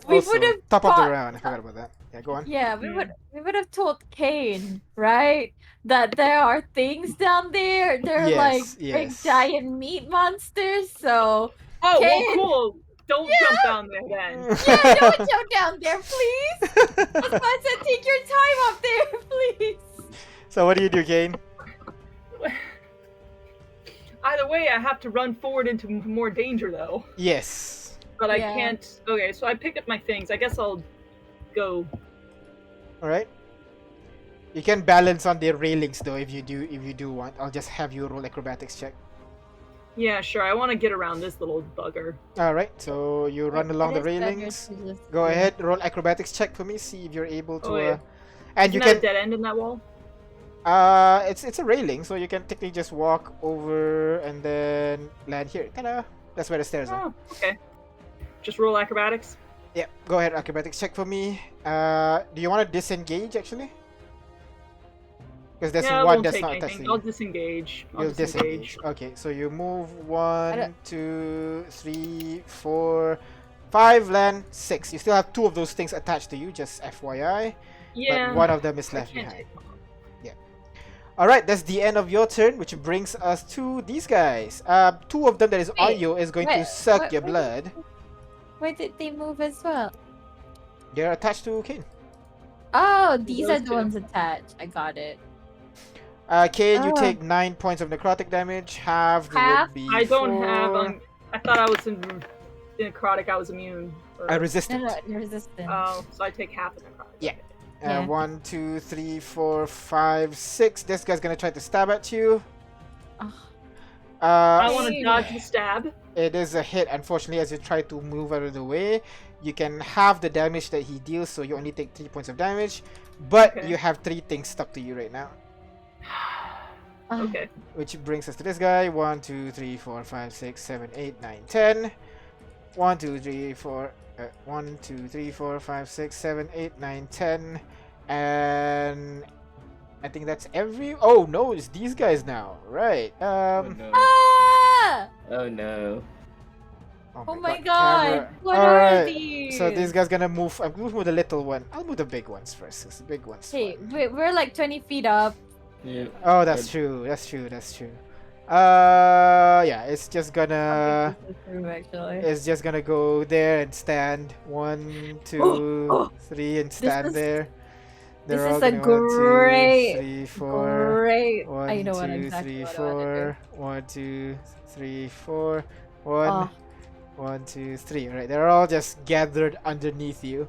we would Also, have top of the thought. round. I forgot about that. Yeah, go on. Yeah, we would have told Kane, right? That there are things down there. They're like Yes, big yes. giant meat monsters. So Oh, well, Kane, cool. Don't jump down there then. yeah, don't jump down there, please. That's why I said take your time up there, please. So what do you do, Kane? Either way, I have to run forward into more danger, though. Yes. But I Yeah. can't. Okay, so I picked up my things. I guess I'll go. Alright. You can balance on the railings though if you do want. I'll just have you roll acrobatics check. Yeah, sure. I want to get around this little bugger. Alright, so you run along the It is better railings. to just- Go ahead, roll acrobatics check for me, see if you're able to Oh, yeah. and you Isn't that can a dead end in that wall? it's a railing, so you can technically just walk over and then land here. Ta-da! That's where the stairs are. Oh, okay. Just roll acrobatics. Yeah, go ahead, acrobatics check for me. Do you want to disengage actually? Because there's Yeah, I one won't that's take not anything. touching I'll you. disengage. You'll disengage. Okay, so you move 1, 2, 3, 4, 5, land 6. You still have 2 of those things attached to you, just FYI. Yeah. But one of them is I left can't behind. take- Alright, that's the end of your turn, which brings us to these guys. 2 of them that is on Wait, you is going to suck your blood. Where did they move as well? They're attached to Kane. Oh, these Those are the two. ones attached. I got it. Kane, you Oh. take 9 points of necrotic damage. Half Half? would be I don't have. 4. I thought I was in necrotic. I was immune. Or, Resistant. No, you're resistant. Oh, so I take half of necrotic. Yeah. Yeah. 1, 2, 3, 4, 5, 6. This guy's gonna try to stab at you. Oh, I Uh, want to dodge the stab. it is a hit, unfortunately, as you try to move out of the way. You can halve the damage that he deals, so you only take 3 points of damage. But Okay. you have 3 things stuck to you right now. Okay. Which brings us to this guy. 1, 2, 3, 4, 5, 6, 7, 8, 9, 10. 1, 2, 3, 4. 1, 2, 3, 4, 5, 6, 7, 8, 9, 10. And I think that's every. Oh no, it's these guys now. Right. Oh no. Ah! Oh no. Oh my god! camera. What are Alright, these? So this guy's gonna move. I'm gonna move the little one. I'll move the big ones first. 'Cause the big ones. Hey, we're like 20 feet up. Yeah. Oh, that's true. That's true. That's true. Yeah, it's just gonna. Actually. It's just gonna go there and stand. 1, 2, 3, and stand is- there. this They're is all a gonna 1, 2, great- 3, 4. Great. 1, I know what 2, exactly 3, what I want to 4. 1, 2, 3, 4. 1, Oh. 1, 2, 3. Alright, they're all just gathered underneath you.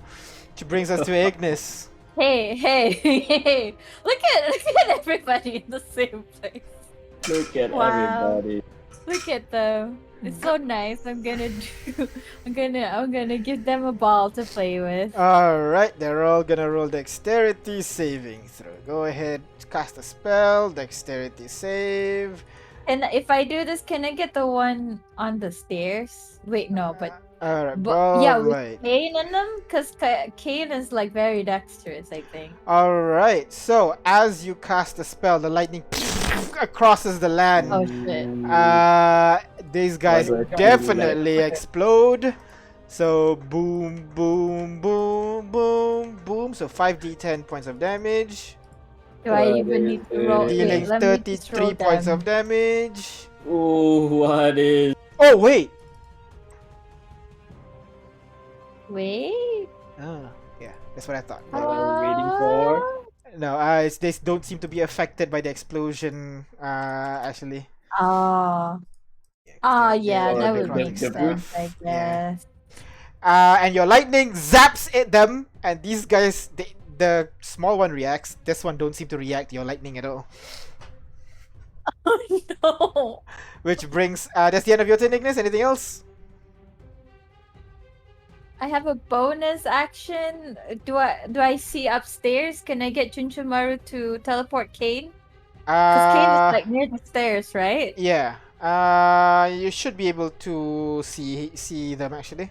Which brings us to Ignis. Hey, hey. Look at everybody in the same place. Look at Wow. everybody. Look at them. It's so nice. I'm gonna give them a ball to play with. Alright, they're all gonna roll dexterity saving throw. Go ahead, cast a spell, dexterity save. And if I do this, can I get the one on the stairs? Wait, no, but Alright, yeah, right. with Kane in them, because Kane is like very dexterous, I think. Alright, so as you cast the spell, the lightning crosses the land. Oh shit! These guys Why do I feel definitely like- explode. So boom, boom, boom, boom, boom. So 5d10 points of damage, Do I What even is need to roll? this? Wait, dealing let me just 33 roll points them. of damage. Ooh, what is? Oh wait. Wait. Oh yeah, that's what I thought. What are we waiting for? No, they don't seem to be affected by the explosion. Actually. Oh. Yeah, Oh they're- yeah, they're that would necrotic make the sense, stuff. I Yeah. guess. And your lightning zaps at them, and these guys, the small one reacts. This one don't seem to react to your lightning at all. Oh no. Which brings, that's the end of your turn, Ignis. Anything else? I have a bonus action. Do I see upstairs? Can I get Chunchumaru to teleport Kane? Because Kane is like near the stairs, right? Yeah. You should be able to see them actually.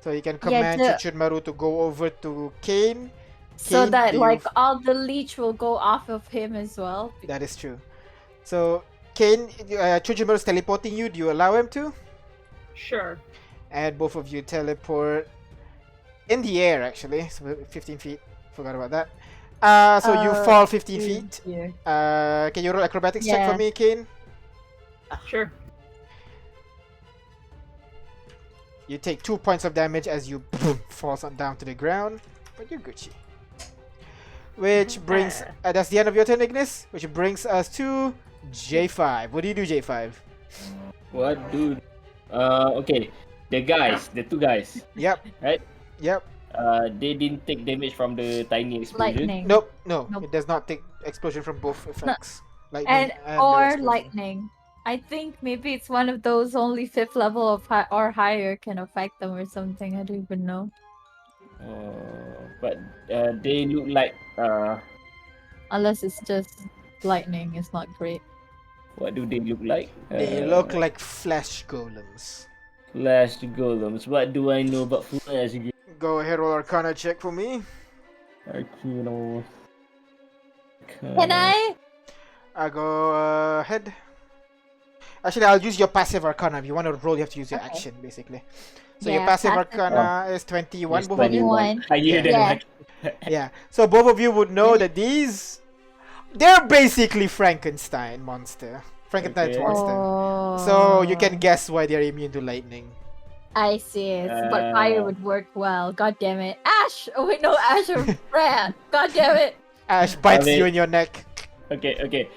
So you can command Chichunmaru to go over to Kane. So Kane, that do like you- all the leech will go off of him as well. That is true. So, Kane, Chujimaru's teleporting you. Do you allow him to? Sure. And both of you teleport in the air, actually. So 15 feet. Forgot about that. So you fall 15 feet. Yeah. Can you roll acrobatics check for Yeah. me, Kane? Sure. You take 2 points of damage as you boom, falls on down to the ground. But you're Gucci. Which brings... that's the end of your turn, Ignis. Which brings us to J5. What do you do, J5? What do? Okay. The guys, the two guys, Yep. right? Yep. They didn't take damage from the tiny explosion. Lightning. Nope. No. Nope. It does not take explosion from both effects. Lightning And no or explosion. lightning. I think maybe it's one of those only 5th level of or higher can affect them or something. I don't even know. But they look like Unless it's just lightning. It's not great. what do they look like? They look like flesh golems. Flash golems. What do I know about flash golems? Go ahead, roll Arcana check for me. Arcano. Can I? Go ahead. Actually, I'll use your passive Arcana. If you want to roll, you have to use your Okay. action, basically. So your Yeah, passive passive. Arcana is 21, Yes, both of you? 21. Higher than Yeah. mine. Yeah. So both of you would know that these... They're basically Frankenstein monster. Frankenstein's Okay. monster. Oh. So you can guess why they're immune to lightning. I see. But fire would work well. God damn it. Ash! Oh wait, no, Ash or Brad. God damn it. Ash bites Okay. you in your neck. Okay.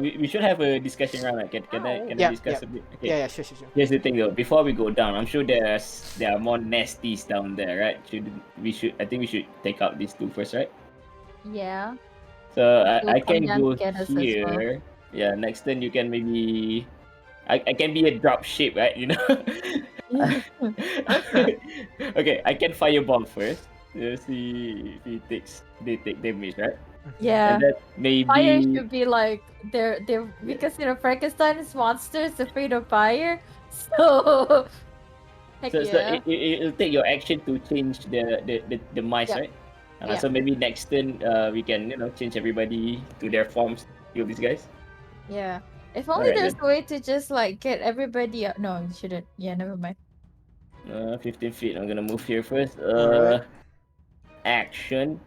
We should have a discussion round. Right? Can I Yeah, discuss yeah. a bit? Okay. Yeah, sure. Here's the thing though. Before we go down, I'm sure there are more nasties down there, right? I think we should take out these two first, right? Yeah. So They'll I come can down go to get us as well. here. Yeah, next turn you can maybe. I can be a drop ship, right? You know. Okay, I can fireball first. See if they take damage, right? Yeah. And then maybe. Fire should be like they're because Frankenstein's monster is afraid of fire. So heck So yeah. it'll take your action to change the mice, Yep. right? Yeah. So maybe next turn we can change everybody to their forms. Kill these guys. Yeah. If only Alright, there's a way to just like get everybody up. No, you shouldn't. Yeah, never mind. 15 feet. I'm gonna move here first. Alright. Action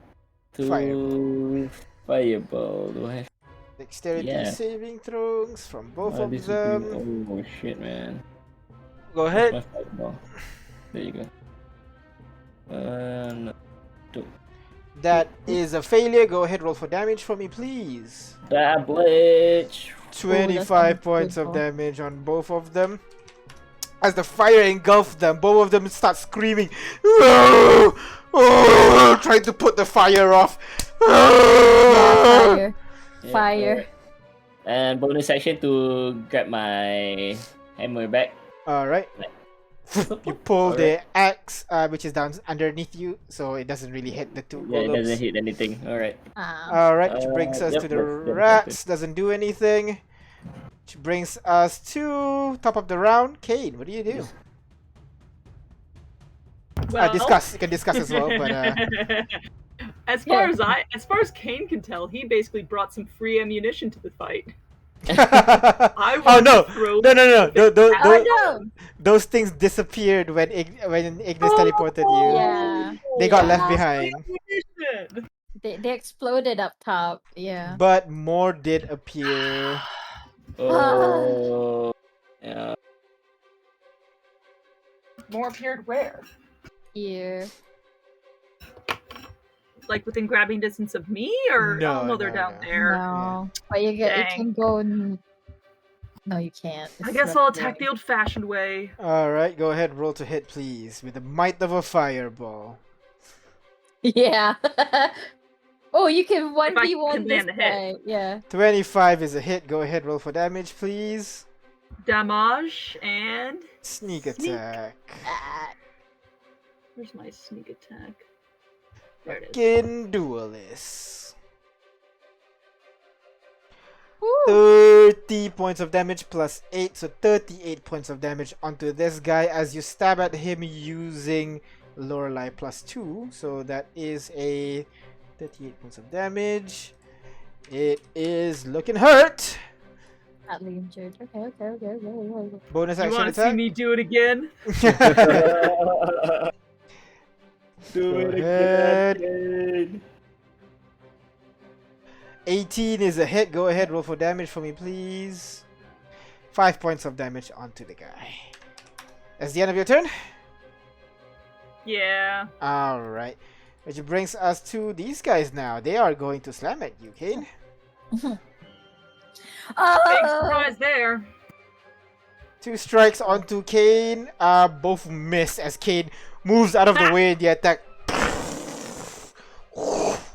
to fireball. Do I have? Dexterity Yeah. saving throws from both of This them. would be, oh shit, man. Go Where's ahead. my fireball? There you go. No. That is a failure. Go ahead, roll for damage for me, please. Tablet. 25 points of damage on both of them. As the fire engulfs them, both of them start screaming. "Oh, oh," trying to put the fire off. Fire. Yeah, Fire. alright. And bonus action to grab my hammer back. Alright. You pull the axe, which is down underneath you, so it doesn't really hit the two Yeah, it golems. doesn't hit anything. Alright. Alright, which brings us Yep, to the that's rats. Doesn't do anything. Which brings us to top of the round. Kane, what do you do? Discuss. You can discuss as well, but as far as Kane can tell, he basically brought some free ammunition to the fight. oh no! Throw No! Oh no! Those things disappeared when Ignis teleported you. Yeah. They got Yeah. left behind. ammunition. They exploded up top. Yeah. But more did appear. Oh. Yeah. More appeared where? Here. Like within grabbing distance of me, or No, oh no, they're no, down no. there. No. But you Dang. can go. No, you can't. I It's guess not I'll attack doing- the old-fashioned way. Alright, go ahead, roll to hit, please, with the might of a fireball. Yeah. Oh, you can I 1v1 can this land a hit. guy. Yeah. 25 is a hit. Go ahead, roll for damage, please. Damage and Sneak Sneak. attack. Ah, where's my sneak attack? There it is. Fucking duelist. woo. 30 points of damage plus 8, so 38 points of damage onto this guy as you stab at him using Lorelei plus 2. So that is a 38 points of damage. It is looking hurt. Badly injured. Okay. Bonus You action want to see attack. me do it again? Do Go it ahead. again. 18 is a hit. Go ahead, roll for damage for me, please. 5 points of damage onto the guy. That's the end of your turn? Yeah. Alright. Which brings us to these guys now. They are going to slam at you, Kane. Big Oh! surprise there. 2 strikes onto Kane. Both miss as Kane moves out of the way. The attack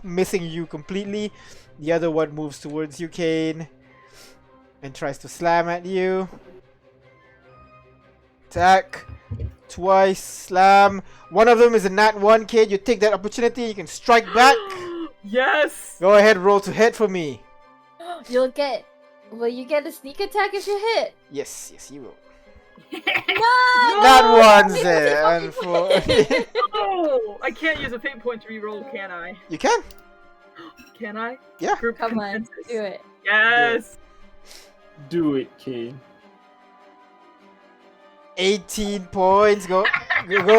missing you completely. The other one moves towards you, Kane, and tries to slam at you. Attack. Twice. Slam. One of them is a nat 1, Kane. You take that opportunity. You can strike back. Yes. Go ahead, roll to hit for me. Will you get a sneak attack if you hit? Yes, you will. No! That one's it. Unfortunately. Oh, I can't use a fate point to reroll, can I? You can. Can I? Yeah. Group Come on, consensus. do it. Yes. Do it, Kane. 18 points. Go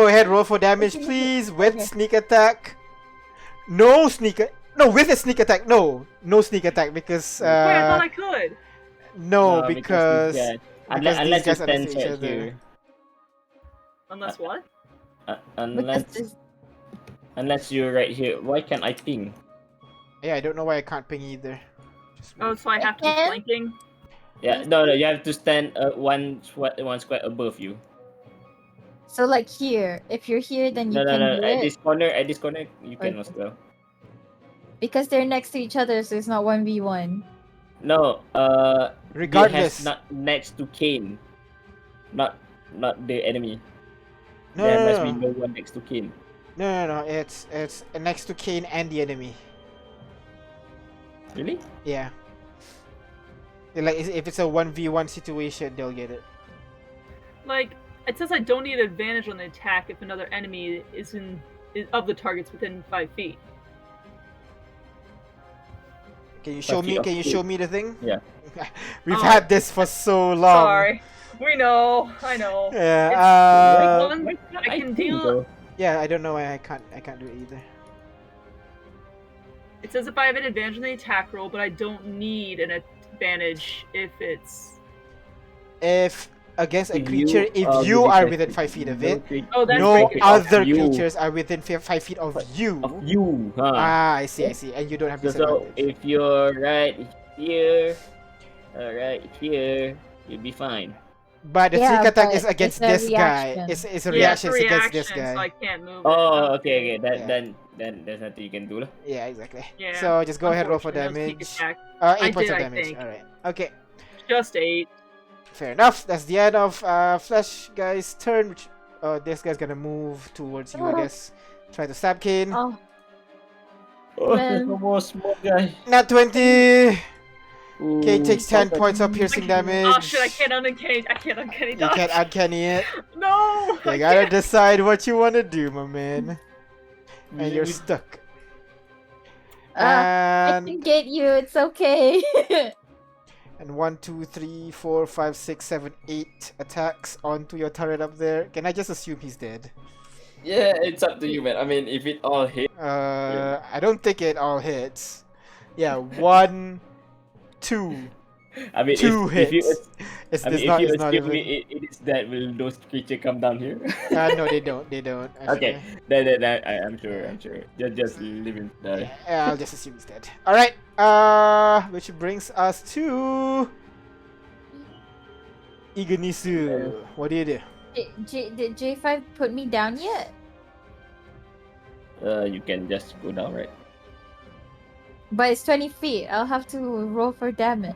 ahead, roll for damage, please. With Okay. sneak attack. No, with a sneak attack. No sneak attack because Wait, I thought I could. no, these because guys- because unless these you guys are next stand to each right other. here. Unless what? Because Unless you're right here. Why can't I ping? Yeah, I don't know why I can't ping either. Just Oh, so I have to be Again? flanking? Yeah, no, you have to stand one square above you. so like here, if you're here, then you No, can do At it this corner, you can Okay. as well. because they're next to each other, so it's not 1v1. No, regardless. It has not next to Kane, not the enemy. No, There no, must no, be no. no one next to Kane. No. It's next to Kane and the enemy. Really? Yeah. Like if it's a 1v1 situation, they'll get it. Like, it says I don't need advantage on the attack if another enemy is of the targets within 5 feet. Can you show 5 me? feet of Can you Kane. show me the thing? Yeah. We've Oh. had this for so long. Sorry. We know. I know. Yeah. One, Why can't I can ping, deal- though? Yeah. I don't know why I can't do it either. It says if I have an advantage on the attack roll, but I don't need an advantage if it's... If against a If creature, you if are you within are 5 within feet, 5 feet of no it, crea- Oh, that's no right. other you. creatures are within 5 feet of you. Of you, huh? Ah, I see, and you don't have So disadvantage. if you're right here, you'll be fine. But the Yeah, sneak attack but is against it's a this guy. reaction. It's a Yeah, it's a reaction against reaction, this guy. so I can't move it. Oh, okay. Yeah. Then there's nothing you can do, lah. Yeah, exactly. Yeah. So just go ahead, roll for Unfortunately, no damage. sneak attack. 8 I points did, of I damage. think. Alright. Okay. Just 8. Fair enough. That's the end of Flash guy's turn. Which this guy's gonna move towards you, I guess. Try to stab Kane. Oh, Oh, Well- there's almost small guy. Nat 20. Ooh, Kane takes 10 okay. points of piercing damage. Oh shit, I can't uncanny You dodge. can't uncanny it. No! You I gotta can't. decide what you wanna do, my man. And you're We- stuck. I And can get you. It's okay. and 1, 2, 3, 4, 5, 6, 7, 8 attacks onto your turret up there. Can I just assume he's dead? Yeah, it's up to you, man. I mean, if it all hit, I don't think it all hits. Yeah, 1, 2. I mean, Two if you, hits. It's, I mean, not, if you it's not assume even. it is dead, will those creatures come down here? No, they don't. Actually. Okay, then I'm sure. Just leave him die. Yeah, I'll just assume he's dead. Alright, which brings us to Iganisu. What do you do? Did J5 put me down yet? You can just go down, right? But it's 20 feet. I'll have to roll for damage.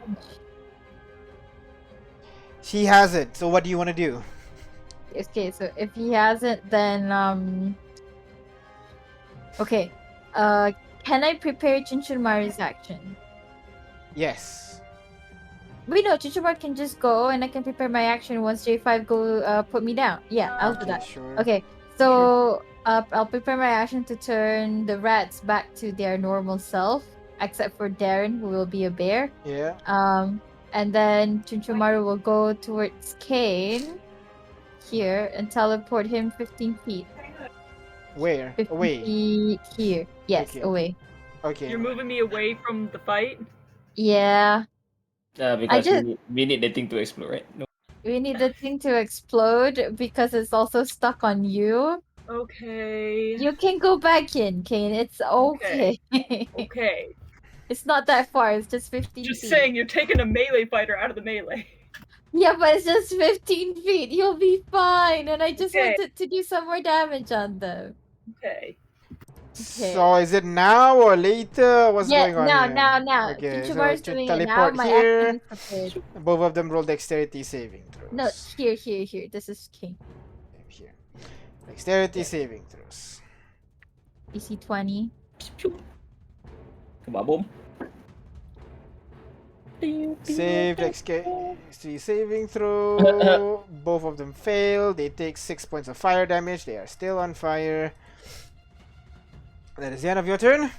She hasn't, so what do you want to do? Okay, so if he hasn't, then okay. Can I prepare Chinchurmaru's action? Yes. Wait, no, Chinchurmaru can just go, and I can prepare my action once J5 go put me down. Yeah, I'll do that. Sure. Okay, so I'll prepare my action to turn the rats back to their normal self, except for Darren, who will be a bear. Yeah. And then Chunchumaru will go towards Kane here and teleport him 15 feet. Where? 15 Away. feet here. Yes, Okay. away. Okay. You're moving me away from the fight. Yeah. Because just- we need the thing to explode, right? No. We need the thing to explode because it's also stuck on you. Okay. You can go back in, Kane. It's okay. Okay. It's not that far. It's just 15 Just feet. saying, you're taking a melee fighter out of the melee. Yeah, but it's just 15 feet. You'll be fine. And I just Okay. wanted to do some more damage on them. Okay. So is it now or later? What's going on here? Now. Okay, so Chunchumaru's doing it now. teleport My here. action is prepared. Both of them roll dexterity saving throws. No, here. This is King. Here. Dexterity saving throws. DC 20. Kaboom. Save dexterity saving throw. Both of them fail. They take 6 points of fire damage. They are still on fire. That is the end of your turn.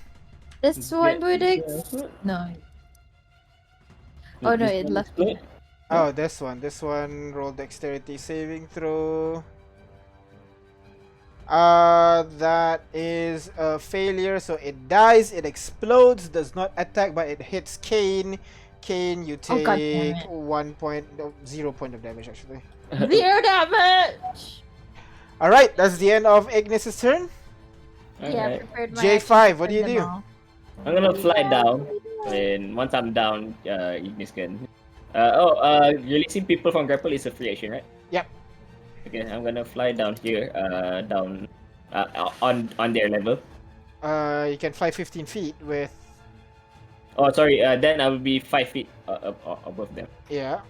This one would No. Oh no, it left me. Oh, this one. This one rolled dexterity saving throw. That is a failure, so it dies, it explodes, does not attack, but it hits Kane. Kane, you Oh, God damn take it. 0 point of damage actually. 0 damage! Alright, that's the end of Ignis's turn. Yeah, Alright. prepared my J5, action what do you for them do? all. I'm gonna fly down, and once I'm down, Ignis can. Releasing people from grapple is a free action, right? Yep. Okay, I'm gonna fly down here, down, on their level. You can fly 15 feet with. Oh, sorry. Then I will be 5 feet above them. Yeah,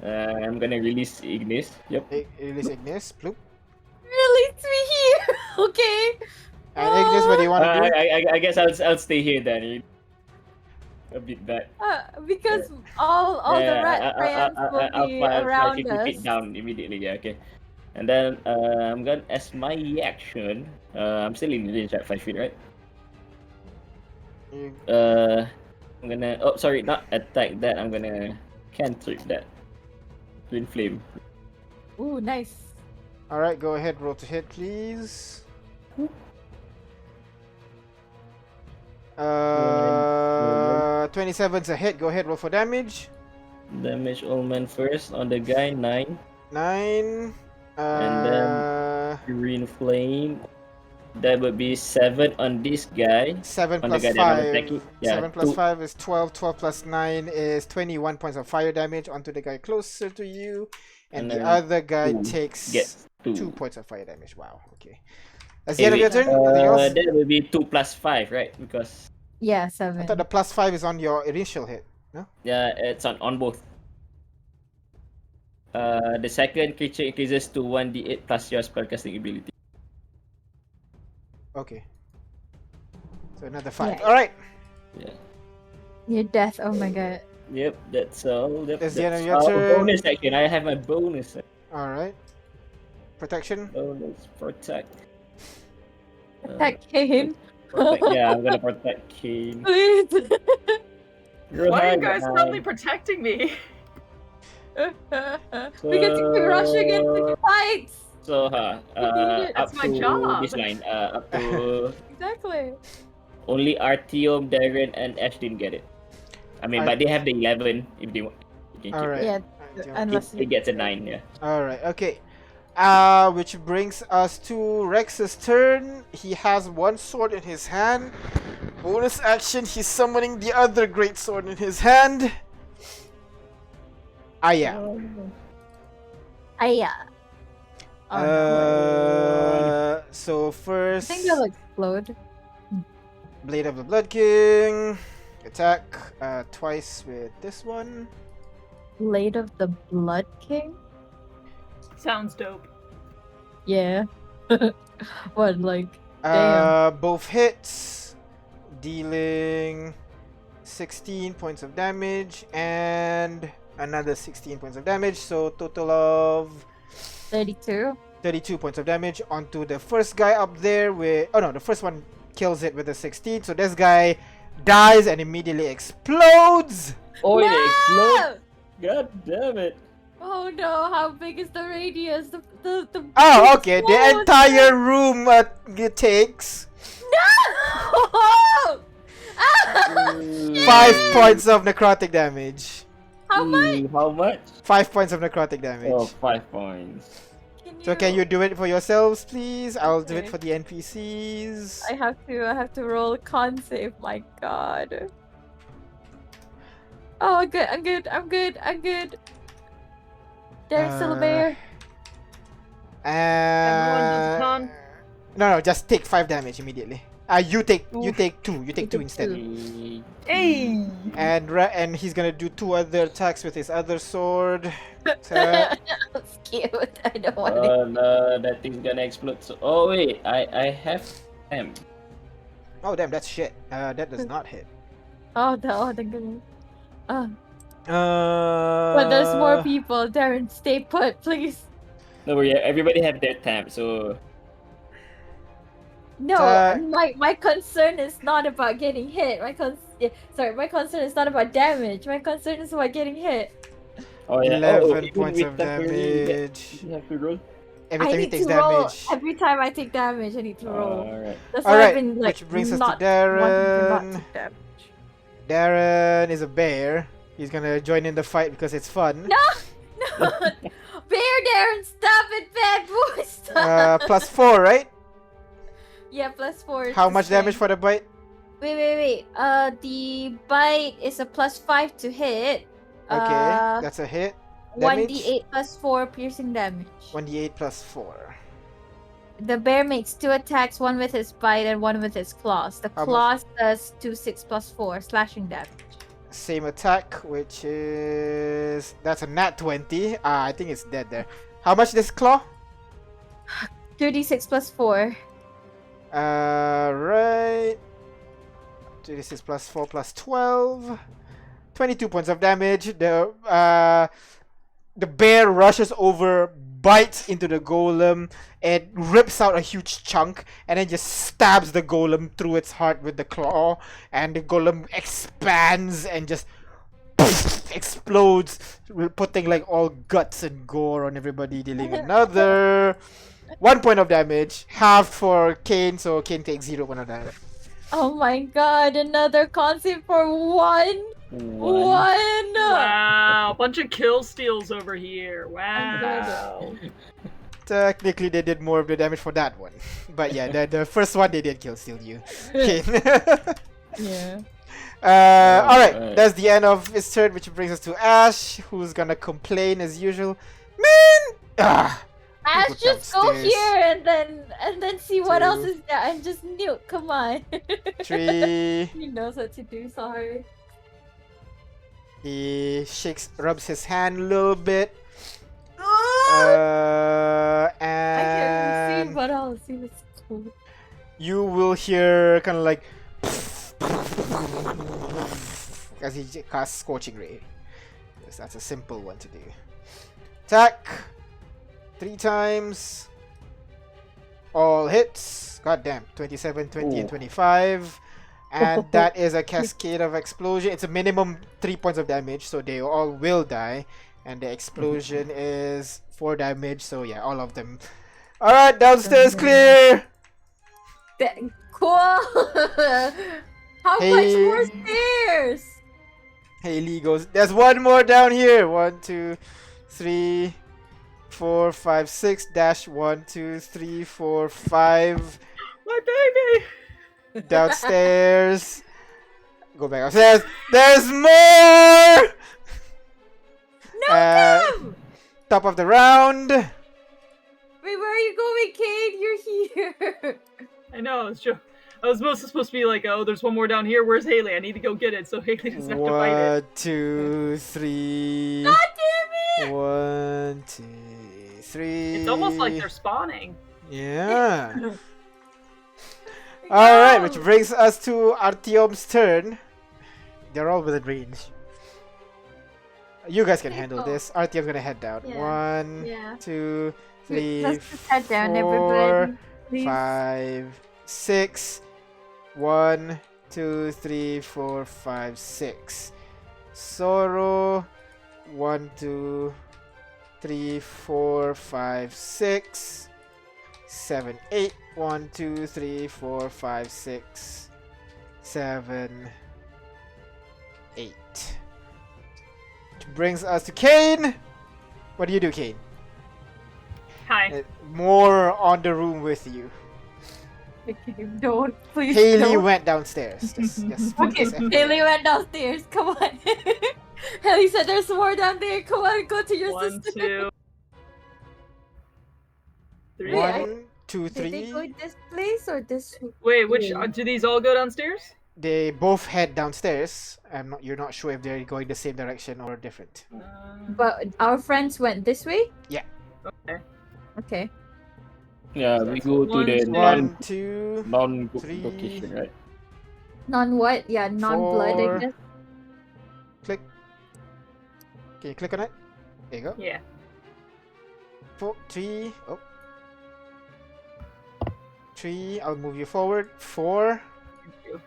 I'm gonna release Ignis. Yep. release Ignis. Bloop. Release me here! Okay. And Ignis, what do you want to do? I guess I'll stay here then. A bit back. Because all the rat friends will I'll be fly around 50 us. feet down immediately. Yeah, okay. And then I'm gonna, as my reaction, I'm still in range at 5 feet, right? You- I'm gonna. Oh, sorry, not attack that. I'm gonna cantrip that. Twin flame. Ooh, nice. Alright, go ahead, roll to hit, please. 27's a hit. Go ahead, roll for damage. Damage Omen first on the guy, 9. 9. And Green flame. That would be 7 on this guy. 7 On the plus guy that I'm 5. attacking. Yeah, 7 plus 2. 5 is 12. 12 plus 9 is 21 points of fire damage onto the guy closer to you. And And the then other guy 2 takes gets 2. 2 points of fire damage. Wow, okay. That's the end of your turn? Wait, Anything else? that will be 2 plus 5, right? Because Yeah, I 7. thought the plus 5 is on your initial hit. yeah, it's on both. The second creature increases to 1d8 plus your spellcasting ability. Okay. So another 5. Yeah. Alright. Yeah. Your death. Oh my god. Yep, that's all. Yep, That's the end of that's your all. turn. Bonus action. I have my bonus. Alright. Protection. Bonus protect. Attack Kane. Protect. Yeah, I'm gonna protect Kane. Please. Why are you guys suddenly protecting me? Because you keep rushing into fights. So, That's up my to job. this line, up to Exactly. only Artyom, Darren, and Ash didn't get it. I mean, but they have the 11 if they want. You can keep Alright. Yeah, Alright, unless it gets a 9, yeah. Alright, okay. Which brings us to Rex's turn. He has one sword in his hand. Bonus action, he's summoning the other great sword in his hand. Yeah. Aya. Oh, no. So I first, think they'll explode. Blade of the Blood King. Attack twice with this one. Blade of the Blood King? Sounds dope. Yeah. What, like, damn. Both hits, dealing 16 points of damage and another 16 points of damage. So total of 32? 32 points of damage onto the first guy up there with... Oh no, the first one kills it with a 16. So this guy dies and immediately explodes. Oh, it explodes! Whoa! God damn it! Oh no, how big is the radius? The Oh, okay. The explode. entire room it takes No! Ah, 5 shit! points of necrotic damage. How much? How much? 5 points of necrotic damage. Oh, 5 points. So can you do it for yourselves, please? I'll do it Okay. for the NPCs. I have to roll a con save. My God. Oh, I'm good. I'm good. I'm good. I'm good. There's still a bear. Everyone does Uh, con. no, just take 5 damage immediately. You take 2. You take 2 instead. Hey! And he's gonna do 2 other attacks with his other sword. Uh, That's cute. I don't want it. Oh no, that thing's gonna explode. So, oh wait, I have them. oh damn, that's shit. That does not hit. Oh, the good. Oh, Uh, but there's more people. Darren, stay put, please. No worry, everybody have their temp. So No, Uh, my concern is not about getting hit. My concern is not about damage. My concern is about getting hit. oh yeah, 11 even points with of temporary, damage. you have to roll. Every I time he need takes to roll damage. every time I take damage. I need to roll. Alright. That's why I've Alright, been like which brings us to not wanting to not Darren. take damage. Darren is a bear. He's gonna join in the fight because it's fun. No, no, bear, Darren, stop it, bad boy, stop. Plus 4, right? Yeah, +4. How to much damage strength. for the bite? Wait. The bite is a +5 to hit. Okay, that's a hit. 1d8 +4 piercing damage. 1d8 plus 4. The bear makes 2 attacks, one with his bite and one with his claws. The How much? claws does 2d6 plus 4 slashing damage. Same attack, which is... That's a nat 20. I think it's dead there. How much this claw? 2d6 plus 4. Right. 36 plus 4 plus 12. 22 points of damage. The bear rushes over, bites into the golem, and rips out a huge chunk, and then just stabs the golem through its heart with the claw, and the golem expands and just explodes, putting like all guts and gore on everybody, dealing another 1 point of damage, halved for Kane, so Kane takes 0 point of damage. Oh my god, another concept for one! One! Wow, bunch of kill steals over here. Wow. Technically, they did more of the damage for that one. But yeah, the first one they did kill steal you. Kane. Yeah. Alright, that's the end of his turn, which brings us to Ash, who's gonna complain as usual. Man! Ash, Go just go downstairs. here and then see what else 2. is there and just nuke. Come on. 3. He knows what to do. Sorry. He rubs his hand a little bit. I can't And see, but I'll see what's cool. you will hear kind of like as he casts Scorching Ray. Yes, that's a simple one to do. Attack 3 times. All hits. God damn. 27, 20, and 25. And that is a cascade of explosion. It's a minimum 3 points of damage, so they all will die. And the explosion is 4 damage, so yeah, all of them. Alright, downstairs clear! Cool. How much Hey. more stairs? Haley goes, there's one more down here. 1, 2, 3, 4, 5, 6 dash 1, 2, 3, 4, 5 My baby! downstairs. Go back upstairs. There's more! No, Top of the round. Wait, where are you going, Kate? You're here. I know, it's true. I was mostly supposed to be like, oh, there's one more down here. Where's Haley? I need to go get it so Haley doesn't have to fight it. 1, 2, 3. God damn it! 1, 2, 3. It's almost like they're spawning. Yeah. Alright, which brings us to Artyom's turn. They're all within range. You guys can handle this. Artyom's gonna head down. Yeah. 1, Yeah. 2, 3, Let's just head down, 4, everybody. Please. 5, 6. 1, 2, 3, 4, 5, 6. Sorrow. 1, 2, 3, 4, 5, 6, 7, 8. 1, 2, 3, 4, 5, 6, 7, 8. Which brings us to Kane. What do you do, Kane? Hi. More on the room with you. Okay, don't, please Haley don't. went downstairs. Just put Okay, this FYI. Haley went downstairs. Come on. Haley said there's more down there. Come on, go to your 1, sister. 2, 3. Wait, 1, 2, Did they go 3. this place or this? Wait, which do these all go downstairs? They both head downstairs. You're not sure if they're going the same direction or different. But our friends went this way? Okay. Okay. Yeah, we go to One, the two. 1, 2, non 3, location, right? Non what? Yeah, non-blood, I 4. guess. Click. Can you click on it? There you go. Yeah. 4, 3. Oh. 3. I'll move you forward. 4. Thank you.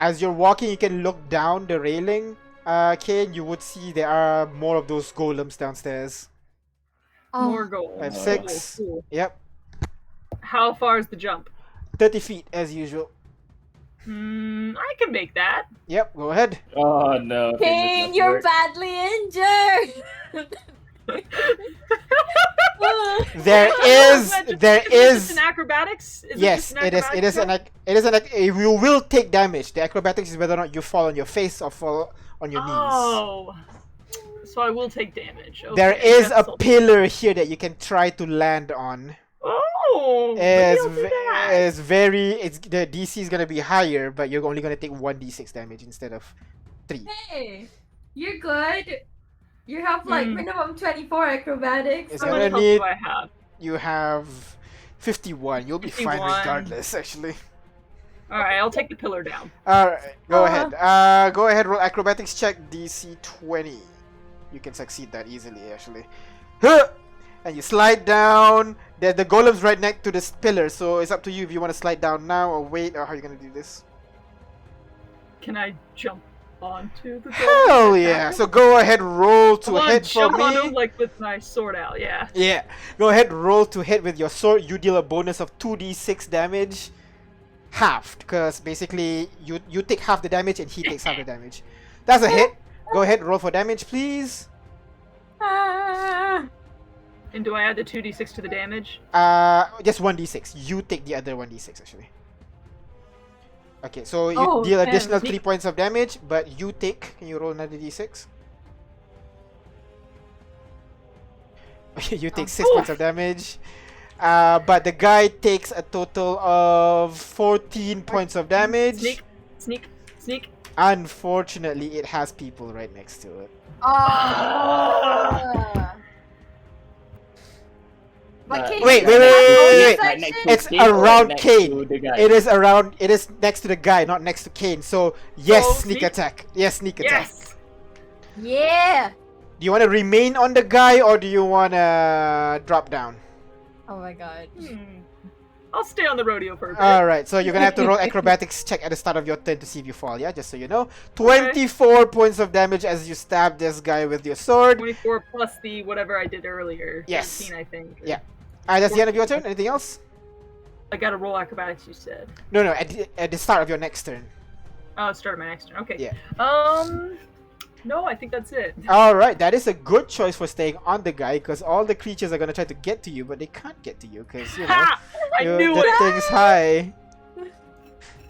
As you're walking, you can look down the railing. Kane, you would see there are more of those golems downstairs. More Oh, goals. 5, Oh. 6. Cool. Yep. How far is the jump? 30 feet as usual. I can make that. Yep, go ahead. Oh no. Kane, you're badly injured. There Is it is an acrobatics? yes, it is. You will take damage. The acrobatics is whether or not you fall on your face or fall on your knees. Oh. So I will take damage. Okay, There is a that's all. pillar here that you can try to land on. Oh. Maybe I'll do that. It's the DC is gonna be higher, but you're only gonna take 1d6 damage instead of 3. Hey, you're good. You have like minimum 24 acrobatics. It's How gonna much health need. do I have? You have 51. You'll be fine 51. regardless, actually. All right, I'll take the pillar down. Alright, go ahead. Go ahead, roll acrobatics check DC 20. You can succeed that easily, actually. Huh! And you slide down. The golem's right next to this pillar, so it's up to you if you want to slide down now or wait, or how are you going to do this? Can I jump onto the Hell yeah! So go ahead, roll to hit for jump on me. him like with my sword out, yeah. Yeah, go ahead, roll to hit with your sword. You deal a bonus of 2d6 damage. Halved, because basically you take half the damage and he takes half the damage. That's a hit. Go ahead, roll for damage, please. Ah. And do I add the 2d6 to the damage? Just 1d6. You take the other 1d6 actually. Okay, so you Oh, deal damn. additional 3 points of damage, but you take. Can you roll another d6? Okay, you take 6 points of damage. But the guy takes a total of 14 points of damage. Sneak, sneak, sneak. Unfortunately, it has people right next to it. But Kane, Wait, you wait, have wait, bonus wait. action? It's around Kane. To the guy. It is next to the guy, not next to Kane. So yes, So, sneak sneak? attack. Yes, sneak attack. Yes! Yeah. Do you want to remain on the guy or do you want to drop down? Oh my god. I'll stay on the rodeo for a bit. Alright, so you're gonna have to roll acrobatics check at the start of your turn to see if you fall, yeah? Just so you know. 24 points of damage as you stab this guy with your sword. 24 plus the whatever I did earlier. Yes. 17, I think. Yeah. Alright, that's the end of your turn. Anything else? I gotta roll acrobatics, you said. No, at the start of your next turn. Oh, start of my next turn. Okay. Yeah. No, I think that's it. Alright, that is a good choice for staying on the guy because all the creatures are gonna try to get to you, but they can't get to you because, you know, Ha! I knew the it! thing's high.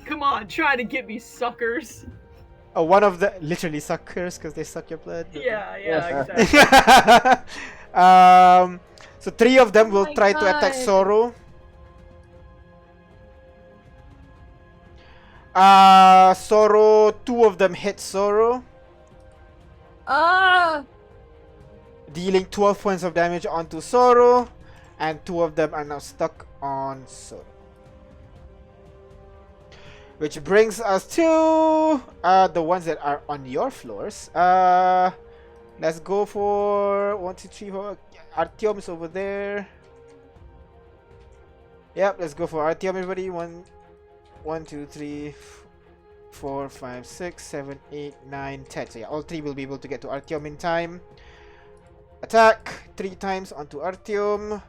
Come on, try to get me, suckers. Oh, one of the literally suckers because they suck your blood. Yeah, exactly. So 3 of them Oh will my try to attack God. Sorrow. Sorrow, 2 of them hit Sorrow, dealing 12 points of damage onto Sorrow, and 2 of them are now stuck on Sorrow. Which brings us to the ones that are on your floors. Let's go for 1, 2, 3, 4. Artyom's over there. Yep, let's go for Artyom, everybody. 1, 2, 3. 4, 5, 6, 7, 8, 9, 10. So yeah, all 3 will be able to get to Artyom in time. Attack 3 times onto Artyom.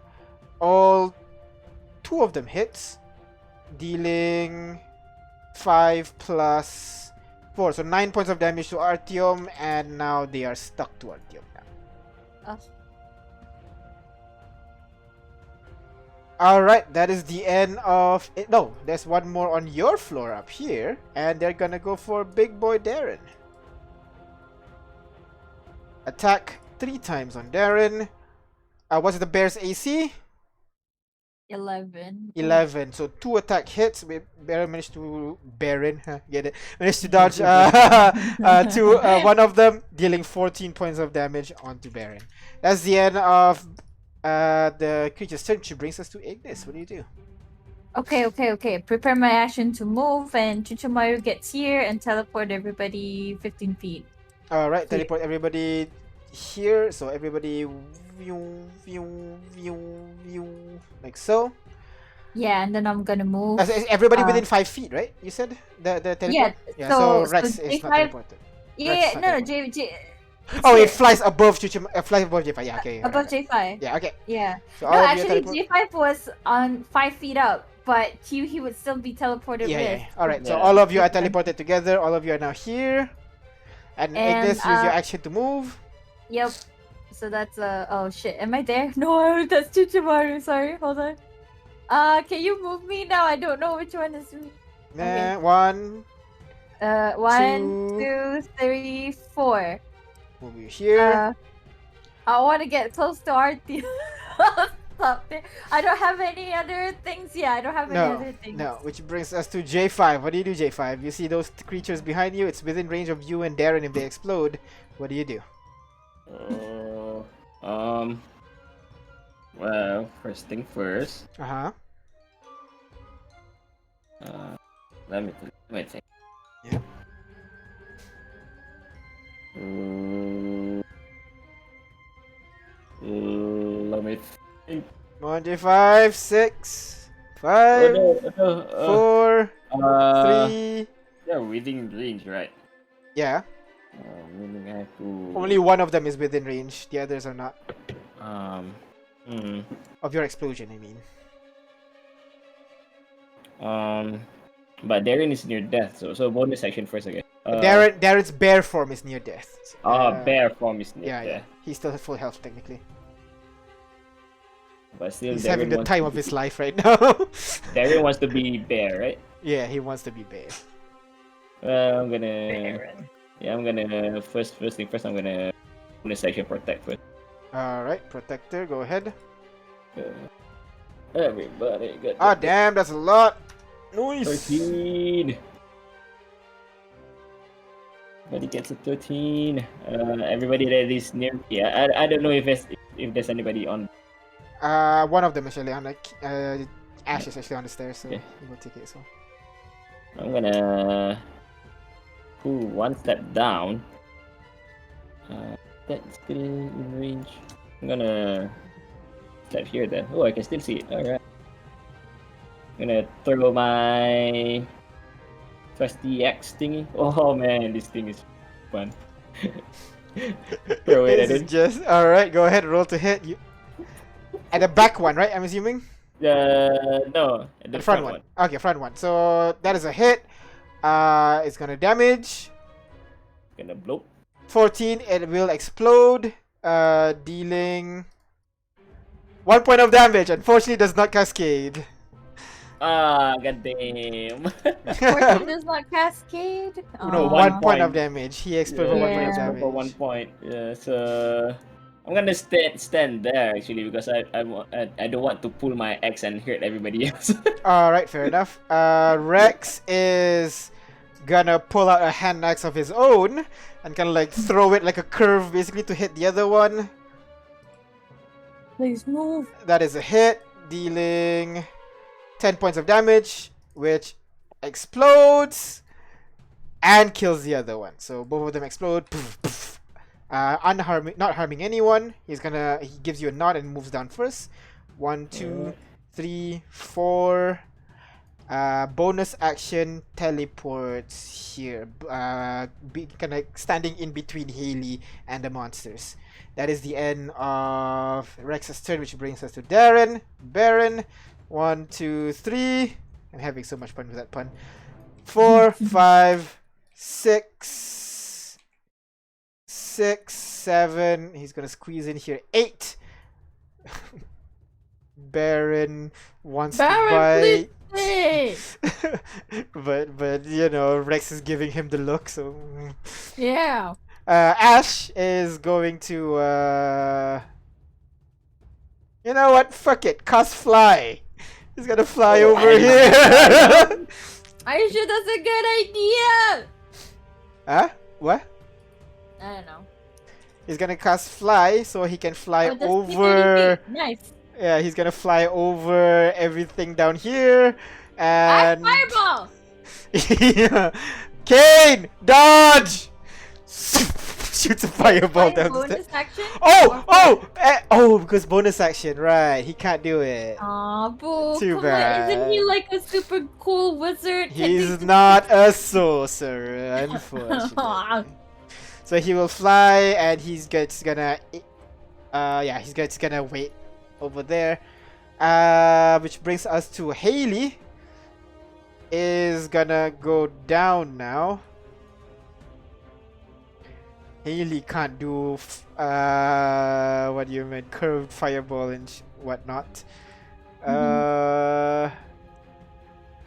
All 2 of them hits, dealing 5 plus 4. So 9 points of damage to Artyom, and now they are stuck to Artyom now. Oh. Alright, that is the end of it. No, there's one more on your floor up here, and they're gonna go for Big Boy Darren. Attack 3 times on Darren. What's the bear's AC? 11. 11. So 2 attack hits. Baron managed to get it? Managed to dodge one of them, dealing 14 points of damage onto Baron. That's the end of the creature's turn, which brings us to Ignis. What do you do? Okay. Prepare my action to move, and Chuchumaru gets here and teleport everybody 15 feet. Alright, teleport everybody here. So everybody like so. Yeah, and then I'm gonna move. Everybody within 5 feet, right? You said the teleport. Yeah. So So Rex is not J5 teleported. Yeah, Rex is not no, teleported. J. Oh, it's it flies above flies above J5. Yeah, okay. above right. J5. Yeah, okay. Yeah. So No, all of you actually, teleport. J5 was on 5 feet up, but he would still be teleported Yeah. with. All right. So Yeah. all of you are Okay. teleported together. All of you are now here. And Ignis, use your action to move. Yep. So that's oh shit. Am I there? No, that's Chuchumaru. Sorry, hold on. Can you move me now? I don't know which one is me. Okay. 1. 1, 2. 2, 3, 4. Move you here. I want to get close to Artie. Stop there. I don't have any other things. Yeah, I don't have any other things. No. Which brings us to J5. What do you do, J5? You see those creatures behind you? It's within range of you and Darren. If they explode, what do you do? Well, first thing first. Let me think. Yeah. Let me think. Come on, J5. 6, 5, 4, 3. They're within range, right? Yeah. Meaning I have to. Only one of them is within range. The others are not. Hmm. Of your explosion, I mean. But Darren is near death, so bonus action first again. Darren's bear form is near death. Bear form is near Yeah. death. He's still at full health technically. But still, He's Darren having the wants time to of be- his life right now. Darren wants to be bear, right? Yeah, he wants to be bear. Well, I'm gonna. Baron. Yeah, I'm gonna first thing first. I'm gonna bonus action protect first. Alright, protector, go ahead. Everybody get. Ah, damn, that's a lot. Nice. 13. Everybody gets a 13. Everybody that is near. Yeah, I don't know if there's anybody on. One of them is actually on the Ash is actually on the stairs, so Yeah. he will take it. So I'm gonna pull one step down. That's still in range. I'm gonna step here then. Oh, I can still see it. Alright. I'm gonna throw my trusty X thingy. Oh man, this thing is fun. Throw it at this is it. just alright. Go ahead, roll to hit. You at the back one, right? I'm assuming. No, the Front one. Okay, front one. So that is a hit. It's gonna damage. Gonna blow. 14. It will explode. Dealing 1 point of damage. Unfortunately, does not cascade. Ah, goddamn. Fortune does not cascade. No, Aw. 1 point point. of damage. He exploded for 1 point of Yeah. damage. For 1 point. Yeah, so I'm gonna stand there actually because I don't want to pull my X and hurt everybody else. Alright, fair enough. Rex is gonna pull out a hand axe of his own and kind of like throw it like a curve basically to hit the other one. Please move. That is a hit, dealing 10 points of damage, which explodes and kills the other one. So both of them explode. Poof, poof. Not harming anyone. He gives you a nod and moves down first. 1, 2, 3, 4. Bonus action teleports here. Kind of standing in between Haley and the monsters. That is the end of Rex's turn, which brings us to Darren. Baron. 1, 2, 3. I'm having so much fun with that pun. 4, 5, 6, 7. He's gonna squeeze in here. 8. Baron wants to bite. but you know, Rex is giving him the look, so Yeah. Ash is going to you know what? Fuck it. Cast fly. He's gonna fly over here. Are you sure that's a good idea? Huh? What? I don't know. He's gonna cast fly so he can fly Oh, that's over. Nice. Yeah, he's gonna fly over everything down here. And Fireball! yeah. Kane, dodge! Shoots a fireball down the stairs. Bonus action? Oh, because bonus action, right? He can't do it. Aw, boo. Too Come bad. on, isn't he like a super cool wizard? He's not a sorcerer, unfortunately. So he will fly, and he's gonna wait over there. Which brings us to Haley. Is gonna go down now. Haley can't do what do you mean, curved fireball and whatnot.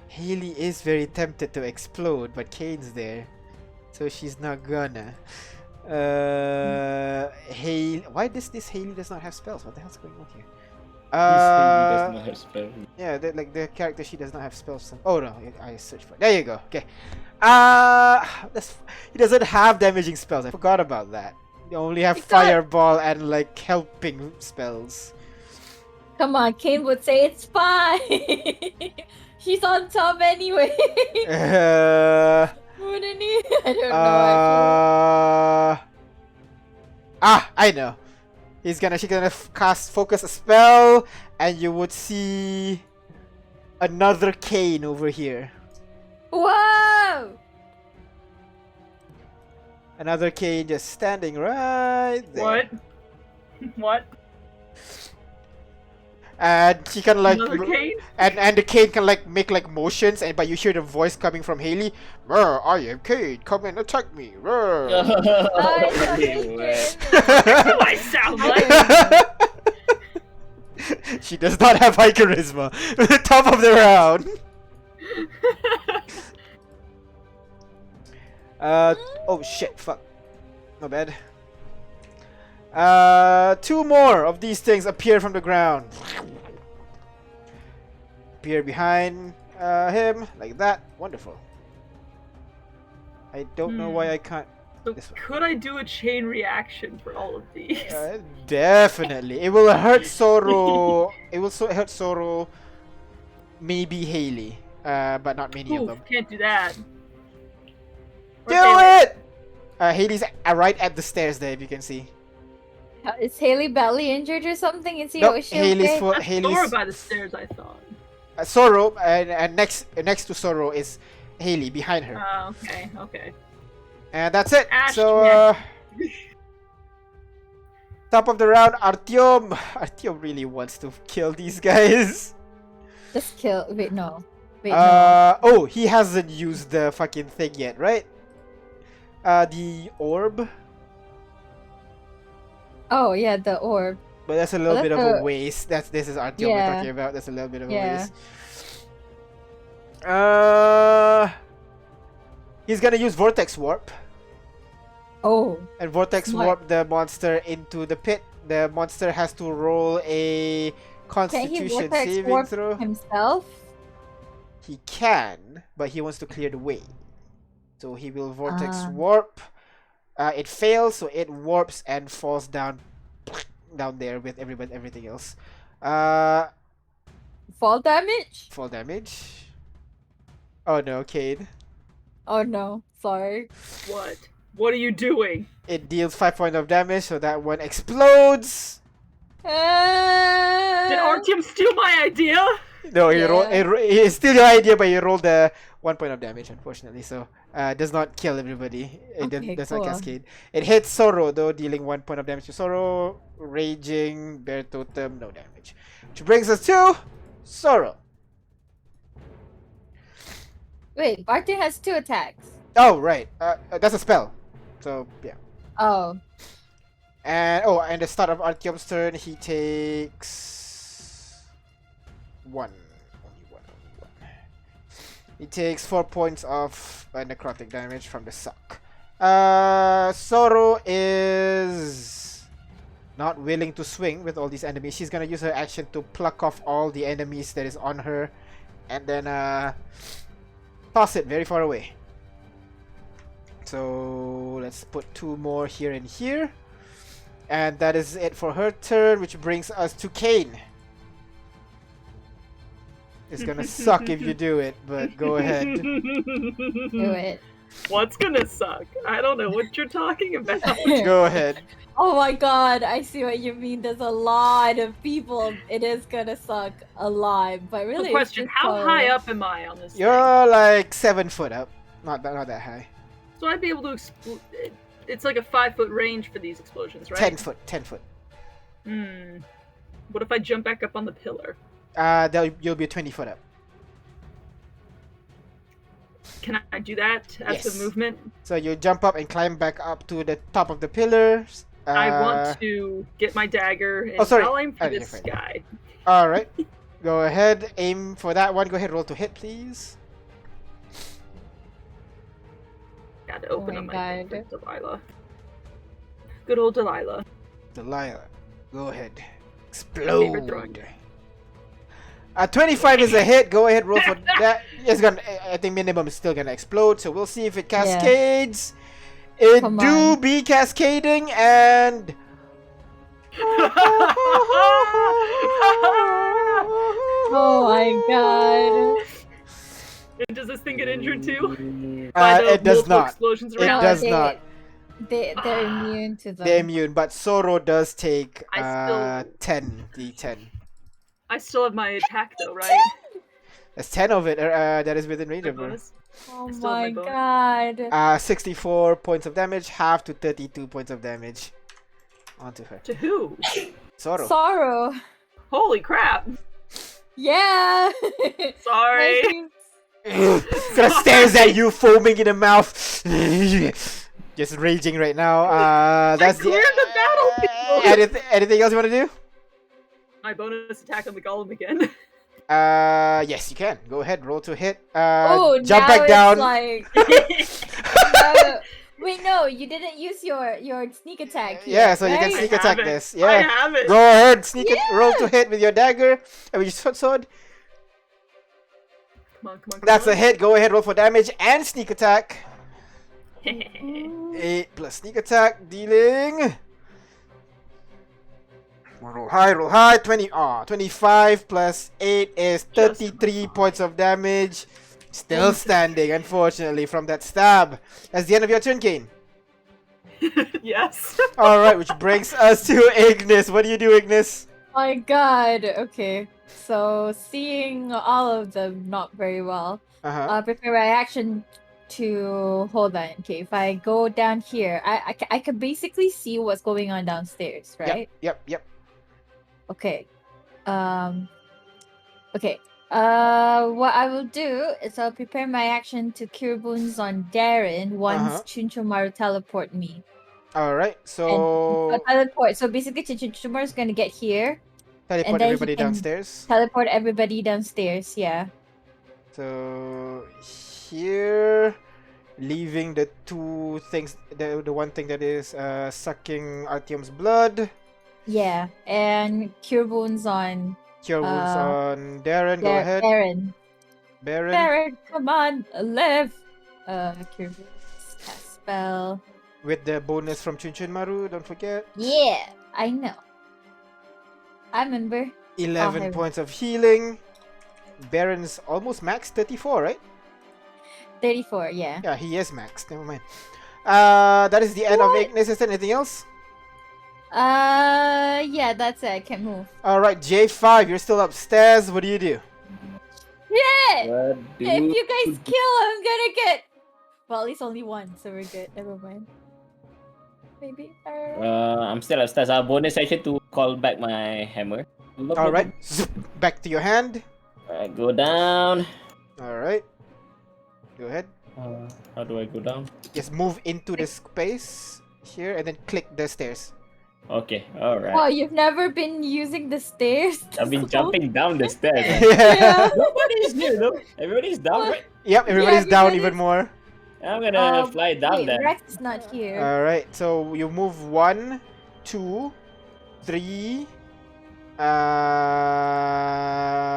Haley is very tempted to explode, but Kane's there, so she's not gonna. Haley, why does this Haley does not have spells? What the hell's going on here? Does not have spell. Yeah, the character, she does not have spells. Oh no, I searched for it. There you go. Okay. He doesn't have damaging spells. I forgot about that. They only have fireball and like helping spells. Come on, Kane would say it's fine. She's on top anyway. Wouldn't he? I don't know. I know. She's gonna cast focus a spell, and you would see another Kane over here. Whoa! Another Kane just standing right there. What? And she can like Another Kane? and the Kane can like make like motions, but you hear the voice coming from Haley. I am Kane. Come and attack me. I sound like. She does not have high charisma. Top of the round. Oh shit, fuck. My bad. 2 more of these things appear from the ground. Appear behind him, like that. Wonderful. I don't know why I can't. So could I do a chain reaction for all of these? Definitely. It will hurt Sorrow. It will hurt Sorrow. Maybe Haley. But not many of them. Can't do that. Do it! Haley's right at the stairs there, if you can see. Is Haley badly injured or something? Is he? Nope, Is she Haley's okay? Haley's by the stairs, I thought. Sorrow, and next to Sorrow is Haley behind her. Okay. And that's it. Ash, so, top of the round, Artyom. Artyom really wants to kill these guys. Just kill. Wait, no. Oh, he hasn't used the fucking thing yet, right? The orb. Oh yeah, the orb. But that's a little bit of a waste. This is Artyom we're talking about. That's a little bit of a waste. He's gonna use Vortex Warp. Oh. And Vortex Warp the monster into the pit. The monster has to roll a Constitution saving throw. Himself? He can, but he wants to clear the way. So he will Vortex Warp. It fails, so it warps and falls down there with everything else. Fall damage? Fall damage. Oh no, Cade. Oh no, sorry. What? What are you doing? It deals 5 points of damage, so that one explodes. Did Artyom steal my idea? No, he rolled. Yeah. It's still your idea, but you rolled the 1 point of damage, unfortunately. So, does not kill everybody. It Okay, does not cool. cascade. It hits Sorrow though, dealing 1 point of damage to Sorrow. Raging, Bear Totem, no damage. Which brings us to Sorrow. Wait, Barton has 2 attacks. Oh right, that's a spell. So yeah. Oh. And the start of Artyom's turn, he takes one. Only one. He takes 4 points of necrotic damage from the suck. Sorrow is not willing to swing with all these enemies. She's gonna use her action to pluck off all the enemies that is on her, and then toss it very far away. So let's put 2 more here and here. And that is it for her turn, which brings us to Kane. It's gonna suck if you do it, but go ahead. Do it. What's gonna suck? I don't know what you're talking about. Go ahead. Oh my god, I see what you mean. There's a lot of people. It is gonna suck a lot, but really. The question: how high up am I on this? You're like 7 foot up. Not that high. So I'd be able to explode. It's like a 5-foot range for these explosions, right? 10 foot. 10 foot. What if I jump back up on the pillar? You'll be 20 foot up. Can I do that as Yes. a movement? So you jump up and climb back up to the top of the pillars. I want to get my dagger and sorry. I'll aim for You're this fine. guy. All right. Go ahead. Aim for that one. Go ahead. Roll to hit, please. Gotta open Oh up my my God. for Delilah. Good old Delilah. Delilah. Go ahead. favorite throwing. Explode. 25 is a hit. Go ahead, roll for that. It's gonna. I think minimum is still gonna explode. So we'll see if it cascades. It Come do on. be cascading, and Oh my god. And does this thing get injured too? By the it does multiple not. Explosions It around? does not. They're immune to them. They're immune, but Sorrow does take I 10 d10. I still have my attack though, right? That's 10 of it. That is within range My of her. bonus. Oh Still have my my bonus. god. 64 points of damage, half to 32 points of damage onto her. To who? Sorrow. Sorrow. Holy crap! Yeah. Sorry. Gonna stares at you, foaming in the mouth. Just raging right now. That's I cleared the battlefield! Anything else you want to do? My bonus attack on the golem again. Yes, you can. Go ahead, roll to hit. Oh, Jump now back down. It's like... Wait, no, you didn't use your sneak attack. Here, Yeah, so you can right? sneak I attack have it. this. I Yeah. have it. Go ahead, sneak it. Yeah. Roll to hit with your dagger and with your sword. Come on. That's a hit. Go ahead, roll for damage and sneak attack. 8 plus sneak attack, dealing. Roll high. 25 plus 8 is 33 points of damage. Still standing, unfortunately, from that stab. That's the end of your turn, Kane. Yes. Alright, which brings us to Ignis. What do you do, Ignis? My god. Okay. So, seeing all of them not very well, Uh-huh. prepare my action to hold on. Okay, if I go down here, I can basically see what's going on downstairs, right? Yep. Okay. Okay. What I will do is I'll prepare my action to cure wounds on Darren once Chunchumaru teleport me. Alright, so And teleport. So basically, Chunchumaru is gonna get here, teleport and then he everybody can- downstairs. teleport everybody downstairs. Yeah. So here, leaving the two things, the one thing that is sucking Artyom's blood. Yeah, and cure wounds on Cure wounds on Darren. Go ahead, Darren. Baron. Darren, come on, live. Cure wounds, cast spell. With the bonus from Chunchunmaru, don't forget. Yeah, I know. I remember. 11 here. points of healing. Baron's almost maxed, 34, right? 34. Yeah. Yeah, he is maxed. Never mind. That is the end of Ignis. Is there anything else? Yeah, that's it. I can't move. Alright, J5, you're still upstairs. What do you do? Yeah! What do If you guys kill, I'm gonna get. Well, at least only one, so we're good. Never mind. Maybe. I'm still upstairs. Bonus action to call back my hammer. All right, zoop, back to your hand. Alright, go down. All right, go ahead. How do I go down? Just move into the space here and then click the stairs. Okay, alright. Oh, you've never been using the stairs? I've been jumping down the stairs. Yeah. Nobody's here though. Everybody's down, right? Yep, everybody's down even everybody's- more. I'm gonna fly down Wait, there. Rex is not here. All right, so you move 1, 2, 3,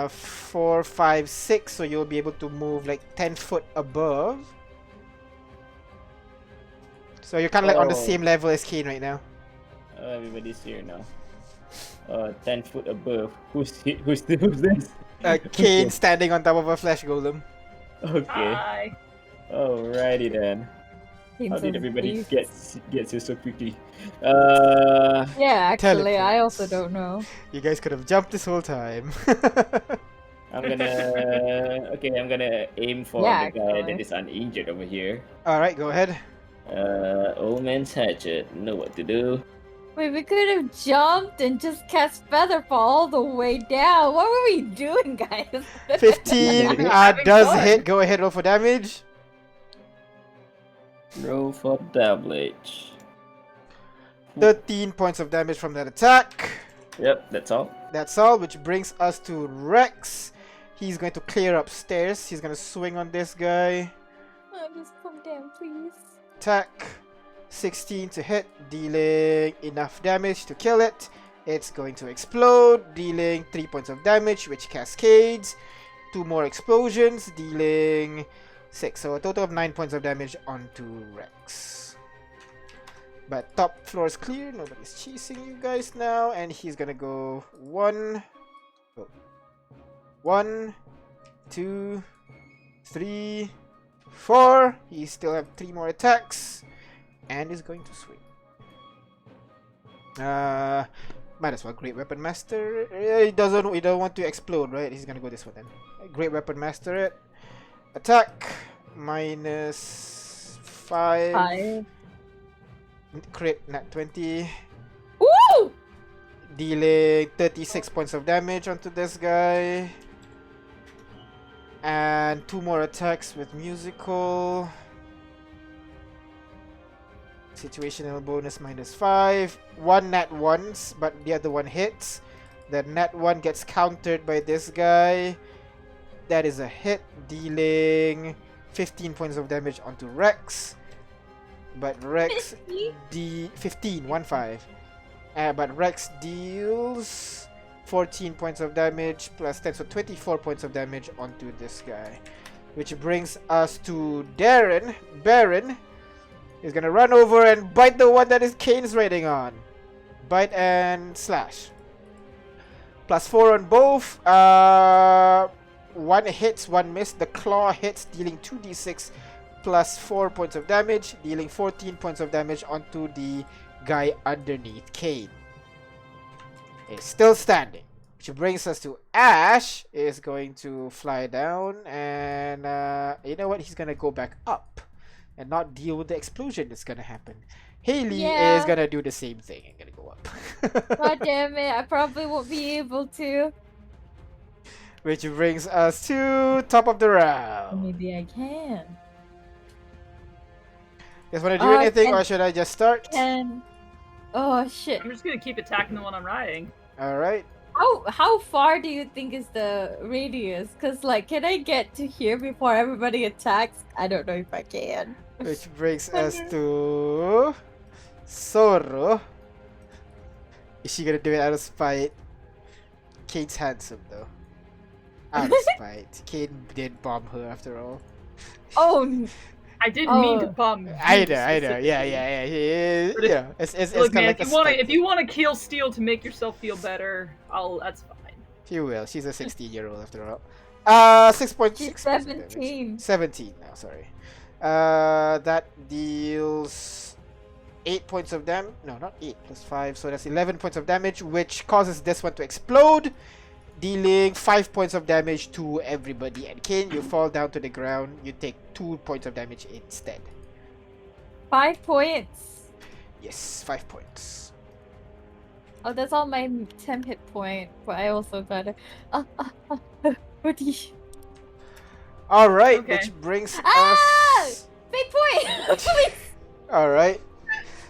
4, 5, 6. So you'll be able to move like 10 foot above. So you're kind of like on the Oh. same level as Kane right now. Everybody's here now. 10 foot above. Who's this? Kane standing on top of a flesh golem. Okay. Hi. Alrighty then. How did everybody get here so quickly? Yeah, actually, I Teleports. also don't know. You guys could have jumped this whole time. I'm gonna aim for Yeah, the guy actually. that is uninjured over here. All right, go ahead. Old man's hatchet. Know what to do. Wait, we could have jumped and just cast Featherfall all the way down. What were we doing, guys? 15 Having does fun. hit. Go ahead, roll for damage. Roll for damage. 13 points of damage from that attack. Yep, that's all. That's all, which brings us to Rex. He's going to clear upstairs. He's going to swing on this guy. Oh, just calm down, please. Attack. 16 to hit, dealing enough damage to kill it. It's going to explode, dealing 3 points of damage, which cascades. 2 more explosions, dealing 6. So a total of 9 points of damage onto Rex. But top floor is clear. Nobody's chasing you guys now. And he's gonna go 1, 2, 3, 4. He still have 3 more attacks. And is going to swing. Might as well Great Weapon Master. He don't want to explode, right? He's gonna go this one then. Great Weapon Master it. Attack minus 5. Hi. Crit nat 20. Woo! Dealing 36 points of damage onto this guy. And 2 more attacks with musical. Situational bonus minus 5. 1 nat 1s, but the other one hits. The nat 1 gets countered by this guy. That is a hit, dealing 15 points of damage onto Rex. But Rex 15, 1-5. But Rex deals 14 points of damage plus 10, so 24 points of damage onto this guy. Which brings us to Darren. Baron is gonna run over and bite the one that is Kane's raiding on. Bite and slash. Plus 4 on both. 1 hits, 1 miss. The claw hits, dealing 2d6 plus 4 points of damage, dealing 14 points of damage onto the guy underneath Kane. It's still standing. Which brings us to Ash is going to fly down and you know what? He's gonna go back up and not deal with the explosion that's gonna happen. Haley Yeah. is gonna do the same thing and gonna go up. God damn it, I probably won't be able to. Which brings us to top of the round. Maybe I can. Guys wanna do anything can- or should I just start? Oh shit. I'm just gonna keep attacking the one I'm riding. Alright. How far do you think is the radius? Cause like, can I get to here before everybody attacks? I don't know if I can. Which brings us to Soro. Is she gonna do it out of spite? Kate's handsome though. Out of spite. Kate did bomb her after all. Oh, I didn't mean to Oh. bum. I know. Yeah. He is, But you if- know, it's Look, kind man, of like a spite if thing. you want to kill Steel to make yourself feel better, that's fine. She will. She's a 16-year-old after all. 6.6. she's 17. 17 now, sorry. That deals 8 points of damage. No, not 8 plus 5. So that's 11 points of damage, which causes this one to explode. dealing 5 points of damage to everybody. And Kane, you fall down to the ground. You take 2 points of damage instead. 5 points. Yes, 5 points. Oh, that's all my 10 hit point, but I also got a. All right, Okay. which brings Ah! us. Big point! Please! All right,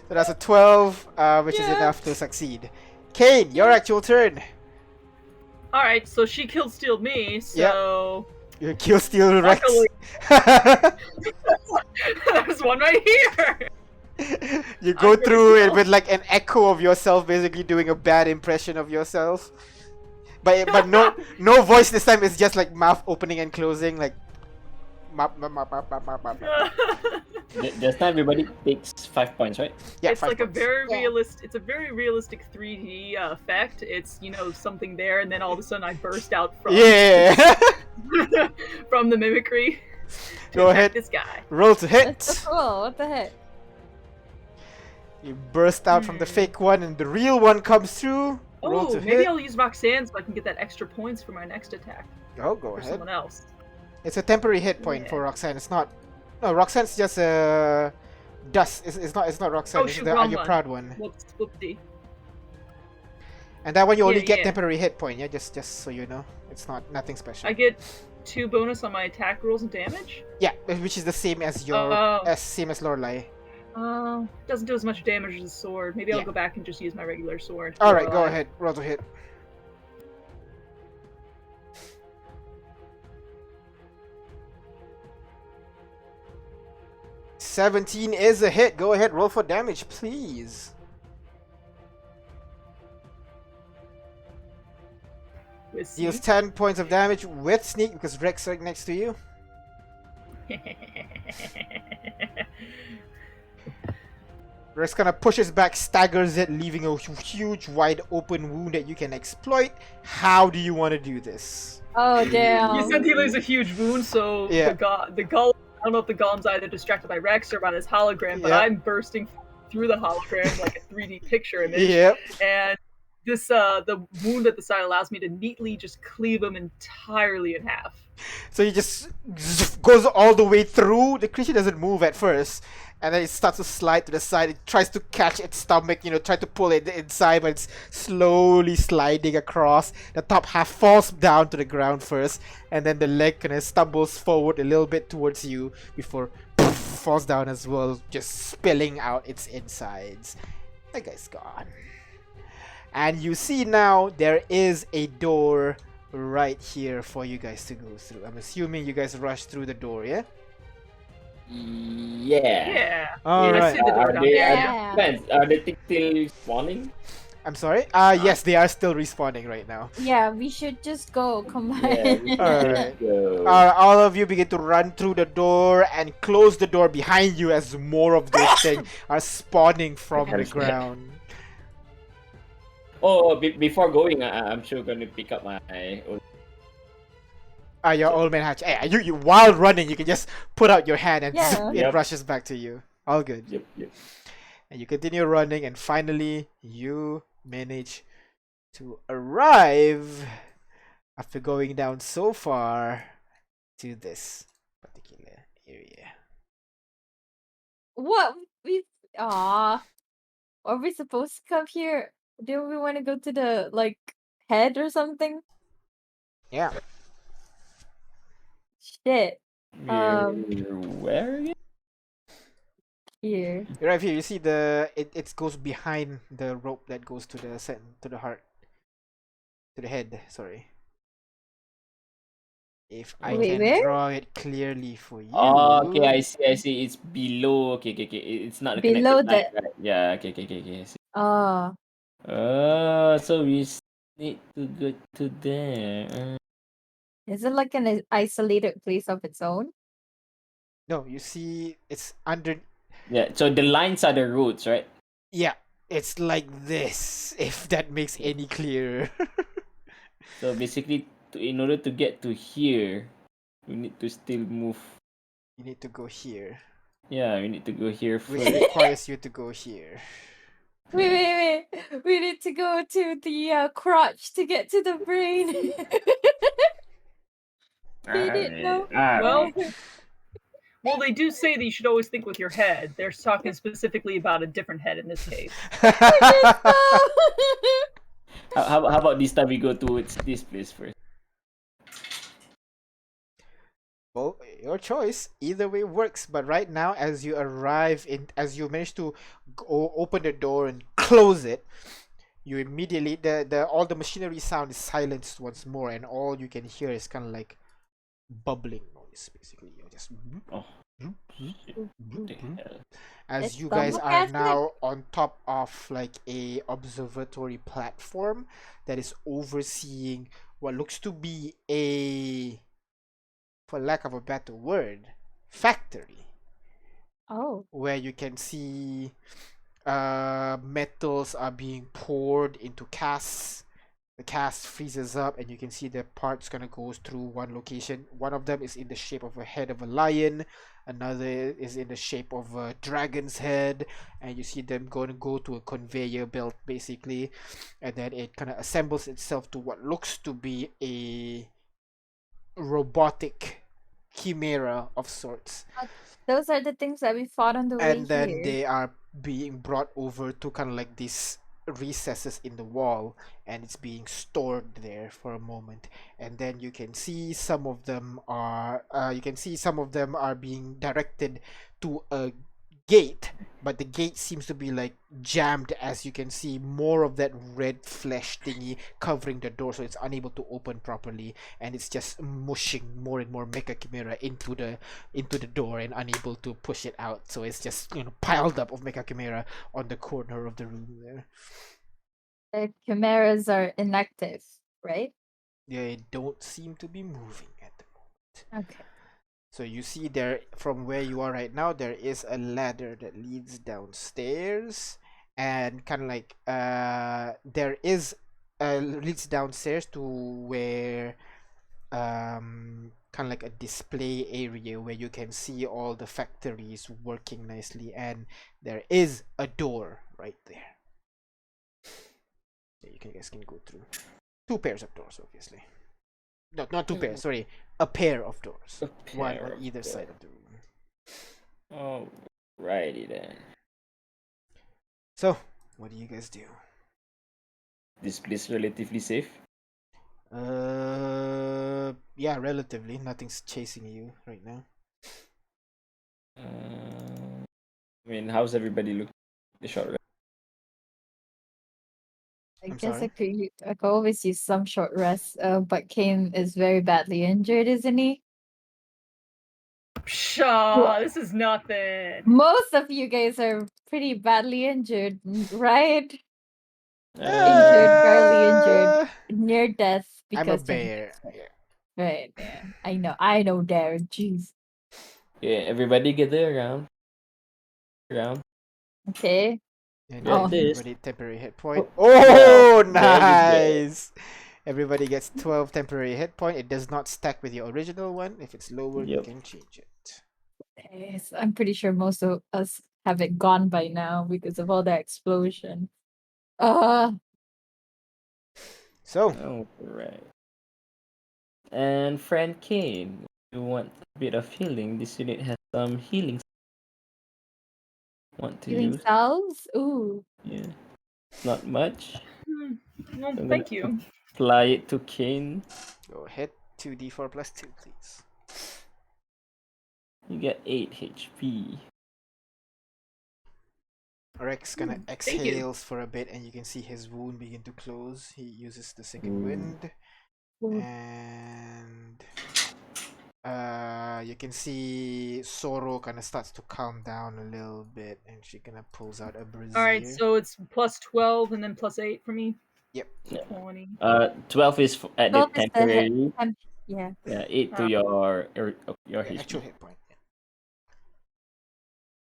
so that's a 12, which is Yeah. enough to succeed. Kane, your Yeah. actual turn. All right, so she kill stealed me. So You kill steal Rex. Luckily- there's one right here. You go I'm very through it slow. with like an echo of yourself, basically doing a bad impression of yourself. But no voice this time. It's just like mouth opening and closing, like. Just now everybody takes 5 points, right? Yeah, It's 5 like a points. very Yeah. realistic. It's a very realistic 3D effect. It's something there, and then all of a sudden I burst out from Yeah. from the mimicry. To Go attack ahead. this guy. Roll to That's hit. so cool. What the heck? You burst out from the fake one, and the real one comes through. Roll Oh, to maybe hit. I'll use Roxanne so I can get that extra points for my next attack Oh, go for ahead. someone else. It's a temporary hit point Yeah. for Roxanne. It's not. No, Roxanne's just dust. It's not Roxanne. Oh, It's shoot, the wrong Are You one. Proud one. Whoops, whoopsie. And that one you only Yeah, get yeah. temporary hit point. Yeah, just so you know, it's nothing special. I get 2 bonus on my attack rolls and damage. Yeah, which is the same as your Oh. same as Lorelai. Doesn't do as much damage as the sword. Maybe I'll Yeah. go back and just use my regular sword. All right, go Lorelei. ahead. Roll to hit. $17 is a hit. Go ahead, roll for damage, please. With Deals sneak. 10 points of damage with sneak because Rex is right next to you. Rex kind of pushes back, staggers it, leaving a huge, wide open wound that you can exploit. How do you want to do this? Oh, damn. You said he leaves a huge wound, so Yeah. the golem. I don't know if the golem's either distracted by Rex or by this hologram, but Yeah. I'm bursting through the hologram like a 3D picture image. Yep. And this the wound at the side allows me to neatly just cleave him entirely in half. So he just goes all the way through. The creature doesn't move at first, and then it starts to slide to the side. It tries to catch its stomach, try to pull it inside, but it's slowly sliding across. The top half falls down to the ground first, and then the leg kind of stumbles forward a little bit towards you before falls down as well, just spilling out its insides. That guy's gone. And you see now there is a door right here for you guys to go through. I'm assuming you guys rush through the door, yeah? Yeah. Yeah. All I right. see the door down there. Yeah. Depends. Are the things still spawning? I'm sorry. Yes, they are still respawning right now. Yeah, we should just go. Come Yeah. on. Alright. So, All of you begin to run through the door and close the door behind you as more of those things are spawning from the ground. before going, I'm sure gonna pick up my old. Your old man hatch. Hey, you while running, you can just put out your hand and Yeah. it Yep. rushes back to you. All good. Yep. And you continue running, and finally you manage to arrive after going down so far to this particular area. What? Aw. Are we supposed to come here? Do we want to go to the, like, head or something? Yeah. Shit. Where again? Here. Right here, you see it goes behind the rope that goes to the heart, to the head. Sorry. If I Wait, can where? draw it clearly for you. Oh, okay, I see. It's below. Okay. It's not connected Below line, right? Yeah, okay. I see. Oh. So we need to go to there. Is it like an isolated place of its own? No, you see it's under. Yeah, so the lines are the roads, right? Yeah, it's like this. If that makes any clearer. So basically, in order to get to here, we need to still move. You need to go here, Yeah, we need to go here which first. requires you to go here. Wait. We need to go to the crotch to get to the brain. They didn't know. Well, well, they do say that you should always think with your head. They're talking specifically about a different head in this case. How about this time we go towards this place first? Well, your choice. Either way works. But right now, as you arrive in, as you manage to open the door and close it, you immediately the all the machinery sound is silenced once more, and all you can hear is kind of like bubbling noise. Basically, you're just Oh, shit. What the hell? as It's you guys double are casting. now on top of like a observatory platform that is overseeing what looks to be a, for lack of a better word, factory, Oh. where you can see metals are being poured into casts. The cast freezes up, and you can see the parts gonna go through one location. One of them is in the shape of a head of a lion, another is in the shape of a dragon's head, and you see them going to go to a conveyor belt basically, and then it kind of assembles itself to what looks to be a robotic chimera of sorts. Those are the things that we fought on the way And then here. they are being brought over to kind of like these recesses in the wall, and it's being stored there for a moment. And then you can see some of them are being directed to a gate, but the gate seems to be like jammed, as you can see more of that red flesh thingy covering the door, so it's unable to open properly, and it's just mushing more and more mecha chimera into the door and unable to push it out. So it's just, piled up of mecha chimera on the corner of the room there. The chimeras are inactive, right? They don't seem to be moving at the moment. Okay. So you see there, from where you are right now, there is a ladder that leads downstairs, and kind of like there is leads downstairs to where kind of like a display area where you can see all the factories working nicely, and there is a door right there. Yeah, guys can go through. Two pairs of doors, obviously. No, not two pairs. Sorry, a pair of doors. One on either side of the room. Alrighty then. So, what do you guys do? This place relatively safe. Yeah, relatively. Nothing's chasing you right now. I mean, how's everybody looking? The short rest. I I'm guess sorry? I could always use some short rest. But Kane is very badly injured, isn't he? Pshaw, this is nothing. Most of you guys are pretty badly injured, right? Injured, barely injured, Uh, near death I'm a because bear. Tony- Yeah. Right, yeah. I know Darren. Jeez. Yeah, everybody gather around. Okay. And Got Oh, give this. everybody temporary hit point. Well, Oh, there you go. nice! Everybody gets 12 temporary hit point. It does not stack with your original one. If it's lower, you Yep. can change it. yes, I'm pretty sure most of us have it gone by now because of all that explosion. So, Alright. And friend Kane, you want a bit of healing? This unit has some healing. Want to Healing use? salves? Ooh. Yeah. Not much. Well, I'm thank gonna you. apply it to Kane. go ahead. 2d4 plus 2, please. You get 8 HP. Rex kind of Thank you. exhales for a bit, and you can see his wound begin to close. He uses the second wind, Ooh. and you can see Soro kind of starts to calm down a little bit, and she kind of pulls out a brazier. All right, so it's plus 12 and then plus 8 for me. Yep. So 20. 12 is at the 12 is the hit. temporary. Yeah. Yeah, 8 to your HP. Actual hit point. Yeah.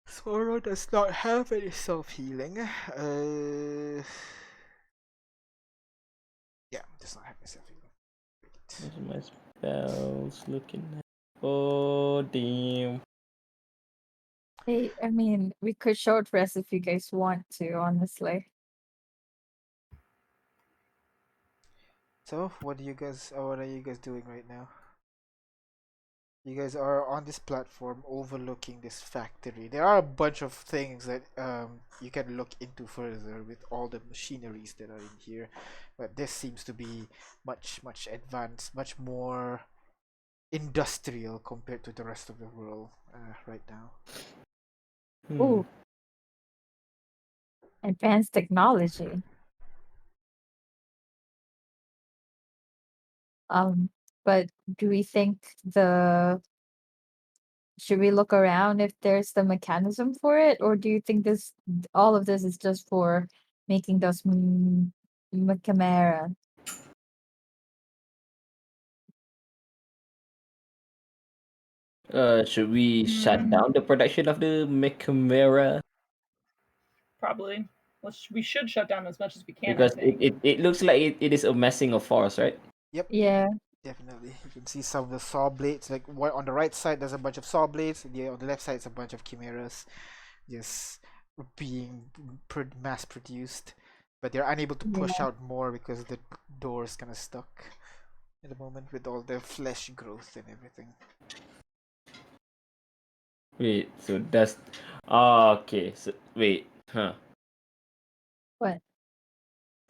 Soro does not have any self healing. Yeah, does not have any self healing. Where's my spells looking at? Oh, damn. Hey, I mean, we could short rest if you guys want to, honestly. So, what are you guys doing right now? You guys are on this platform overlooking this factory. There are a bunch of things that you can look into further with all the machineries that are in here, but this seems to be much advanced, much more industrial compared to the rest of the world right now. Ooh, advanced technology. Um, but do we think the should we look around if there's the mechanism for it, or do you think this all of this is just for making those chimera? Should we shut down the production of the Mechimera? Probably. We should shut down as much as we can, I Because think. it looks like it is amassing a force, right? Yep, Yeah, definitely. You can see some of the saw blades. Like what on the right side, there's a bunch of saw blades. Yeah, on the left side, it's a bunch of chimeras, just being mass produced. But they're unable to push yeah. out more because the door is kind of stuck at the moment with all the flesh growth and everything. Wait, so that's okay. So wait, huh? What?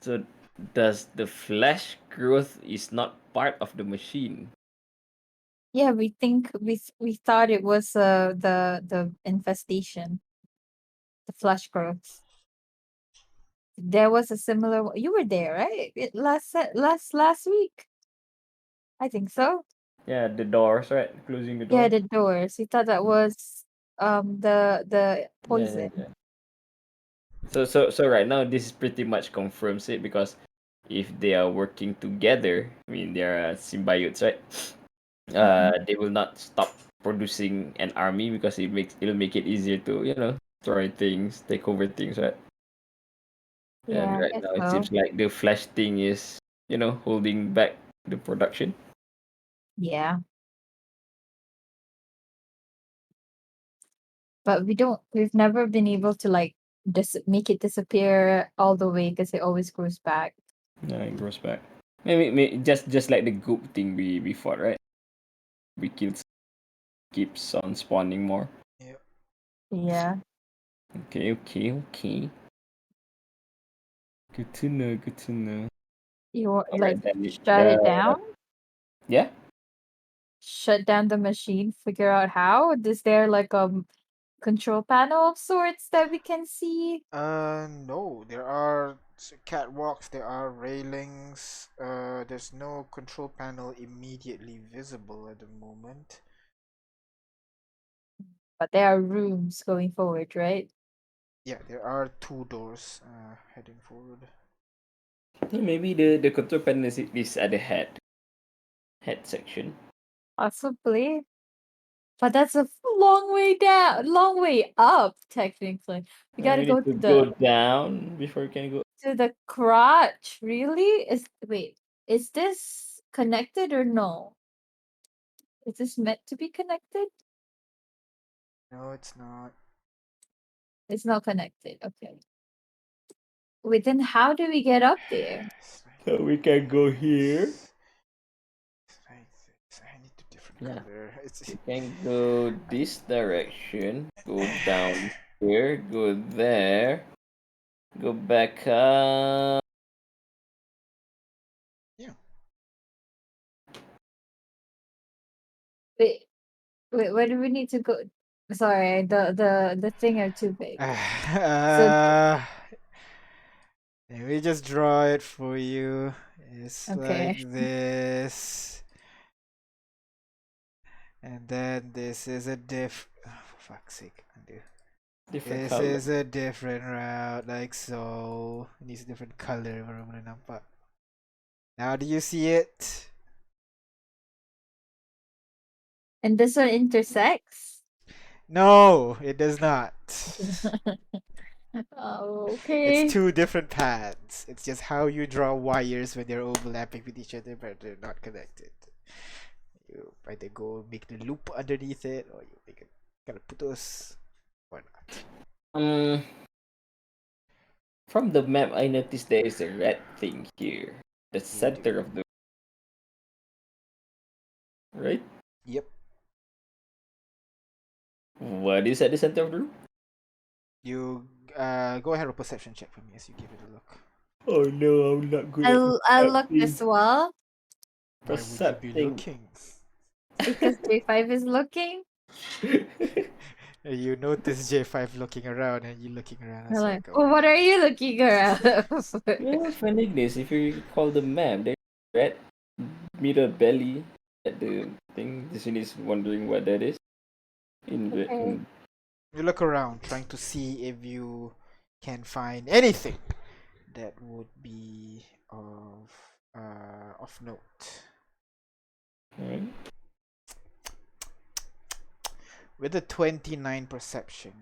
So does the flesh growth is not part of the machine? Yeah, we think we thought it was the infestation, the flesh growth. There was a similar. You were there, right? Last week. I think so. Yeah, the doors, right? Closing the Yeah, door. the doors. We thought that was the Yeah. poison. So right now this pretty much confirms it because if they are working together, I mean they are symbiotes, right? Mhm. They will not stop producing an army because it'll make it easier to destroy things, take over things, right? And Yeah, I right guess now it so. seems like the flash thing is holding back the production. Yeah, but we've never been able to like make it disappear all the way because it always grows back. Yeah, it grows back. Maybe just like the goop thing we fought, right? We kills keeps on spawning more. Yeah. Yeah. Okay. Good to know. Good to know. You All right, like then shut it down? yeah. Shut down the machine, figure out how? Is there like a control panel of sorts that we can see? No, there are catwalks, there are railings. There's no control panel immediately visible at the moment. But there are rooms going forward, right? Yeah, there are two doors heading forward. Yeah, maybe the control panel is at the head section. Possibly. But that's a long way down, long way up, technically. We gotta We go need to to go down before we can go. the crotch. Really? Is this connected or no? Is this meant to be connected? No, it's not. It's not connected. Okay. Wait, then how do we get up there? It's right So we can go here. this. It's right this. I need a different Yeah. color. It's We can go this direction. Go down here. Go there. Go back up. yeah. Wait, where do we need to go? Sorry, the thing are too big. So Uh, let me just draw it for you. It's like okay. this. And then this is a oh, for fuck's sake, undo. Different This color. is a different route, like so. It needs a different color baru boleh nampak. Now do you see it? And this one intersects. No, it does not. It's Okay. two different paths. It's just how you draw wires when they're overlapping with each other but they're not connected. You either go make the loop underneath it or you make it kind of putus. Why not? From the map, I noticed there is a red thing here, the You do. center of the right. Yep. What is at the center of the room? You go ahead with perception check for me as you give it a look. Oh no, I'm not good at I'll look percepting. as well Why would you be Percepting. looking? because J5 is looking. You notice J5 looking around and you looking around I'm as well. like, Go well, ahead. what are you looking around? Yeah, funny this. If you recall the map, there's red mirror belly at the thing. This one is wondering what that is. Okay. In You look around trying to see if you can find anything that would be of note. right? With a 29 perception,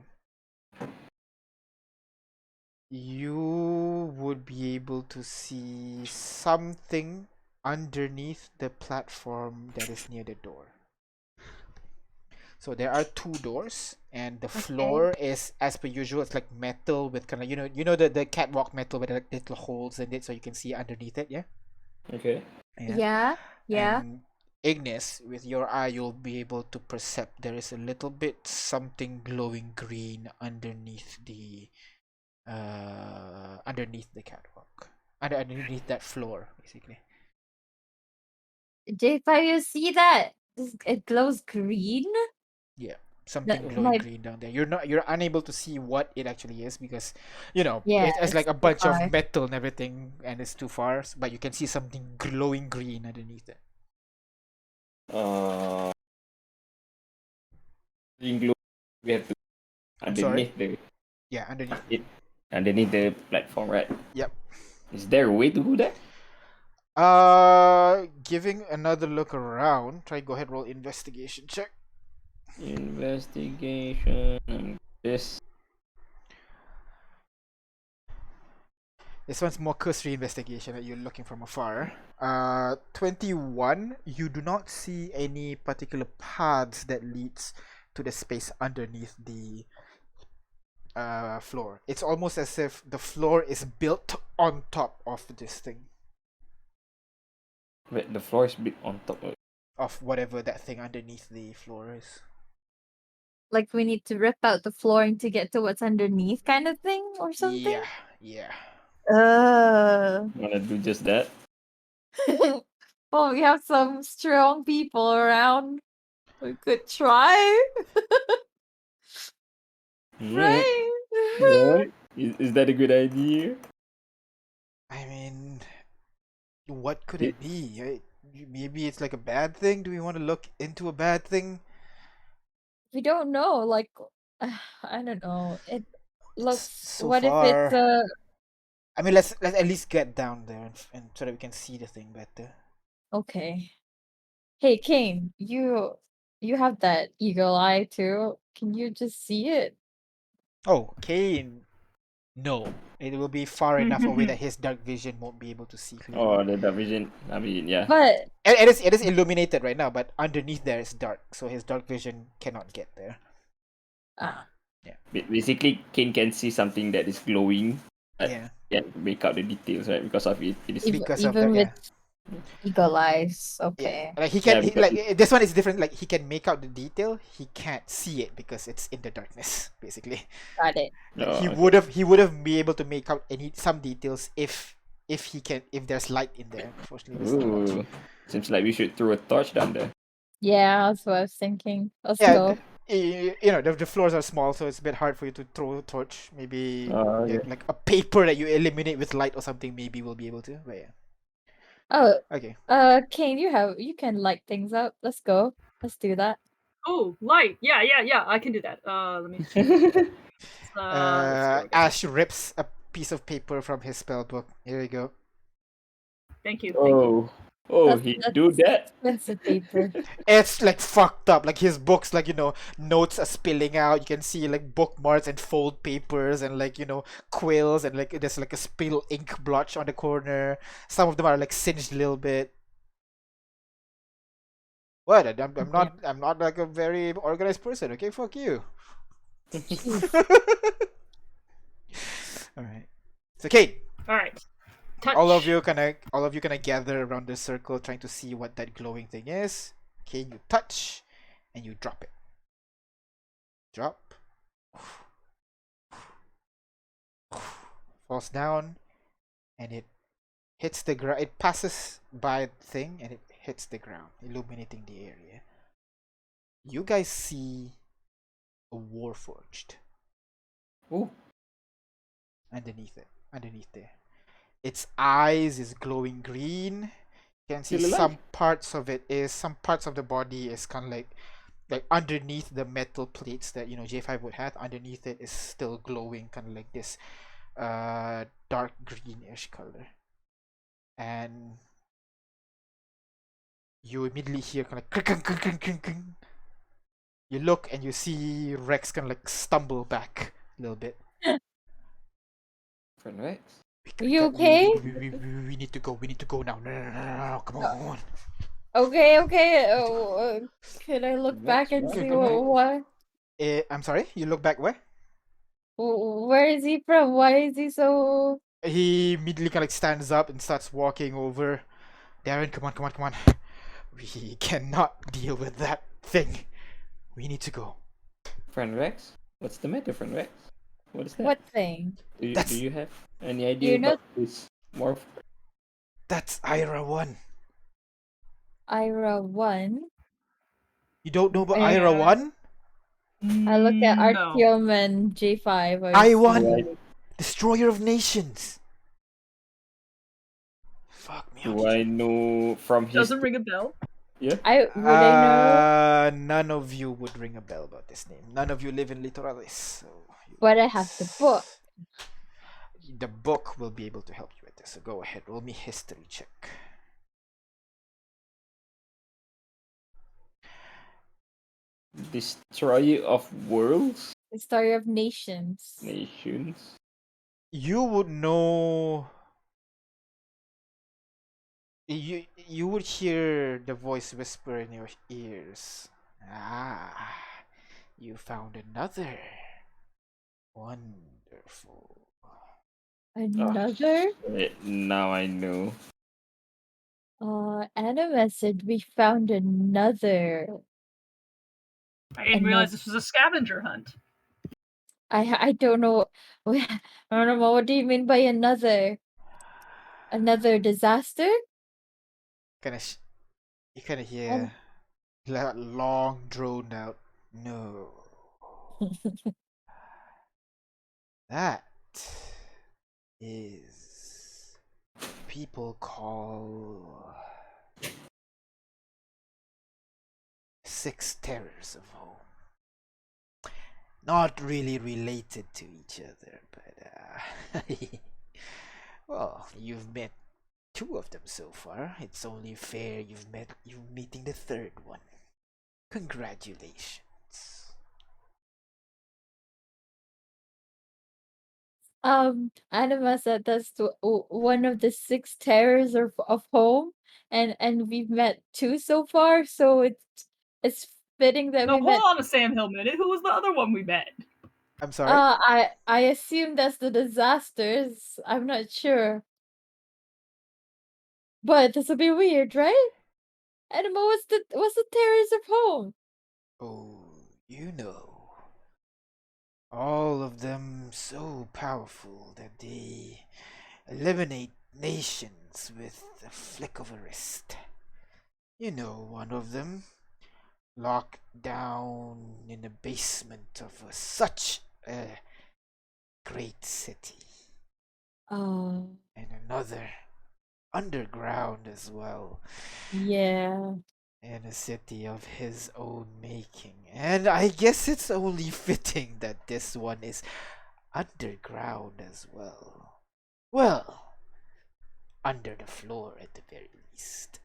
you would be able to see something underneath the platform that is near the door. So there are two doors, and the Okay. floor is as per usual. It's like metal with kind of the catwalk metal with like little holes in it, so you can see underneath it. Yeah, Okay. yeah. Yeah. Yeah. And Ignis, with your eye, you'll be able to perceive there is a little bit something glowing green underneath the catwalk, underneath that floor, basically. J5, you see that? It glows green. Yeah, something That glowing my green down there. You're unable to see what it actually is because yeah, it's like it's a too bunch of far. metal and everything, and it's too far. But you can see something glowing green underneath it. Uh, in glue, we have to I'm sorry. underneath the Yeah, underneath. it underneath the platform, right? Yep. Is there a way to do that? Giving another look around. Try go ahead roll investigation check. Investigation. This. This one's more cursory investigation that you're looking from afar. 21. You do not see any particular paths that leads to the space underneath the floor. It's almost as if the floor is built on top of this thing, Wait, the floor is built on top of it. of whatever that thing underneath the floor is. Like we need to rip out the flooring to get to what's underneath, kind of thing, or Yeah, something. yeah. Wanna do just that? Well, we have some strong people around. We could try, Alright. right? Alright. Is that a good idea? I mean, what could It, it be? Maybe it's like a bad thing. Do we want to look into a bad thing? We don't know. Like, I don't know. It It's looks. so What if it's far. a? I mean, let's at least get down there and so that we can see the thing better. Okay. Hey, Kane, you have that eagle eye too. Can you just see it? Oh, Kane. No, it will be far enough away that his dark vision won't be able to see clearly. oh, the division. I mean, yeah. But It is illuminated right now, but underneath there is dark, so his dark vision cannot get there. ah, Basically, Kane can see something that is glowing, but Yeah, can't make out the details, right? Because of it. It is. because of even that. with Yeah, eagle eyes, yeah. okay, Like Yeah, because this one is different. Like he can make out the detail, he can't see it because it's in the darkness. Basically, got it. like oh, he okay. would have be able to make out some details if there's light in there. Unfortunately, there's not much. Ooh, seems like we should throw a torch down there. Yeah, that's what I was thinking. Let's Yeah, go. the floors are small, so it's a bit hard for you to throw a torch. Maybe Yeah. like a paper that you illuminate with light or something. Maybe we'll be able to. But yeah, Oh, okay. Kane, you can light things up. Let's go. Let's do that. Oh, light. Yeah, yeah, yeah. I can do that. Let me just check. Let's go again. Ash rips a piece of paper from his spell book. Here you go. Thank you. Thank you. Oh, That's he do that's that. expensive paper. It's like fucked up. Like his books, like notes are spilling out. You can see like bookmarks and fold papers and like quills and like there's like a spill ink blotch on the corner. Some of them are like singed a little bit. What? I'm Yeah. not like a very organized person. Okay, fuck you. Jeez. All right. So, Kate, All right. Touch. all of you kind of gather around the circle, trying to see what that glowing thing is. Kate, you touch, and you drop it. Drop. Falls down, and it hits the ground. It passes by the thing, and it hits the ground, illuminating the area. You guys see a warforged Ooh, underneath it, underneath there. Its eyes is glowing green. You can see still alive. some parts of the body is kind of like underneath the metal plates that J5 would have. Underneath it is still glowing, kind of like this dark greenish color. And you immediately hear kind of like you look and you see Rex kind of like stumble back a little bit. Friend Rex. You okay? We need to go. We need to go now. No, come on. Okay. Can I look back and Rex, see right? what? I'm sorry. You look back where? Where is he from? Why is he so? He immediately kind of like stands up and starts walking over. Darren, come on. We cannot deal with that thing. We need to go. Friend Rex? What's the matter, Friend Rex? What is that? What thing? Do That's you have any idea You know about this morph? that's Ira 1. Ira 1? You don't know about Ira Yeah. 1? I look at No. Artyom and J5. I see. won. Destroyer of Nations. Fuck me. Do I know from his? Doesn't ring a bell. Yeah. Would I know? None of you would ring a bell about this name. None of you live in Littoralis. So But I have the book. The book will be able to help you with this. So go ahead, roll me history check. Destroyer of worlds, The Story of Nations. nations. You would know. You would hear the voice whisper in your ears. Ah, you found another. Wonderful. Another? Now I know. Anima said we found another. I didn't realize this was a scavenger hunt. I don't know. I don't know. What do you mean by another? Another disaster? You kind of hear that long drawn out. No. That is people call Six Terrors of Home. Not really related to each other, but well, you've met two of them so far. It's only fair you're meeting the third one. Congratulations. Anima said that's one of the six terrors of home, and we've met two so far, so it's fitting that No, we hold met. on a Sam Hill minute. Who was the other one we met? I'm sorry. I assume that's the disasters. I'm not sure, but this would be weird, right? Anima, what's the terrors of home? Oh, you know. All of them so powerful that they eliminate nations with a flick of a wrist. You know one of them, locked down in the basement of such a great city. Oh, And another underground as well, yeah. in a city of his own making. And I guess it's only fitting that this one is underground as well. Well, under the floor at the very least.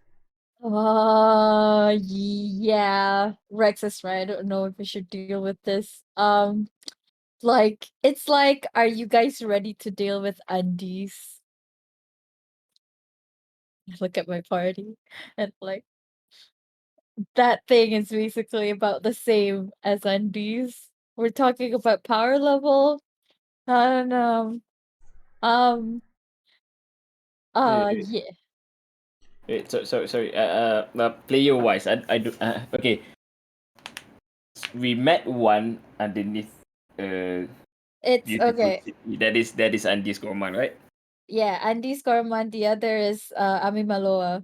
Yeah. Rex is right. I don't know if we should deal with this. It's like, are you guys ready to deal with undies? Look at my party, and like that thing is basically about the same as undies. we're talking about power level and um Wait, yeah. wait, sorry. Player wise, I do. Okay, we met one underneath. It's Beautiful okay. city. That is Andy's Gorman, right? Yeah, Andy Scorman, the other is Ami Maloa.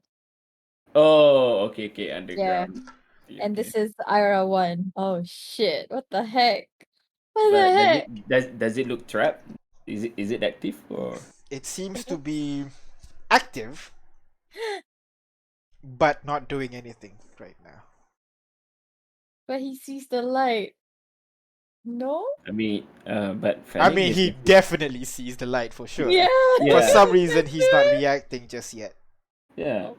Oh, okay, Yeah. underground. And Okay. this is Ira 1. Oh shit. What the heck? What the But heck? does it look trapped? Is it active or? It seems to be active, but not doing anything right now. But he sees the light. No? I mean, but I Fanning mean, is he if definitely sees the light for Yeah, sure. For yeah, some reason, he's not reacting just yet. yeah.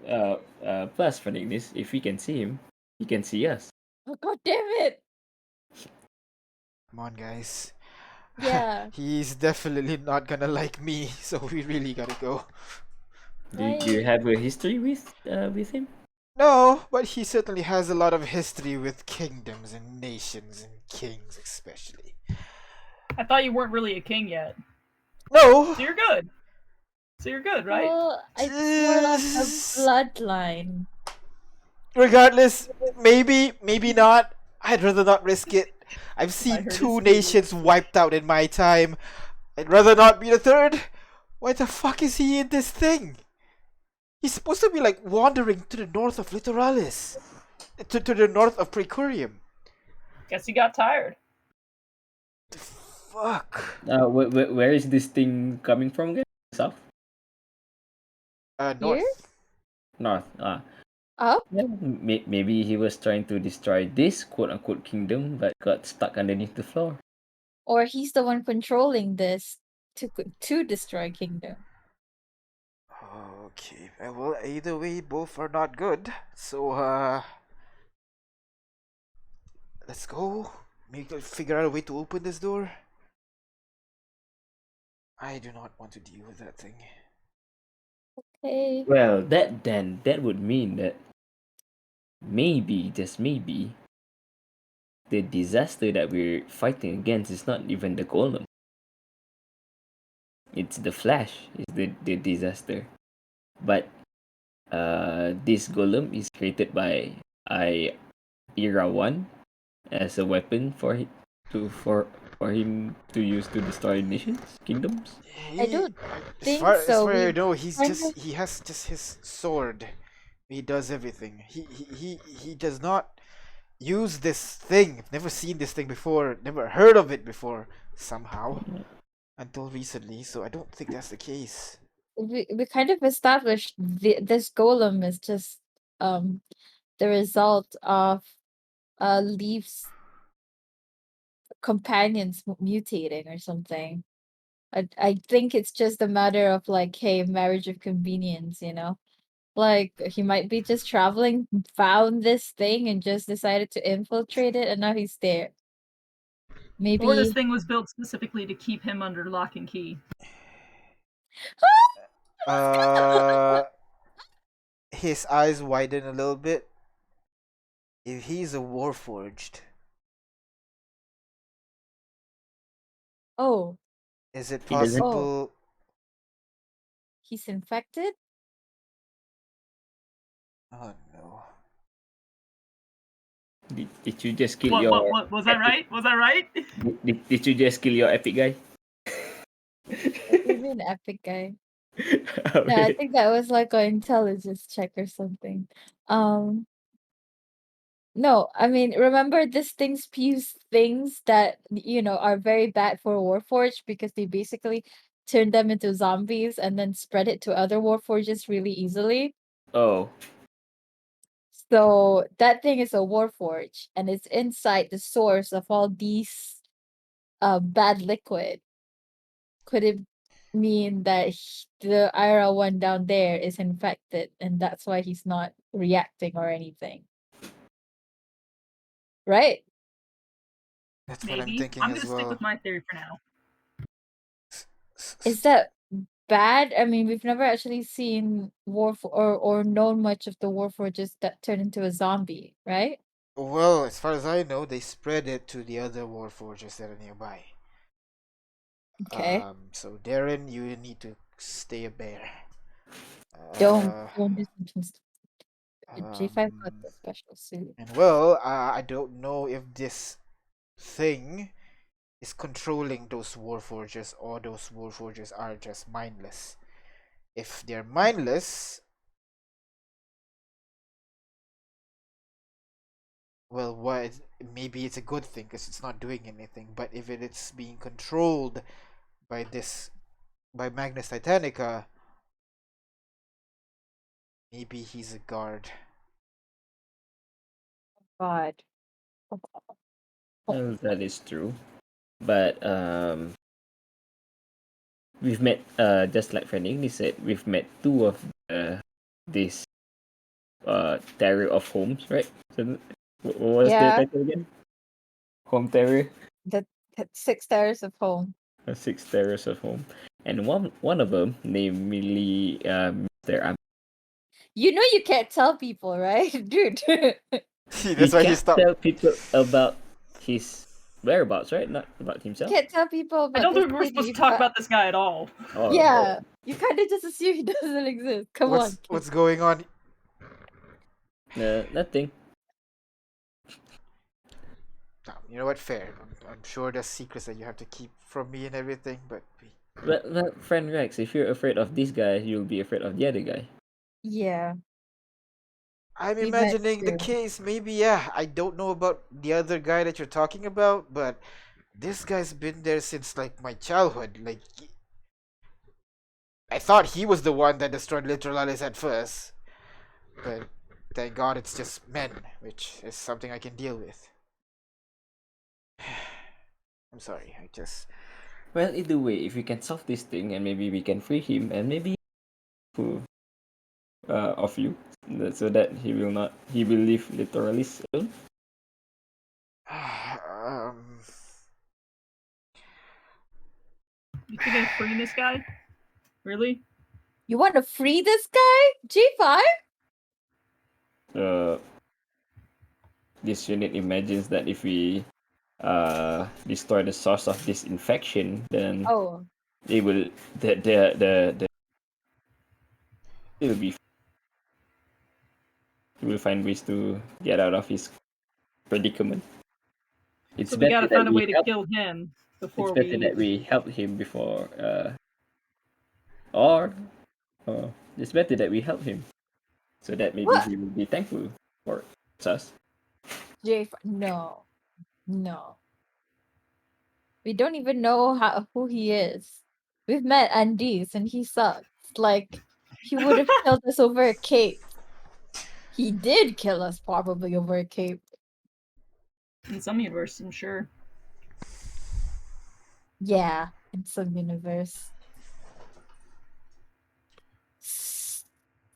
Plus Fanning is if we can see him, he can see us. Oh, god damn it. Come on, guys. Yeah. He's definitely not gonna like me, so we really gotta go. Do you Right. have a history with him? No, but he certainly has a lot of history with kingdoms and nations and kings, especially. I thought you weren't really a king yet. No! So you're good. So you're good, right? Well, it's more of the bloodline. Regardless, maybe not. I'd rather not risk it. I've seen heard two his nations wiped out in my time. I'd rather not be the third. Why the fuck is he in this thing? He's supposed to be like wandering to the north of Littoralis. To the north of Precurium. Guess he got tired. Fuck. Where is this thing coming from again? South? Here? North. North. Up? Yeah, maybe he was trying to destroy this quote unquote kingdom, but got stuck underneath the floor. Or he's the one controlling this to destroy kingdom. Okay. Well, either way, both are not good. So, let's go. Maybe figure out a way to open this door. I do not want to deal with that thing. Okay. Well, that would mean that maybe, just maybe, the disaster that we're fighting against is not even the golem. It's the Flash is the disaster. But this golem is created by Era 1 as a weapon for him to use to destroy nations, kingdoms. I don't As think far so. as I We know, kind of he has just his sword. He does everything. He does not use this thing. I've never seen this thing before. Never heard of it before. Somehow, until recently. So I don't think that's the case. we kind of established this golem is just the result of Leaf's companions mutating or something. I think it's just a matter of like, hey, marriage of convenience, you know? Like he might be just traveling, found this thing and just decided to infiltrate it and now he's there. Or this Maybe thing was built specifically to keep him under lock and key. Uh, his eyes widen a little bit. If he's a warforged, Oh, is it He doesn't. possible? he's infected? Oh no. Did you just kill What? your? What? Was I right? Was I right? Did you just kill your epic guy? What do you mean epic guy? Oh, No, I wait. think that was like an intelligence check or something. Um no, I mean remember this thing spews things that are very bad for Warforged because they basically turn them into zombies and then spread it to other Warforges really easily. Oh, So that thing is a Warforge and it's inside the source of all these bad liquid. Could it mean that the IRL one down there is infected and that's why he's not reacting or anything? Right? That's what I'm Maybe. thinking I'm as gonna stick well. with my theory for now. Is that bad? I mean, we've never actually seen or known much of the Warforges that turn into a zombie, right? Well, as far as I know, they spread it to the other warforges that are nearby. Okay. So Darren, you need to stay a bear. Don't do something stupid. J5 got Um, the special suit. and well, I don't know if this thing is controlling those warforges or those warforges are just mindless. If they're mindless, well, what? Maybe it's a good thing because it's not doing anything. But if it's being controlled by by Magnus Titanica, maybe he's a guard. God. Well, that is true. But we've met just like Friend Ignis said, we've met two of these Terror of Homes, right? So what was their Yeah, title again? Home Terror, the 6 stars of home. Six Terrors of Home, and one of them, namely Mr. You know you can't tell people, right? Dude. That's He why he can't stopped. tell people about his whereabouts, right? Not about You himself. can't tell people I about don't this think we're thing supposed to you've talk got. about this guy at all. Oh, Yeah. You kind of just assume he doesn't exist. Come on. What's going on? nothing. You know what? Fair. I'm sure there's secrets that you have to keep from me and everything, but Well, friend Rex, if you're afraid of this guy, you'll be afraid of the other guy. Yeah. I'm We met imagining the too. case. Maybe, yeah. I don't know about the other guy that you're talking about, but this guy's been there since like my childhood. Like, I thought he was the one that destroyed Literalis at first, but thank God it's just men, which is something I can deal with. I'm sorry. I just. Well, either way, if we can solve this thing and maybe we can free him and maybe who of you, so that he will live literally alone. um. You think I'm freeing this guy? Really? You want to free this guy? G5? This unit imagines that if we destroy the source of this infection, then Oh. they will the it will be he will find ways to get out of his predicament. It's So we better gotta that find a we way to help. kill him It's before better we. that we help him before or it's better that we help him so that maybe What? he will be thankful for us. J5? No. No. We don't even know who he is. We've met Andes and he sucks. Like, he would have killed us over a cape. He did kill us probably over a cape. In some universe, I'm sure. Yeah, in some universe.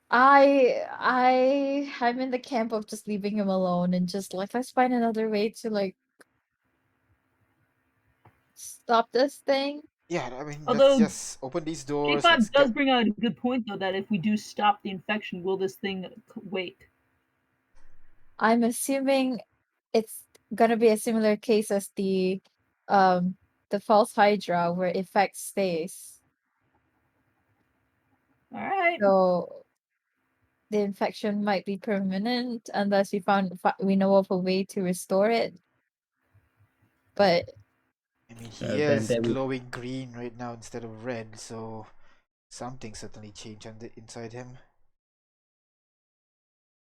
I'm in the camp of just leaving him alone and just like let's find another way to like stop this thing. Yeah, I mean, let's Although just open these doors. Let's J5 does get. bring out a good point, though, that if we do stop the infection, will this thing wait? I'm assuming it's gonna be a similar case as the false hydra where effect stays. All right. So the infection might be permanent unless we know of a way to restore it. But I mean, he Then is that will glowing green right now instead of red, so something certainly changed on the inside him.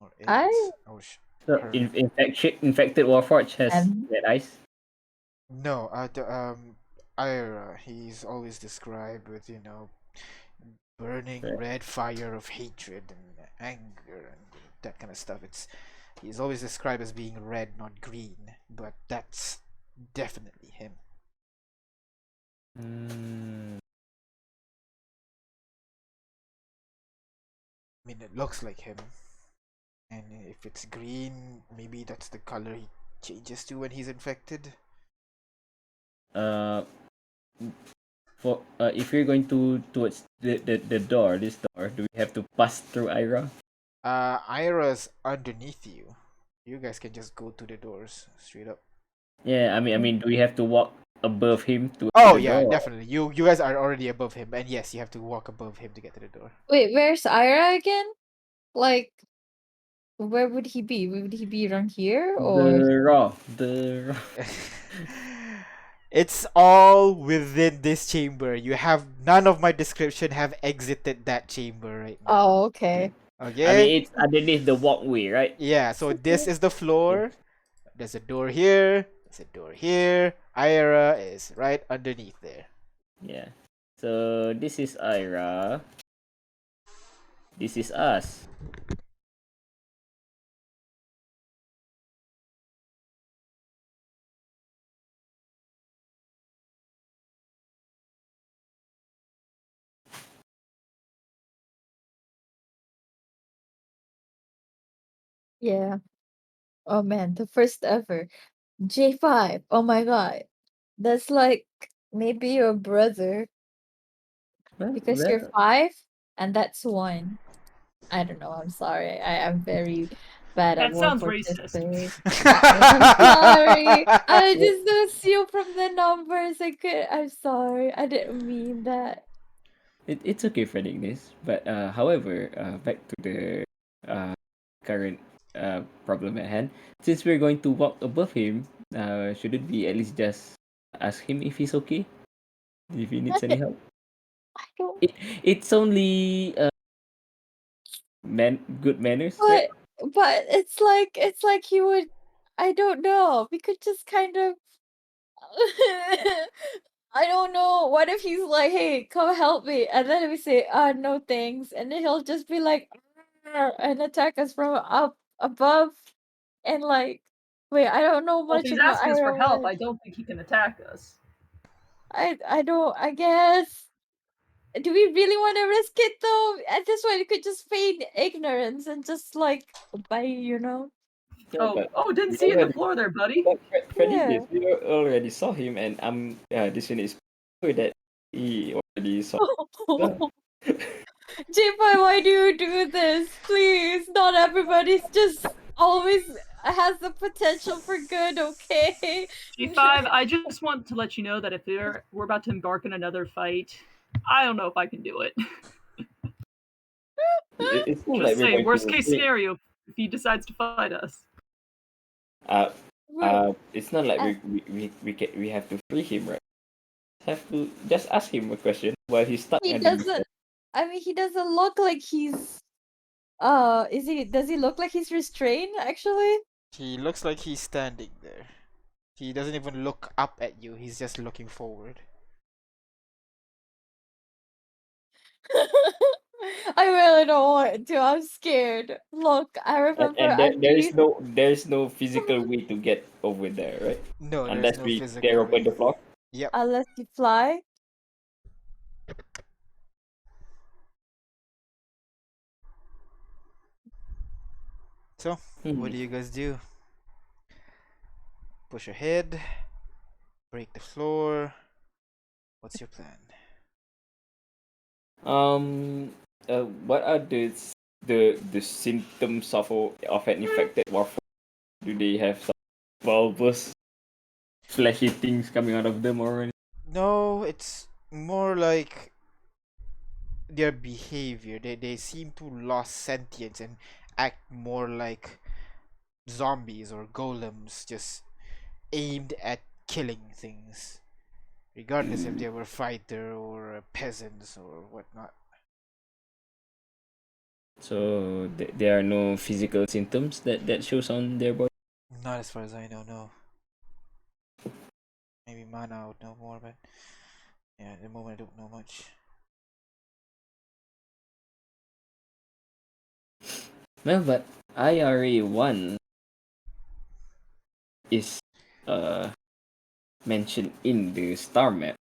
Or I it. Or so her. infected Warforge has am red eyes. No, Ira, he's always described with, burning Right. red fire of hatred and anger and that kind of stuff. He's always described as being red, not green, but that's definitely him. Mm, I mean, it looks like him. And if it's green, maybe that's the color he changes to when he's infected. uh, for if you're going towards the door, this door, do we have to pass through Ira? Ira's underneath you. You guys can just go to the doors straight up. Yeah, I mean, do we have to walk above him to Oh the yeah, door? definitely. You guys are already above him, and yes, you have to walk above him to get to the door. Wait, where's Ira again? Like, where would he be? Would he be around here or? The raw. It's all within this chamber. You have none of my description have exited that chamber right now. Oh, okay. I Okay? mean, it's underneath the walkway, right? Yeah, so this is the floor. There's a door here. There's a door here. Ira is right underneath there. Yeah. So this is Ira. This is us. Yeah. Oh man, the first ever. J5. Oh my god. That's like maybe your brother because you're Well, 5 and that's 1. I don't know. I'm sorry. I'm very bad at That sounds what to racist. say. I'm sorry. I just assume from the numbers. I'm sorry. I didn't mean that. it's okay for Ignis, but however, back to the current problem at hand. Since we're going to walk above him, shouldn't we at least just ask him if he's okay? If he needs any help? I don't. It it's only good manners, right? But it's like he would. I don't know. We could just kind of. I don't know. What if he's like, "Hey, come help me," and then we say, no thanks," and then he'll just be like, "Arr," and attack us from up above, and like, wait, I don't know Well, if much he's about asking us for Iron help, Man. I don't think he can attack us. I don't. I guess. Do we really want to risk it though? At this point, you could just feign ignorance and just like bye, you know? Yeah, but Didn't we see you in the already floor there, buddy. but Freddy Yeah. did. We already saw him, and this one is sure that he already saw. J-Boy, why do you do this? Please, not everybody's just always has the potential for good, okay? G5, I just want to let you know that if we're about to embark on another fight, I don't know if I can do it. It's not like Just we're saying, going worst to case free. scenario, if he decides to fight us. We're- It's not like uh, we have to free him, right? Have to just ask him a question while he's stuck he underneath. doesn't I mean he doesn't look like he's does he look like he's restrained actually? He looks like he's standing there. He doesn't even look up at you. He's just looking forward. I really don't want to. I'm scared. Look, I remember And I'm pretty there is no physical way to get over there, right? No, there's Unless no we tear physical open way. the floor. Yep. unless you fly. So, what do you guys do? Push ahead, break the floor. What's your plan? What are the symptoms of an infected warfare? Do they have some bulbous, flashy things coming out of them or anything? No, it's more like their behavior. They seem to lost sentience and act more like zombies or golems, just aimed at killing things, regardless if they were fighter or peasants or whatnot. So there are no physical symptoms that shows on their body. Not as far as I know, no. Maybe Mana would know more, but yeah, at the moment I don't know much. No, but IRA 1 is mentioned in the star map.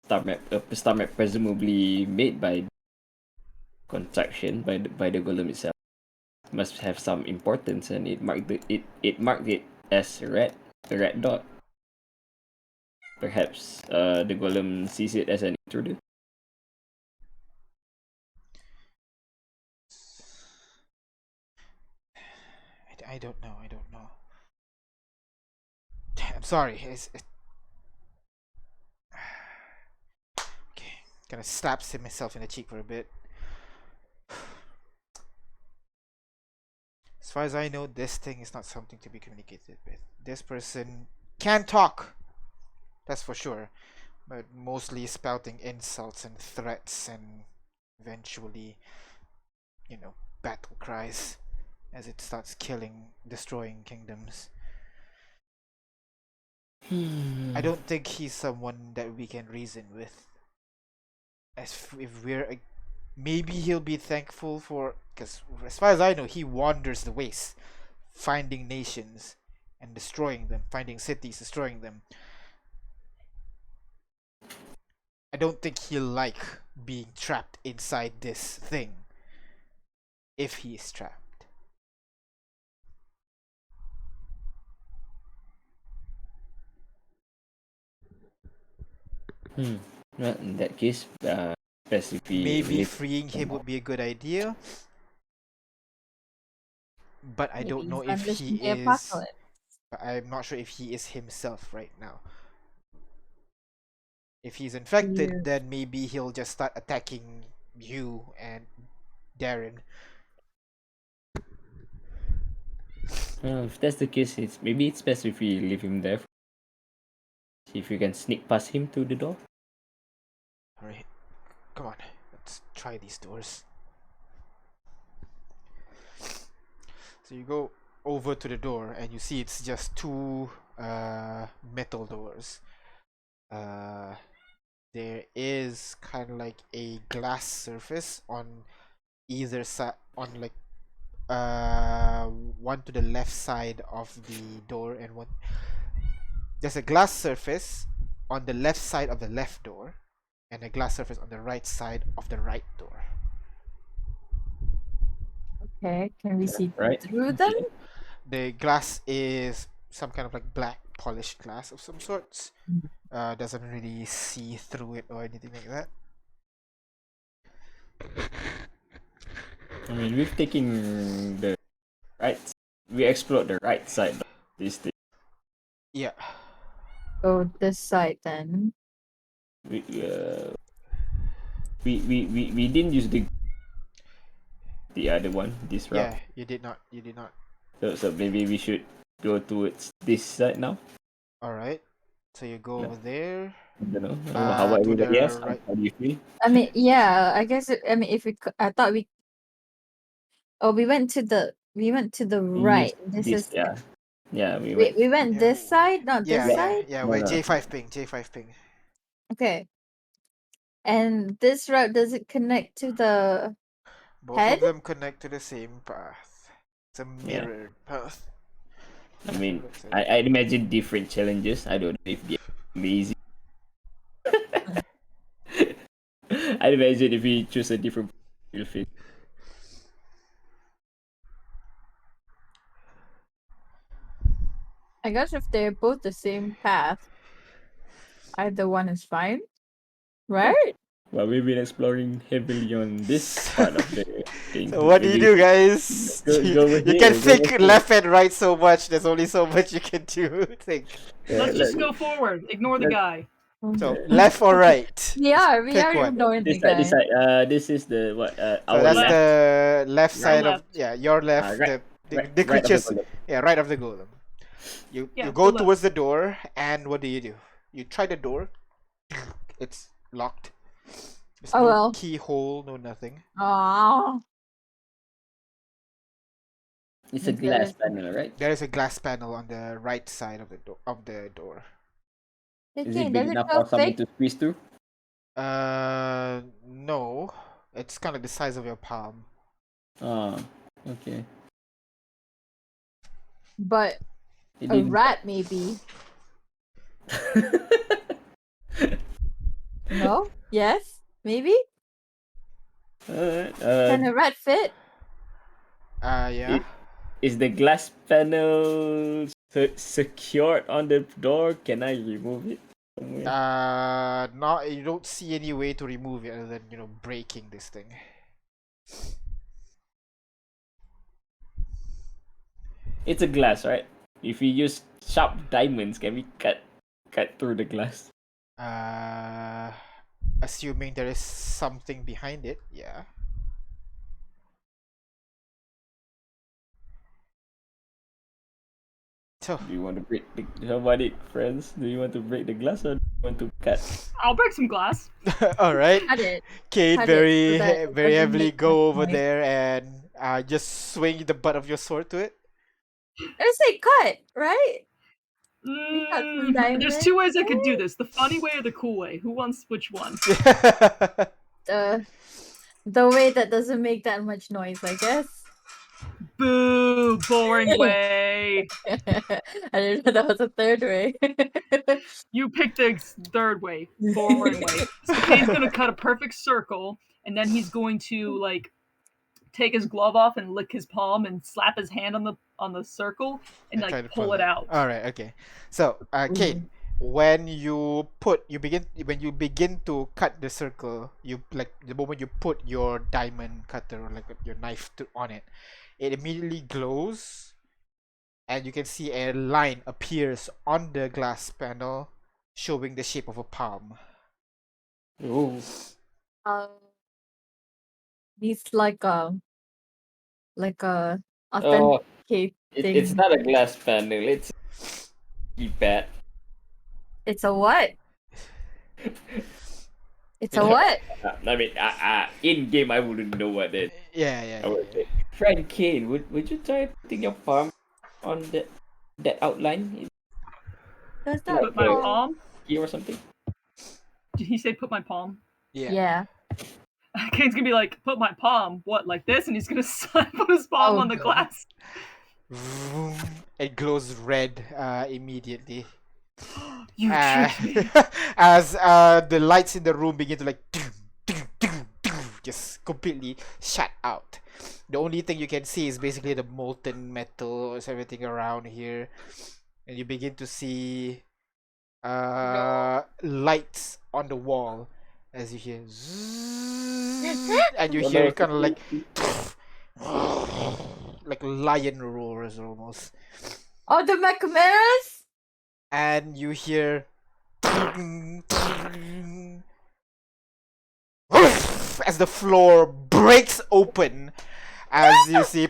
Star map presumably made by construction by the golem itself must have some importance, and it marked it as a red dot. Perhaps the golem sees it as an intruder. I don't know. I don't know. I'm sorry. Okay. Kind of slaps himself in the cheek for a bit. As far as I know, this thing is not something to be communicated with. This person can talk, that's for sure, but mostly spouting insults and threats and eventually, battle cries as it starts destroying kingdoms. I don't think he's someone that we can reason with. If we're maybe he'll be thankful for, because as far as I know, he wanders the waste, finding nations and destroying them, finding cities, destroying them. I don't think he'll like being trapped inside this thing if he is trapped. Well, in that case, best if we Maybe leave freeing him would be a good idea, but I Maybe don't know he's if he unleashing the is. apocalypse. I'm not sure if he is himself right now. If he's infected, Yeah. then maybe he'll just start attacking you and Darren. if that's the case, maybe it's best if we leave him there. See if we can sneak past him to the door. Alright, come on, let's try these doors. So you go over to the door and you see it's just two metal doors. There is kind of like a glass surface on either side, on like one to the left side of the door and one. There's a glass surface on the left side of the left door and a glass surface on the right side of the right door. Okay, can we see Right? through them? Okay. The glass is some kind of like black polished glass of some sorts. Doesn't really see through it or anything like that. I mean, we've taken the right. We explored the right side of this thing. Yeah. Go this side then. We we didn't use the other one, this route. Yeah, you did not. You did not. So maybe we should go towards this side now. Alright. So you go No. over there. I don't know. How about To everybody the else? right. How do you feel? I mean, yeah, I guess. I mean, I thought we. Oh, we went to the We right. used This this, is. yeah. We We went. we went Yeah. this side, not this Yeah, Right. yeah, side. yeah. No, Wait, no. J5 ping, J5 ping. Okay. And this route, does it connect to the Both head? of them connect to the same path. It's a Yeah. mirrored path. I mean, Looks like. I'd imagine different challenges. I don't know if they're lazy. I'd imagine if we choose a different, you'll fit. I guess if they're both the same path, either one is fine, right? Well, we've been exploring heavily on this part of the thing. So what do you Maybe do, guys? go over You here. can Go think over here. left and right so much. There's only so much you can do. Think. Let's just go forward. Ignore the let- guy. So left or right? We are Pick one. ignoring the This side, this guy. side. This is the what? So Our that's left. the left Right. side of Left. your left. Right. The Right of the creatures. golem. Yeah, right of the golem. You Yeah, go the left. towards the door, and what do? You try the door. It's locked. There's Oh, no well. keyhole, no nothing. Oh, It's a Okay, glass let's- panel, right? There is a glass panel on the right side of the door. Is okay, it does big it enough feel for someone fake? to squeeze through? No. It's kind of the size of your palm. Oh, okay. But It a didn't. rat maybe. No? Yes? Maybe? Alright. Can a rat fit? Yeah. Is the glass panel secured on the door? Can I remove it somewhere? Not you don't see any way to remove it other than breaking this thing. it's a glass, right? If we use sharp diamonds, can we cut through the glass? Assuming there is something behind it, yeah. So, Do you want to break the somebody, friends? Do you want to break the glass or do you want to cut? I'll break some glass. all right. Cut it. Kate Cut it so that it very doesn't heavily make much go over noise. there and just swing the butt of your sword to it. I say cut, right? We got some There's two ways I could do diamonds. this: the funny way or the cool way. Who wants which one? The way that doesn't make that much noise, I guess. Boo! Boring way. I didn't know that was a third way. You picked the third way. Boring way. So Kane's gonna cut a perfect circle, and then he's going to like take his glove off and lick his palm and slap his hand on the circle and I try like to pull it out. All right, okay. So, Kate, when you begin to cut the circle, you like the moment you put your diamond cutter or like your knife on it, it immediately glows, and you can see a line appears on the glass panel, showing the shape of a palm. Oh. He's like a Oh, authenticate it's thing. not a glass panel. It's a keypad. It's a what? It's a what? I mean, in game I wouldn't know what that. Yeah. I would say. Friend Kane, would you try putting your palm on that outline? Does Like that Put my a palm? key or something? Did he say put my palm? Yeah. Kane's gonna be like, put my palm, what, like this? And he's gonna put his palm Oh, on the God. glass. Vroom. It glows red immediately. You tricked me. As the lights in the room begin to like just completely shut out. The only thing you can see is basically the molten metal, everything around here, and you begin to see lights on the wall as you hear zzzz, and you Oh, hear no, kind of like lion roars almost, Oh, the Machimeras? and you hear as the floor breaks open as you see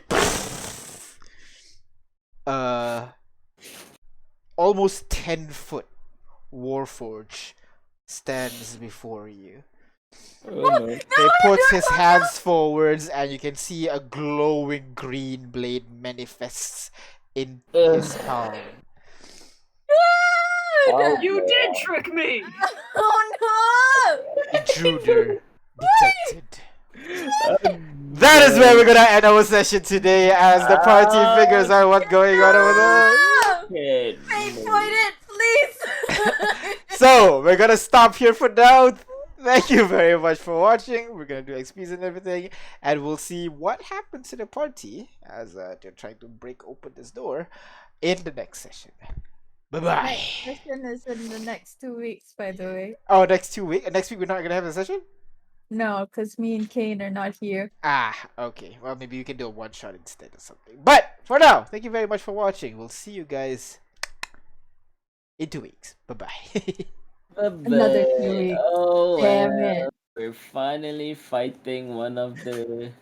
almost 10-foot Warforge stands before you. Oh no. He puts his hands forwards and you can see a glowing green blade manifests in his palm. Oh, You did trick me! Oh no! Intruder detected. Oh, That is where we're gonna end our session today as the party figures out what's going on over there. okay. Hey, point it, please! So, we're gonna stop here for now. Thank you very much for watching. We're gonna do XPs and everything, and we'll see what happens to the party as they're trying to break open this door in the next session. Bye bye. Next session is in the next 2 weeks, by the way. Oh, next 2 weeks? Next week we're not gonna have a session? No, because me and Kane are not here. Ah, okay. Well, maybe we can do a one shot instead or something. But for now, thank you very much for watching. We'll see you guys in 2 weeks. Bye bye. Another 2 weeks. Oh, Damn well, it. we're finally fighting one of the